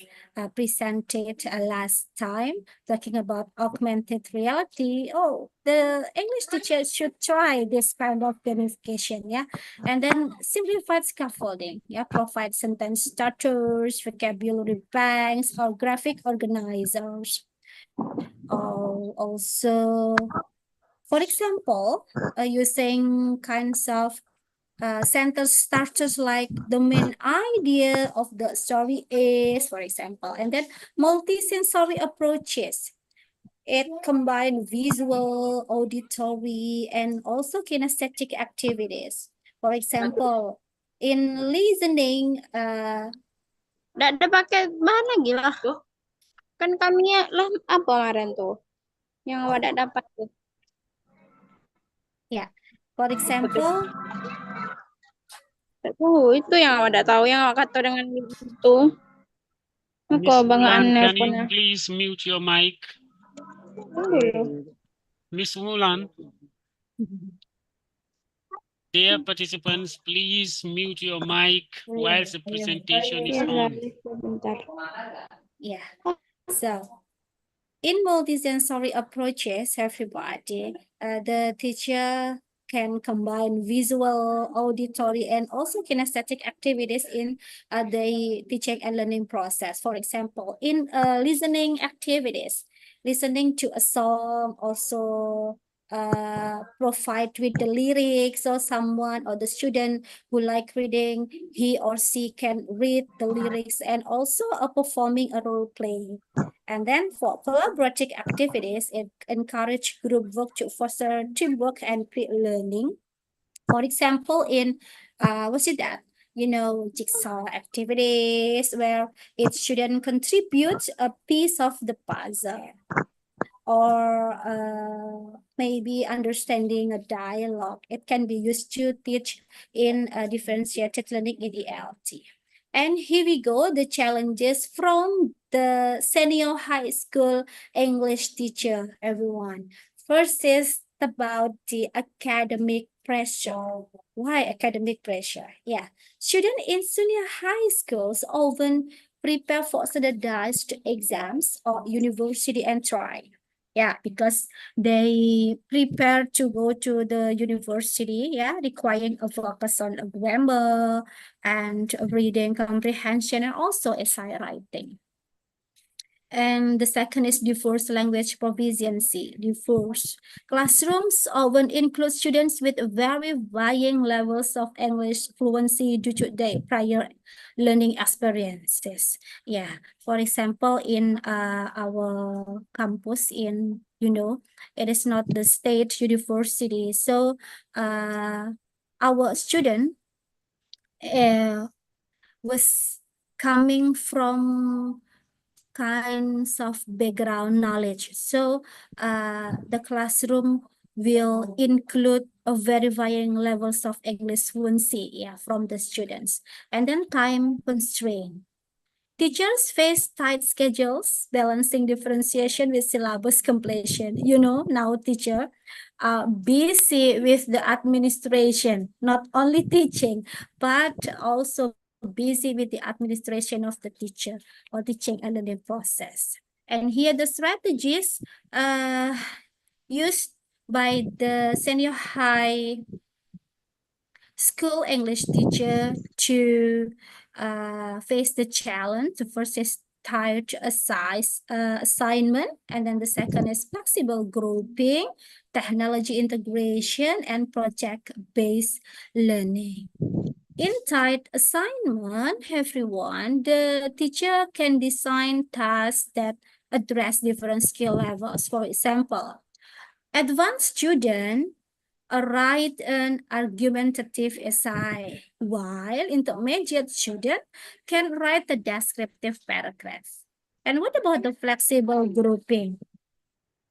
presented last time, talking about augmented reality. Oh, the English teacher should try this kind of gamification, yeah. And then simplified scaffolding, yeah, provide sentence starters, vocabulary banks, or graphic organizers. Also, for example, using kinds of sentence starters like the main idea of the story is, for example, and then multi-sensory approaches. It combines visual, auditory, and also kinesthetic activities. For example, in listening, Nggak ada pakai bahan lagi lah. Kan kami lah apa kemarin tuh? Yang wadah dapat tuh. yeah, for example, itu yang wadah tahu yang kata dengan itu. Miss Kok banggaan Mulan, can you nelponnya. please mute your mic? Miss Mulan. Dear participants, please mute your mic while the presentation is on. Sebentar. yeah. So, in multisensory approaches, everybody, the teacher can combine visual, auditory, and also kinesthetic activities in the teaching and learning process. For example, in listening activities, listening to a song also provide with the lyrics, so someone or the student who like reading, he or she can read the lyrics and also performing a role play. And then for collaborative activities, it encourage group work to foster teamwork and create learning. For example, in what's it that? Jigsaw activities where each student contributes a piece of the puzzle, or maybe understanding a dialogue. It can be used to teach in differentiated learning in ELT. And here we go, the challenges from the senior high school English teacher, everyone. First is about the academic pressure. Why academic pressure? Yeah, students in senior high schools often prepare for standardized exams or university entry. Yeah, because they prepare to go to the university, yeah, requiring a focus on grammar and reading comprehension and also essay writing. And the second is diverse language proficiency. Diverse classrooms often include students with very varying levels of English fluency due to their prior learning experiences. Yeah, for example, in our campus in, it is not the state university. So our student was coming from kinds of background knowledge. So the classroom will include a very varying levels of English fluency, yeah, from the students. And then time constraint. Teachers face tight schedules, balancing differentiation with syllabus completion. Now teacher are busy with the administration, not only teaching, but also busy with the administration of the teacher or teaching and learning process. And here the strategies used by the senior high school English teacher to face the challenge. The first is tied assignment, and then the second is flexible grouping, technology integration, and project-based learning. In tied assignment, everyone, the teacher can design tasks that address different skill levels. For example, advanced student write an argumentative essay, while intermediate student can write a descriptive paragraph. And what about the flexible grouping?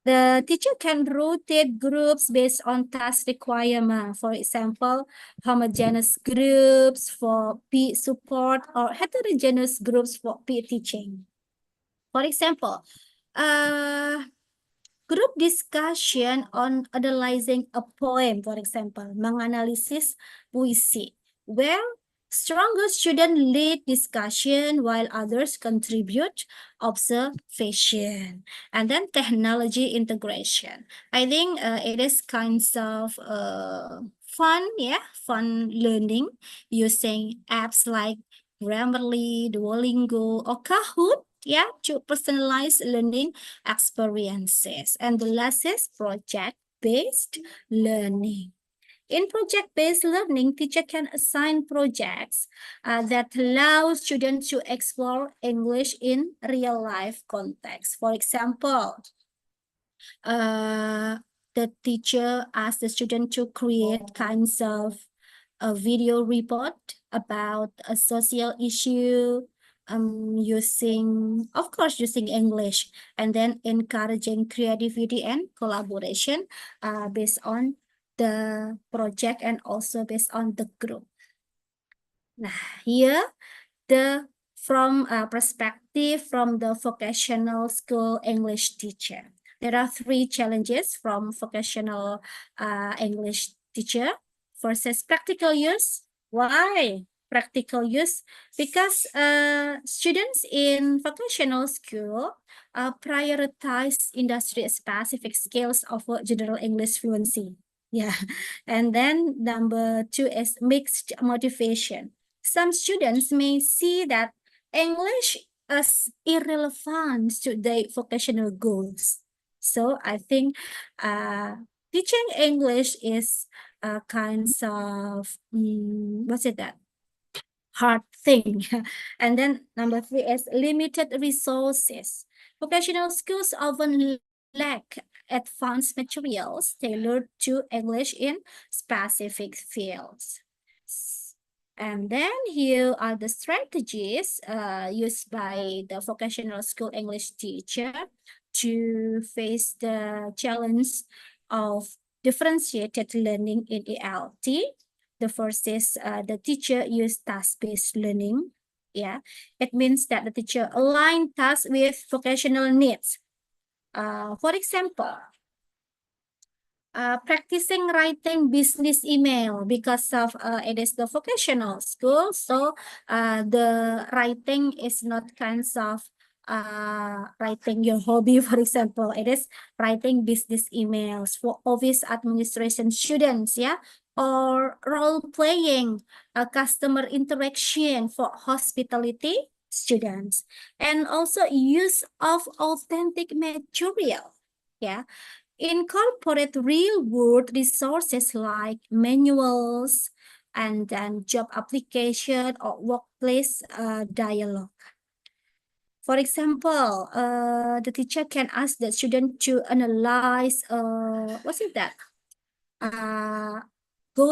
The teacher can rotate groups based on task requirement. For example, homogeneous groups for peer support or heterogeneous groups for peer teaching. For example, group discussion on analyzing a poem, for example, menganalisis puisi, where stronger students lead discussion while others contribute observation. And then technology integration. I think it is kinds of fun learning using apps like Grammarly, Duolingo, or Kahoot, to personalize learning experiences. And the last is project-based learning. In project-based learning, teacher can assign projects that allow students to explore English in real-life context. For example, the teacher asks the student to create kinds of a video report about a social issue, using English, and then encouraging creativity and collaboration based on the project and also based on the group. Nah, here from perspective from the vocational school English teacher. There are 3 challenges from vocational English teacher. First is practical use. Why practical use? Because students in vocational school prioritize industry-specific skills over general English fluency. Yeah, and then number 2 is mixed motivation. Some students may see that English as irrelevant to their vocational goals. So I think teaching English is a kind of hard thing. And then number 3 is limited resources. Vocational schools often lack advanced materials tailored to English in specific fields. And then here are the strategies used by the vocational school English teacher to face the challenge of differentiated learning in ELT. The first is the teacher use task-based learning. Yeah, it means that the teacher align tasks with vocational needs. For example, practicing writing business email because of it is the vocational school, so the writing is not kinds of writing your hobby. For example, it is writing business emails for office administration students, yeah, or role playing customer interaction for hospitality students, and also use of authentic material, yeah. Incorporate real-world resources like manuals and then job application or workplace dialogue. For example, the teacher can ask the student to analyze, go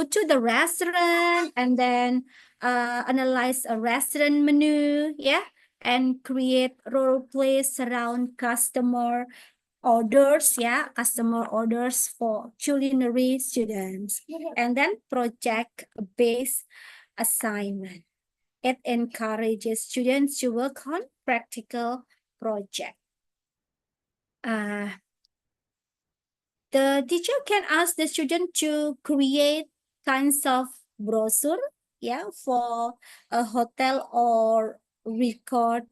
to the restaurant and then analyze a restaurant menu, yeah, and create role plays around customer orders, yeah, customer orders for culinary students. And then project-based assignment. It encourages students to work on practical projects. The teacher can ask the student to create kinds of brochure, yeah, for a hotel or record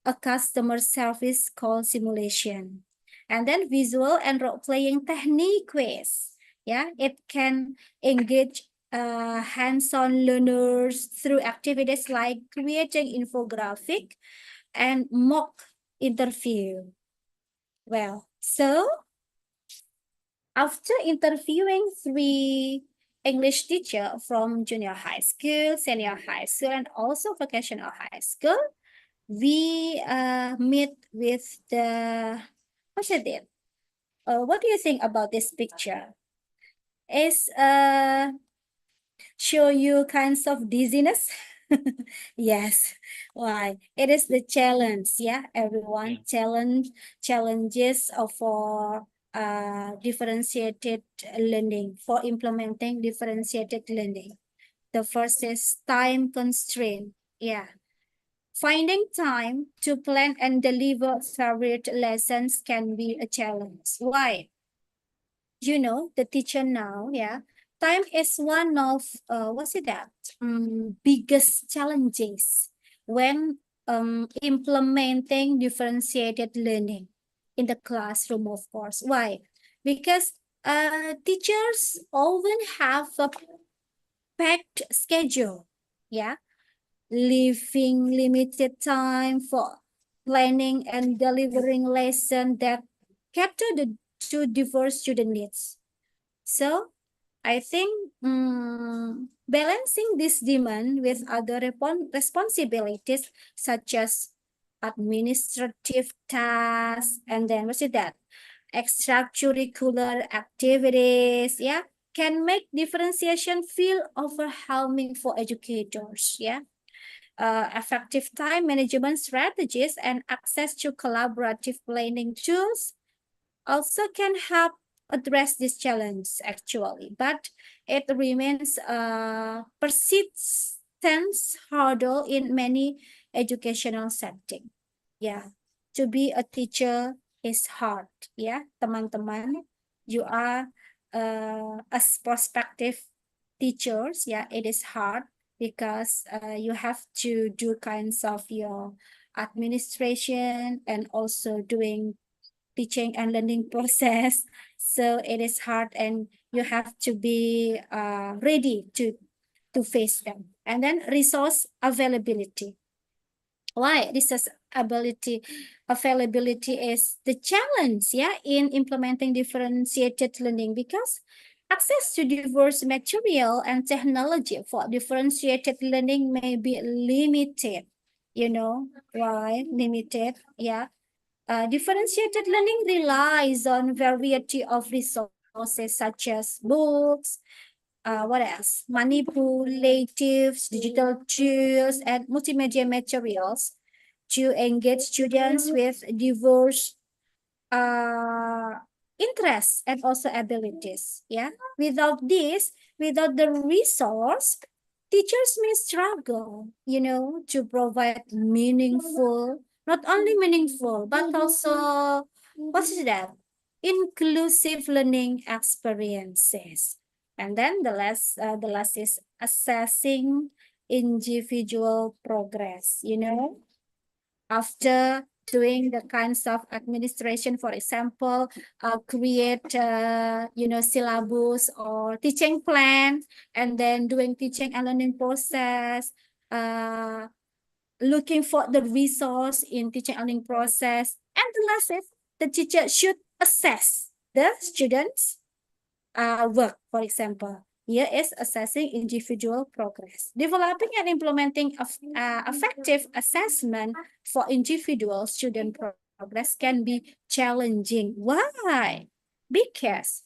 a customer service call simulation. And then visual and role-playing technique quiz. Yeah, it can engage hands-on learners through activities like creating infographic and mock interview. Well, so after interviewing 3 English teacher from junior high school, senior high school, and also vocational high school, we meet with the what do you think about this picture? Is show you kinds of dizziness? Yes. Why? It is the challenge, yeah, everyone. Challenges for differentiated learning, for implementing differentiated learning. The first is time constraint, yeah. Finding time to plan and deliver favorite lessons can be a challenge. Why? You know, the teacher now, yeah, time is one of, biggest challenges when implementing differentiated learning in the classroom, of course. Why? Because teachers often have a packed schedule, yeah, leaving limited time for planning and delivering lessons that cater to diverse student needs. So I think balancing this demand with other responsibilities such as administrative tasks and then what's it that extracurricular activities, yeah, can make differentiation feel overwhelming for educators, yeah. Effective time management strategies and access to collaborative planning tools also can help address this challenge actually, but it remains a persistent hurdle in many educational settings. Yeah, to be a teacher is hard. Yeah, teman-teman, you are as prospective teachers. Yeah, it is hard because you have to do kinds of your administration and also doing teaching and learning process. So it is hard and you have to be ready to face them. And then resource availability. Why resource availability is the challenge, yeah, in implementing differentiated learning, because access to diverse material and technology for differentiated learning may be limited. You know why limited? Yeah. Differentiated learning relies on variety of resources such as books, what else? Manipulatives, digital tools, and multimedia materials to engage students with diverse interests and also abilities. Yeah. Without this, without the resource, teachers may struggle, to provide meaningful, not only meaningful, but also, what is that? Inclusive learning experiences. And then the last is assessing individual progress, after doing the kinds of administration, for example, create, syllabus or teaching plan, and then doing teaching and learning process, looking for the resource in teaching and learning process. And the last is the teacher should assess the students' work, for example. Here is assessing individual progress. Developing and implementing effective assessment for individual student progress can be challenging. Why? Because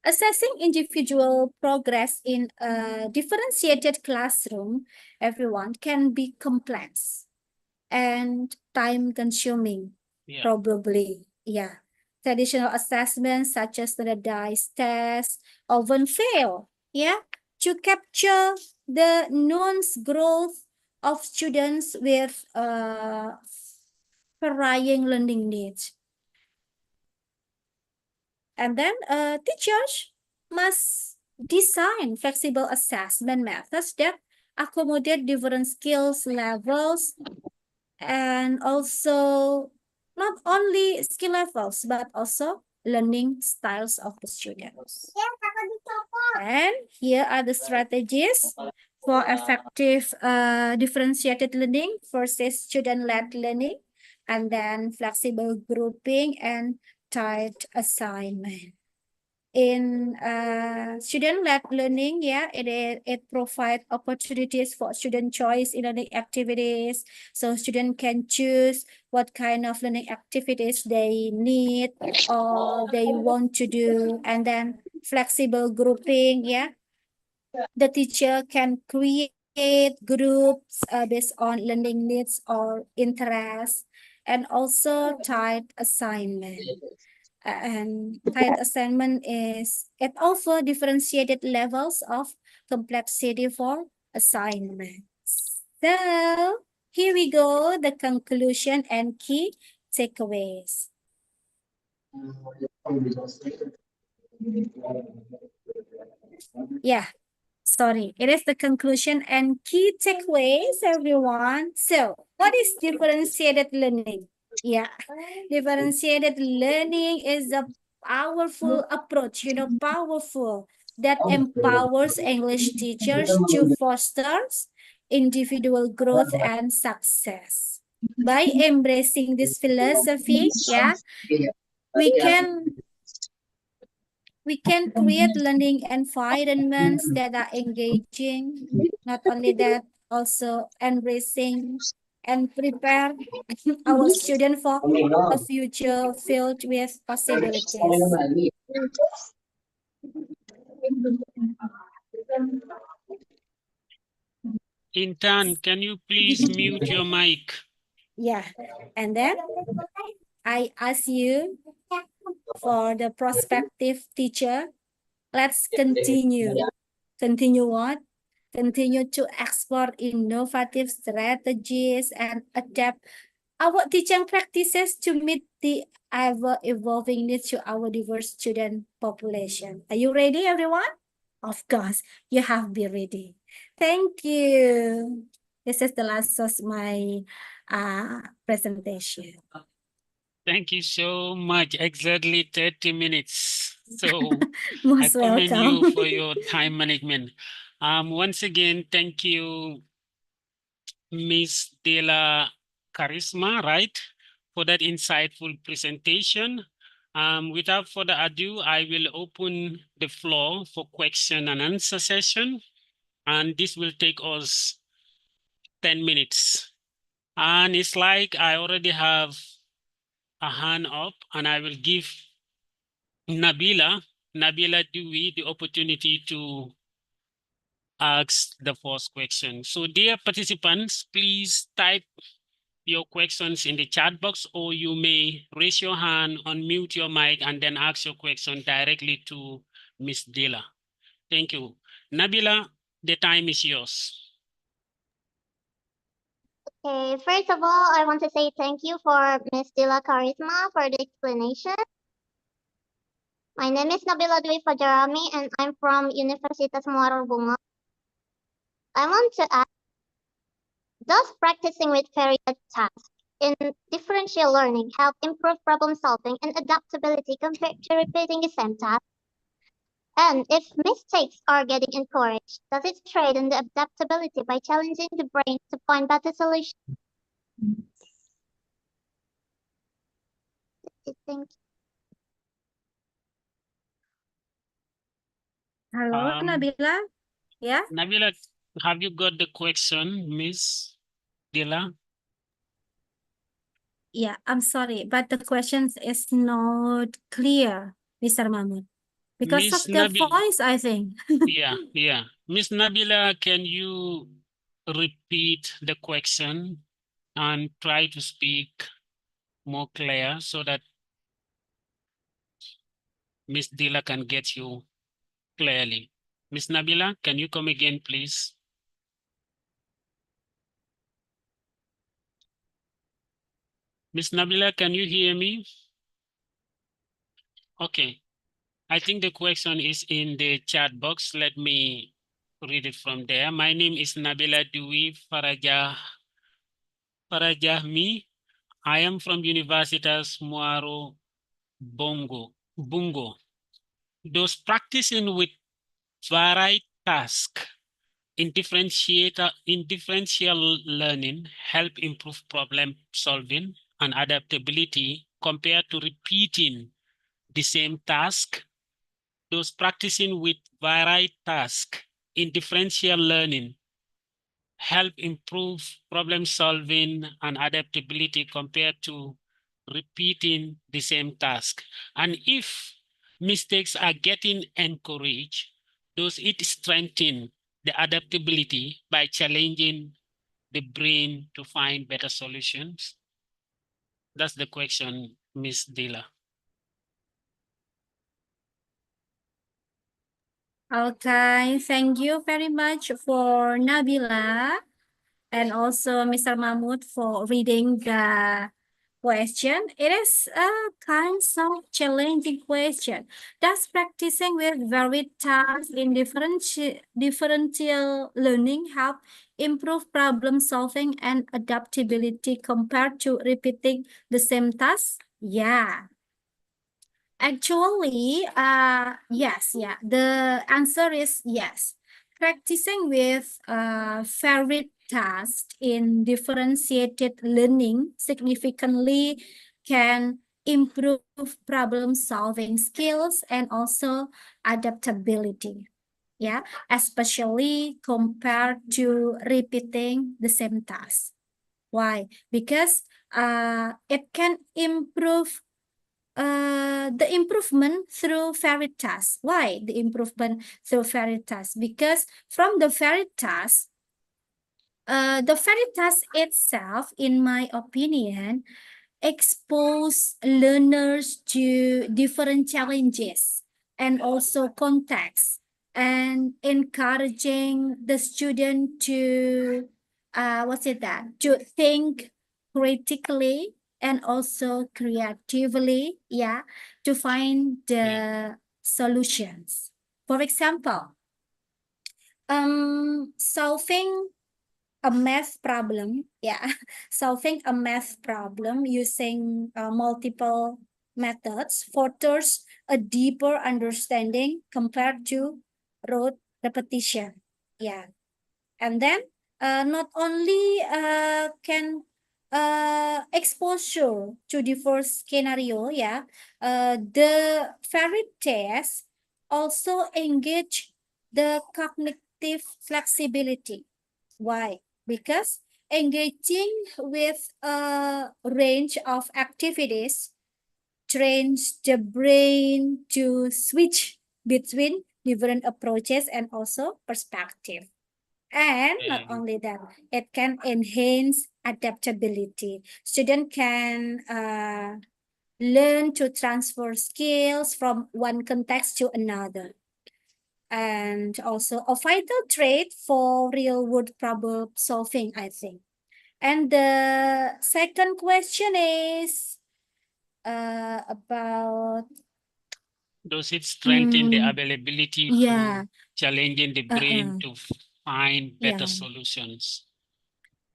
assessing individual progress in a differentiated classroom, everyone, can be complex and time-consuming, probably. Yeah. Traditional assessments such as standardized tests often fail, to capture the nuanced growth of students with varying learning needs. And then teachers must design flexible assessment methods that accommodate different skills levels, and also not only skill levels, but also learning styles of the students. And here are the strategies for effective differentiated learning versus student-led learning, and then flexible grouping and tied assignment. In student-led learning, it provides opportunities for student choice in learning activities. So student can choose what kind of learning activities they need or they want to do. And then flexible grouping, the teacher can create groups based on learning needs or interests, and also tied assignment. And tied assignment it offers differentiated levels of complexity for assignments. So here we go, the conclusion and key takeaways. Yeah, sorry, it is the conclusion and key takeaways, everyone. So what is differentiated learning? Yeah, differentiated learning is a powerful approach, powerful, that empowers English teachers to foster individual growth and success. By embracing this philosophy, we can We can create learning environments that are engaging, not only that, also embracing and prepare our students for a future filled with possibilities. Intan, can you please mute your mic? Yeah, and then I ask you for the prospective teacher, let's continue. Continue what? Continue to explore innovative strategies and adapt our teaching practices to meet the ever-evolving needs to our diverse student population. Are you ready, everyone? Of course, you have to be ready. Thank you. This is the last of my presentation. Thank you so much. Exactly 30 minutes. So I Most commend you welcome. for your time management. Once again, thank you, Miss Dela Charisma, right, for that insightful presentation. Without further ado, I will open the floor for question and answer session, and this will take us 10 minutes. And it's like I already have a hand up, and I will give Nabila Dewey the opportunity to ask the first question. So dear participants, please type your questions in the chat box, or you may raise your hand, unmute your mic, and then ask your question directly to Miss Dila. Thank you. Nabila, the time is yours. Okay, first of all, I want to say thank you for Ms. Dila Charisma for the explanation. My name is Nabila Dwi Fajarami and I'm from Universitas Muara Bunga. I want to ask, does practicing with varied tasks in differential learning help improve problem solving and adaptability compared to repeating the same task? And if mistakes are getting encouraged, does it strengthen the adaptability by challenging the brain to find better solutions? Thank you. Hello, Nabila. Yeah? Nabila, have you got the question, Miss Dila? Yeah, I'm sorry, but the question is not clear, Mr. Mahmud. Because Miss of the Nabila, voice, I think. yeah. Miss Nabila, can you repeat the question and try to speak more clear so that Miss Dila can get you clearly? Miss Nabila, can you come again, please? Miss Nabila, can you hear me? Okay. I think the question is in the chat box. Let me read it from there. My name is Nabila Dwi Farajahmi. I am from Universitas Muaro Bungo. Those practicing with varied tasks in differential learning help improve problem solving and adaptability compared to repeating the same task. Those practicing with varied tasks in differential learning help improve problem solving and adaptability compared to repeating the same task. And if mistakes are getting encouraged, does it strengthen the adaptability by challenging the brain to find better solutions? That's the question, Ms. Dila. Okay, thank you very much for Nabila and also Mr. Mahmud for reading the question. It is a kind of challenging question. Does practicing with varied tasks in differential learning help improve problem solving and adaptability compared to repeating the same task? Yeah. Actually, yes, yeah. The answer is yes. Practicing with varied tasks in differentiated learning significantly can improve problem solving skills and also adaptability. Yeah, especially compared to repeating the same task. Why? Because it can improve the improvement through varied tasks. Why the improvement through varied tasks? Because from the varied task, the varied task itself, in my opinion, expose learners to different challenges and also contexts, and encouraging the student to to think critically and also creatively, yeah, to find the solutions. For example, solving a math problem, yeah, solving a math problem using multiple methods fosters a deeper understanding compared to rote repetition. Yeah, and then not only can exposure to diverse scenario, yeah, the varied tests also engage the cognitive flexibility. Why? Because engaging with a range of activities trains the brain to switch between different approaches and also perspective. And not only that, it can enhance adaptability. Student can learn to transfer skills from one context to another. And also a vital trait for real world problem solving, I think. And the second question is about Does it strengthen the availability yeah, to challenging the brain to find better yeah. solutions?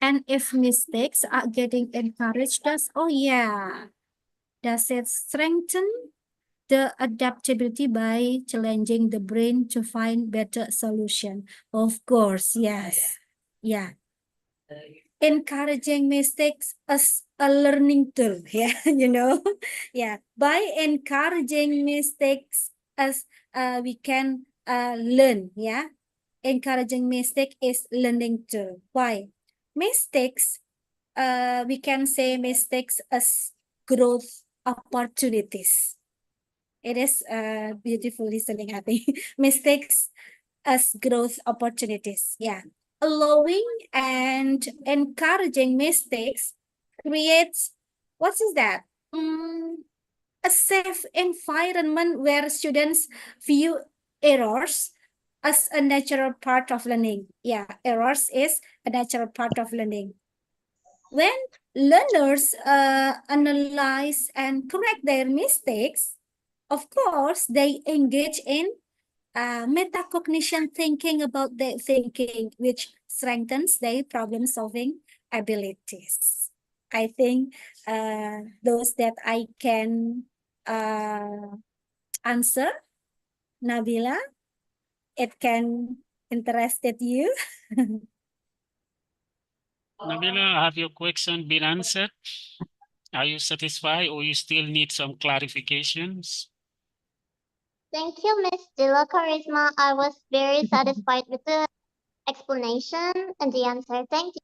And if mistakes are getting encouraged, does it strengthen the adaptability by challenging the brain to find better solution? Of course, yes. Yeah. Encouraging mistakes as a learning tool, yeah, yeah. By encouraging mistakes as we can learn, yeah. Encouraging mistake is learning tool. Why? Mistakes, we can say mistakes as growth opportunities. It is beautiful listening, I think. Mistakes as growth opportunities. Yeah. Allowing and encouraging mistakes creates, what is that? A safe environment where students view errors as a natural part of learning. Yeah, errors is a natural part of learning. When learners analyze and correct their mistakes, of course, they engage in metacognition thinking about their thinking, which strengthens their problem-solving abilities. I think those that I can answer, Nabila, it can interested you. Nabila, have your question been answered? Are you satisfied or you still need some clarifications? Thank you, Miss Dila Charisma. I was very satisfied with the explanation and the answer. Thank you.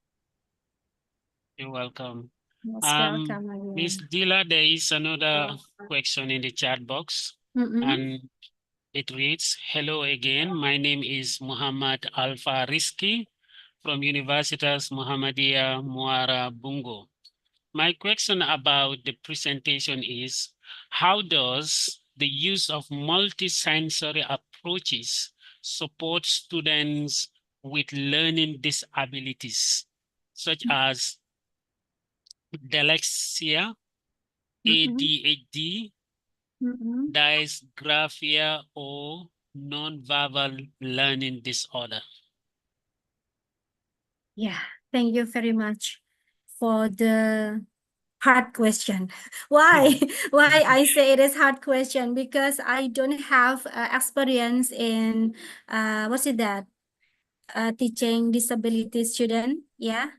You're welcome. Most welcome, Nabila. Miss Dila, there is another question in the chat box, and it reads, "Hello again. My name is Muhammad Alfa Rizki from Universitas Muhammadiyah Muara Bungo. My question about the presentation is, how does the use of multisensory approaches support students with learning disabilities, such as dyslexia, ADHD, dysgraphia, or nonverbal learning disorder?" Yeah, thank you very much for the hard question. Why? Why I say it is hard question? Because I don't have experience in what's it that teaching disability student. Yeah,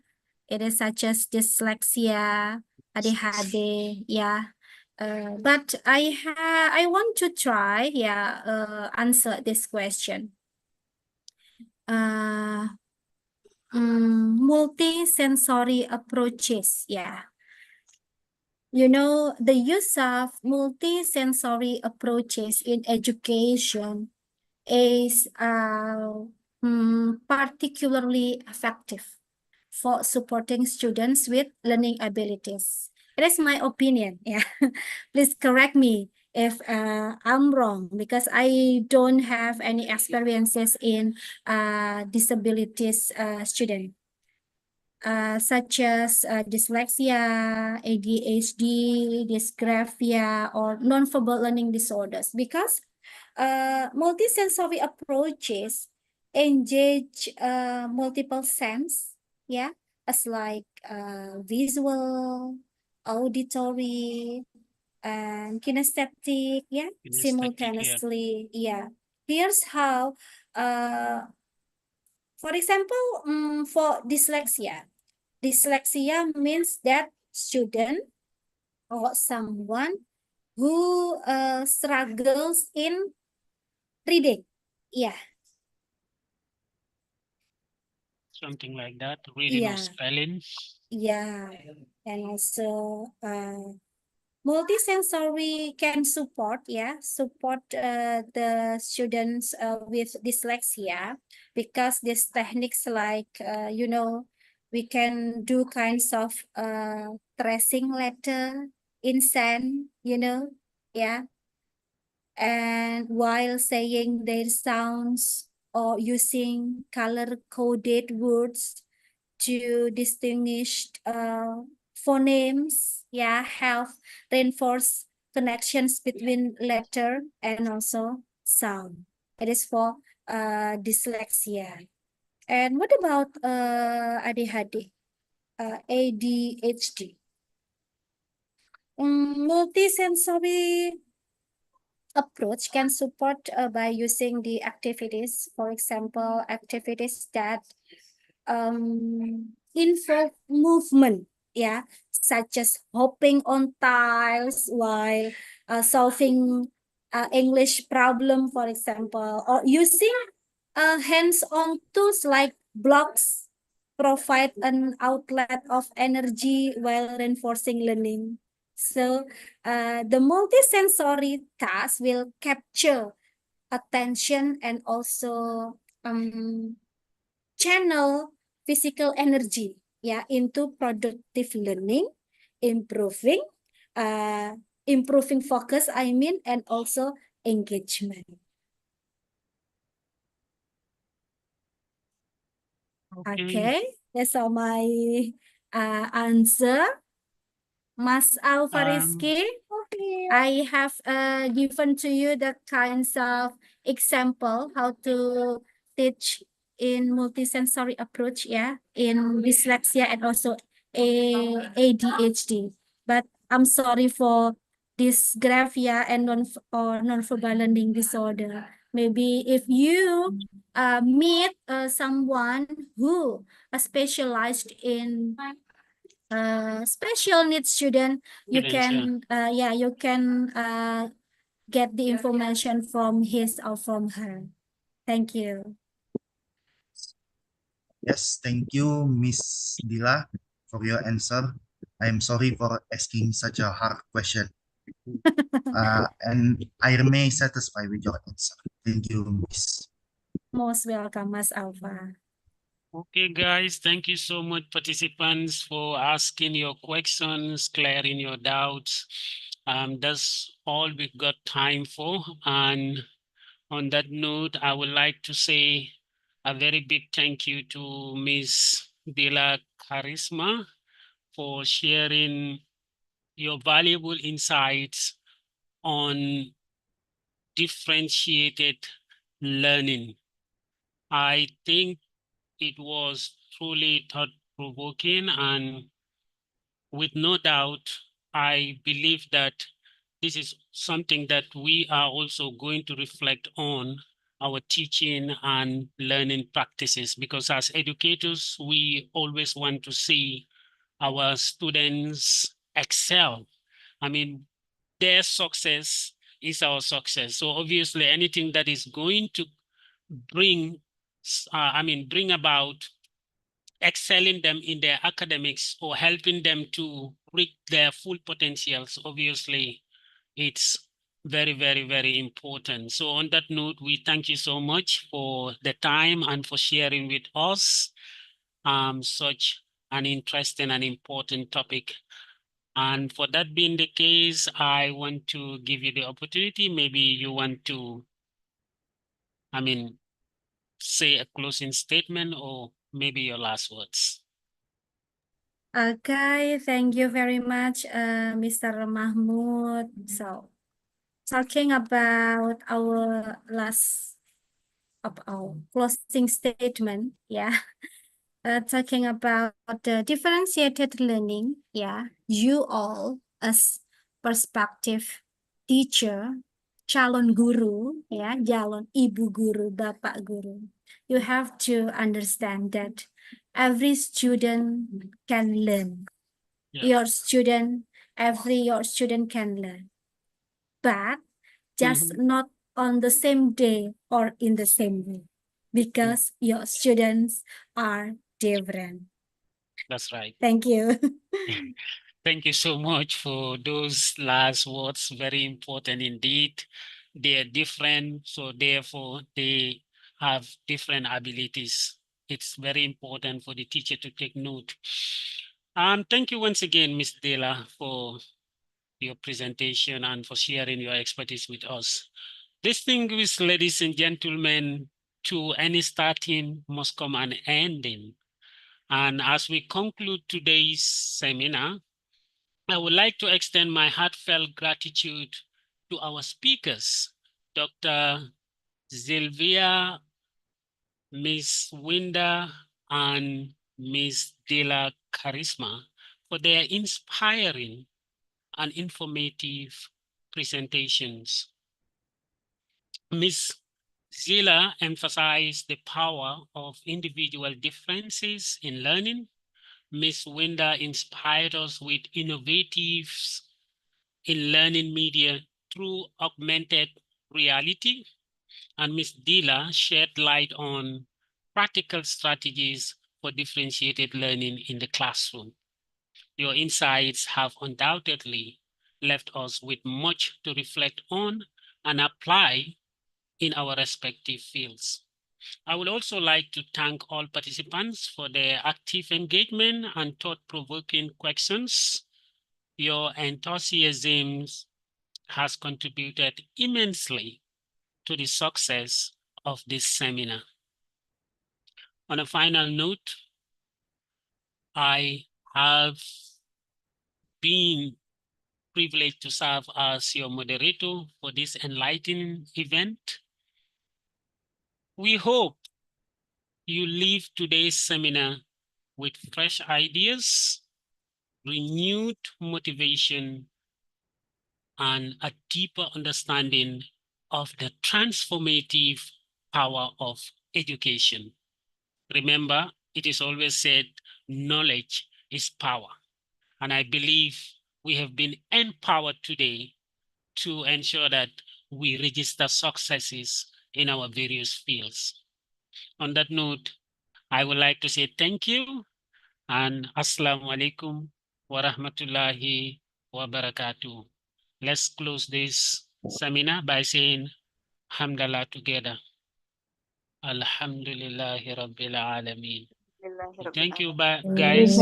it is such as dyslexia, ADHD. Yeah, But I want to try, answer this question. Multi-sensory approaches, You know, the use of multi-sensory approaches in education is particularly effective for supporting students with learning abilities. It is my opinion. Please correct me if I'm wrong, because I don't have any experiences in disabilities student. Such as dyslexia, ADHD, dysgraphia, or nonverbal learning disorders, because multisensory approaches engage multiple sense, as like visual, auditory, and kinesthetic, simultaneously, Here's how, for example, for dyslexia means that student or someone who struggles in reading. Something like that, reading or spelling. And also multisensory can support the students with dyslexia, because these techniques like we can do kinds of tracing letter in sand, and while saying their sounds or using color coded words to distinguish phonemes, help reinforce connections between letter and also sound. It is for dyslexia. And what about ADHD? ADHD. Multisensory approach can support by using the activities, for example, activities that involve movement, such as hopping on tiles while solving English problem, for example, or using hands-on tools like blocks provide an outlet of energy while reinforcing learning. So the multisensory task will capture attention and also channel physical energy into productive learning, improving focus, and also engagement. Okay, that's all my answer. Mas Alfariski, I have given to you the kinds of example how to teach in multisensory approach, in dyslexia and also ADHD. But I'm sorry for dysgraphia and non-verbal learning disorder. Maybe if you meet someone who specialized in special needs student, you can get the information from his or from her. Thank you. Yes, thank you, Miss Dila, for your answer. I am sorry for asking such a hard question. And I remain satisfied with your answer. Thank you, Miss. Most welcome, Mas Alpha. Okay, guys, thank you so much, participants, for asking your questions, clearing your doubts. That's all we've got time for. And on that note, I would like to say a very big thank you to Ms. Dila Charisma for sharing your valuable insights on differentiated learning. I think it was truly thought-provoking, and with no doubt, I believe that this is something that we are also going to reflect on our teaching and learning practices, because as educators, we always want to see our students excel. I mean, their success is our success. So obviously anything that is going to bring about excelling them in their academics or helping them to reach their full potentials, obviously it's very, very, very important. So on that note, we thank you so much for the time and for sharing with us such an interesting and important topic. And for that being the case, I want to give you the opportunity. Maybe you want to, say a closing statement or maybe your last words. Okay, thank you very much, Mr. Mahmud. So, talking about our closing statement, yeah. Talking about the differentiated learning, yeah. You all as perspective teacher, calon guru, ya, calon ibu guru, bapak guru. You have to understand that every student can learn. Your student can learn, but just not on the same day or in the same way, because your students are different. That's right. Thank you. Thank you so much for those last words. Very important indeed. They are different, so therefore they have different abilities. It's very important for the teacher to take note. Thank you once again, Ms. Dela, for your presentation and for sharing your expertise with us. Distinguished ladies and gentlemen, to any starting must come an ending. And as we conclude today's seminar, I would like to extend my heartfelt gratitude to our speakers, Dr. Sylvia, Ms. Winda, and Ms. Dela Charisma for their inspiring and informative presentations. Ms. Zila emphasized the power of individual differences in learning. Ms. Winda inspired us with innovatives in learning media through augmented reality. And Ms. Dila shed light on practical strategies for differentiated learning in the classroom. Your insights have undoubtedly left us with much to reflect on and apply in our respective fields. I would also like to thank all participants for their active engagement and thought-provoking questions. Your enthusiasm has contributed immensely to the success of this seminar. On a final note, I have been privileged to serve as your moderator for this enlightening event. We hope you leave today's seminar with fresh ideas, renewed motivation, and a deeper understanding of the transformative power of education. Remember, it is always said, knowledge is power. And I believe we have been empowered today to ensure that we register successes in our various fields. On that note, I would like to say thank you and Assalamu alaikum wa rahmatullahi wa barakatuh. Let's close this seminar by saying Alhamdulillah together. Alhamdulillahi Rabbil Alameen. Thank you, guys.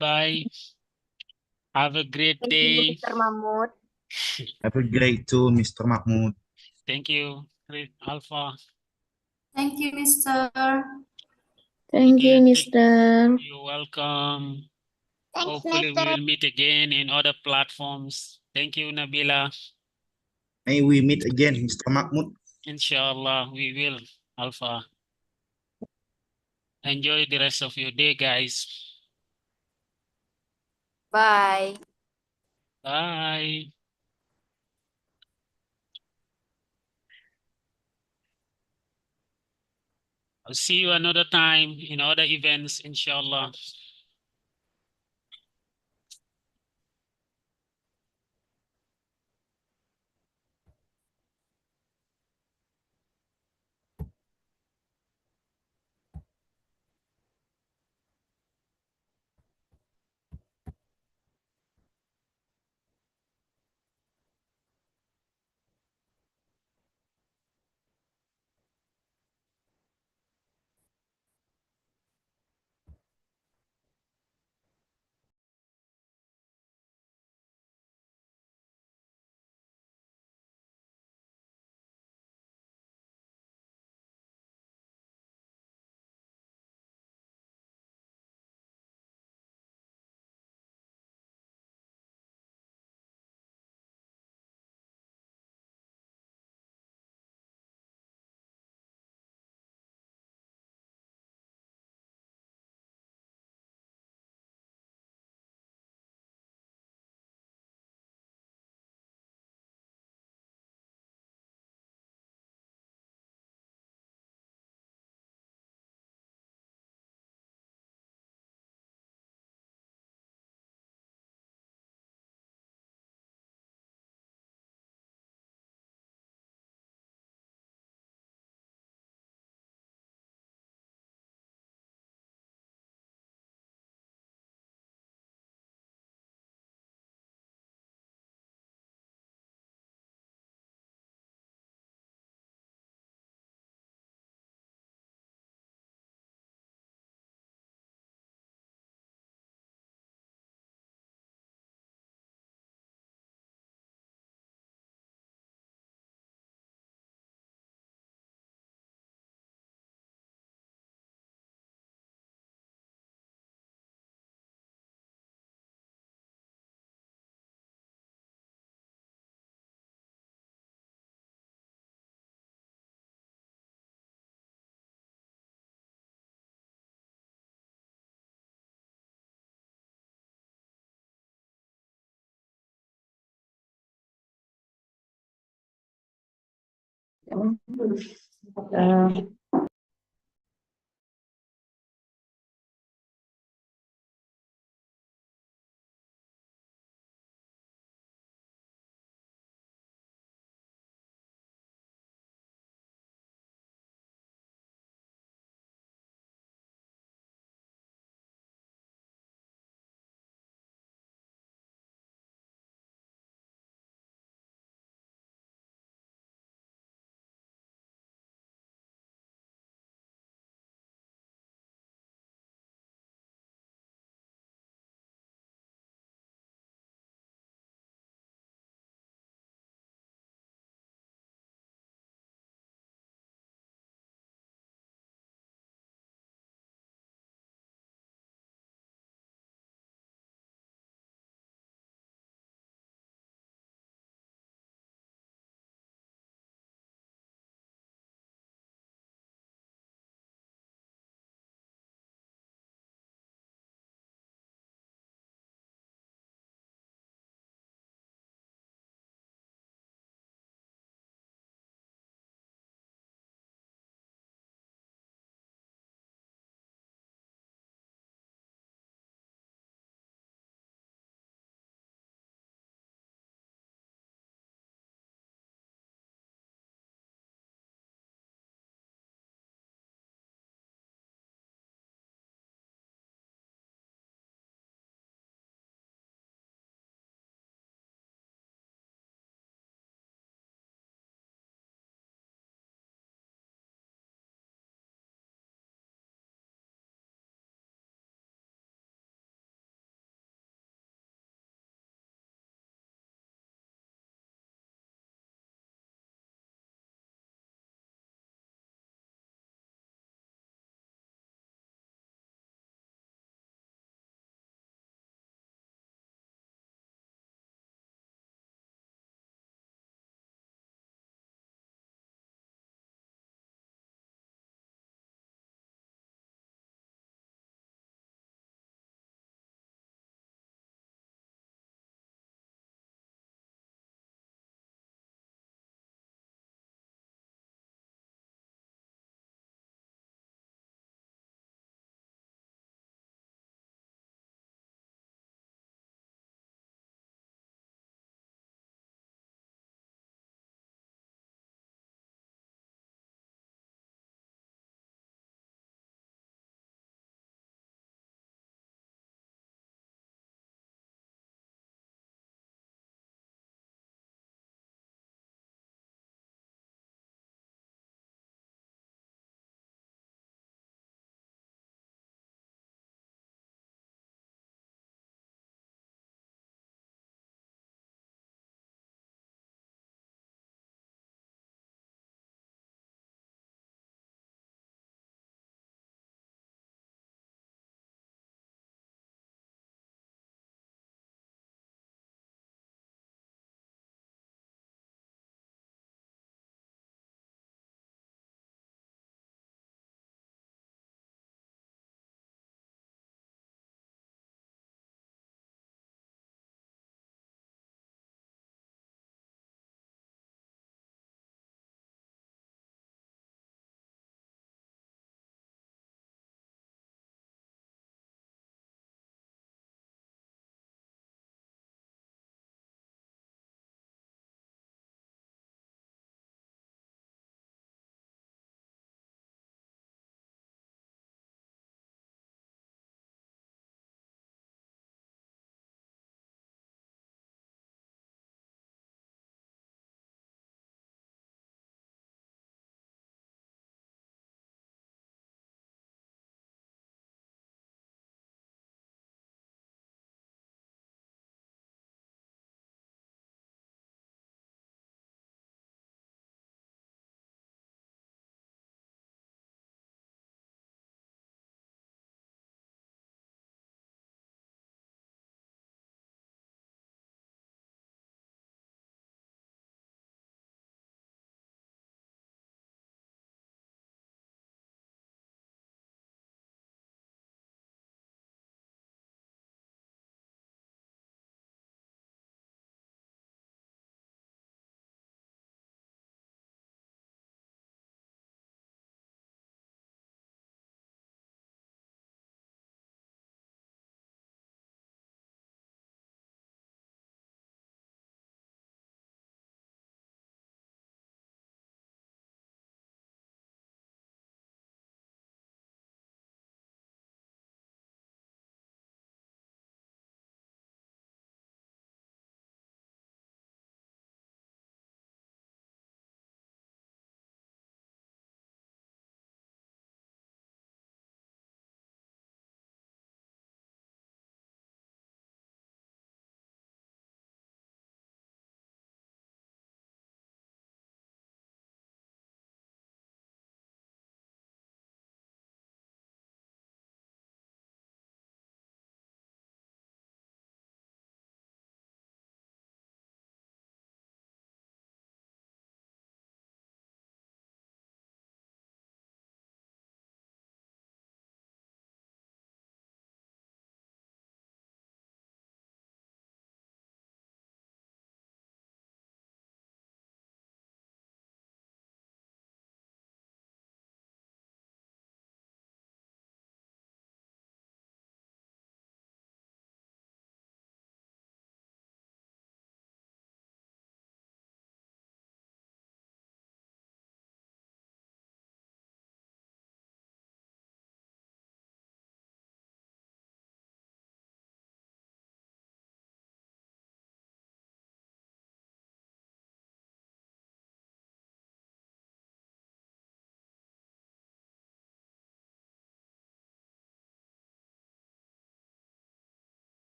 Bye. Have a great day. Mr. Mahmud. Have a great too, Mr. Mahmud. Thank you, Alpha. Thank you, Mr. Thank you, Mr. You're welcome. Thanks, Hopefully Mr. we will meet again in other platforms. Thank you, Nabila. May we meet again, Mr. Mahmud. Inshallah, we will, Alpha. Enjoy the rest of your day, guys. Bye. Bye. I'll see you another time in other events, inshallah.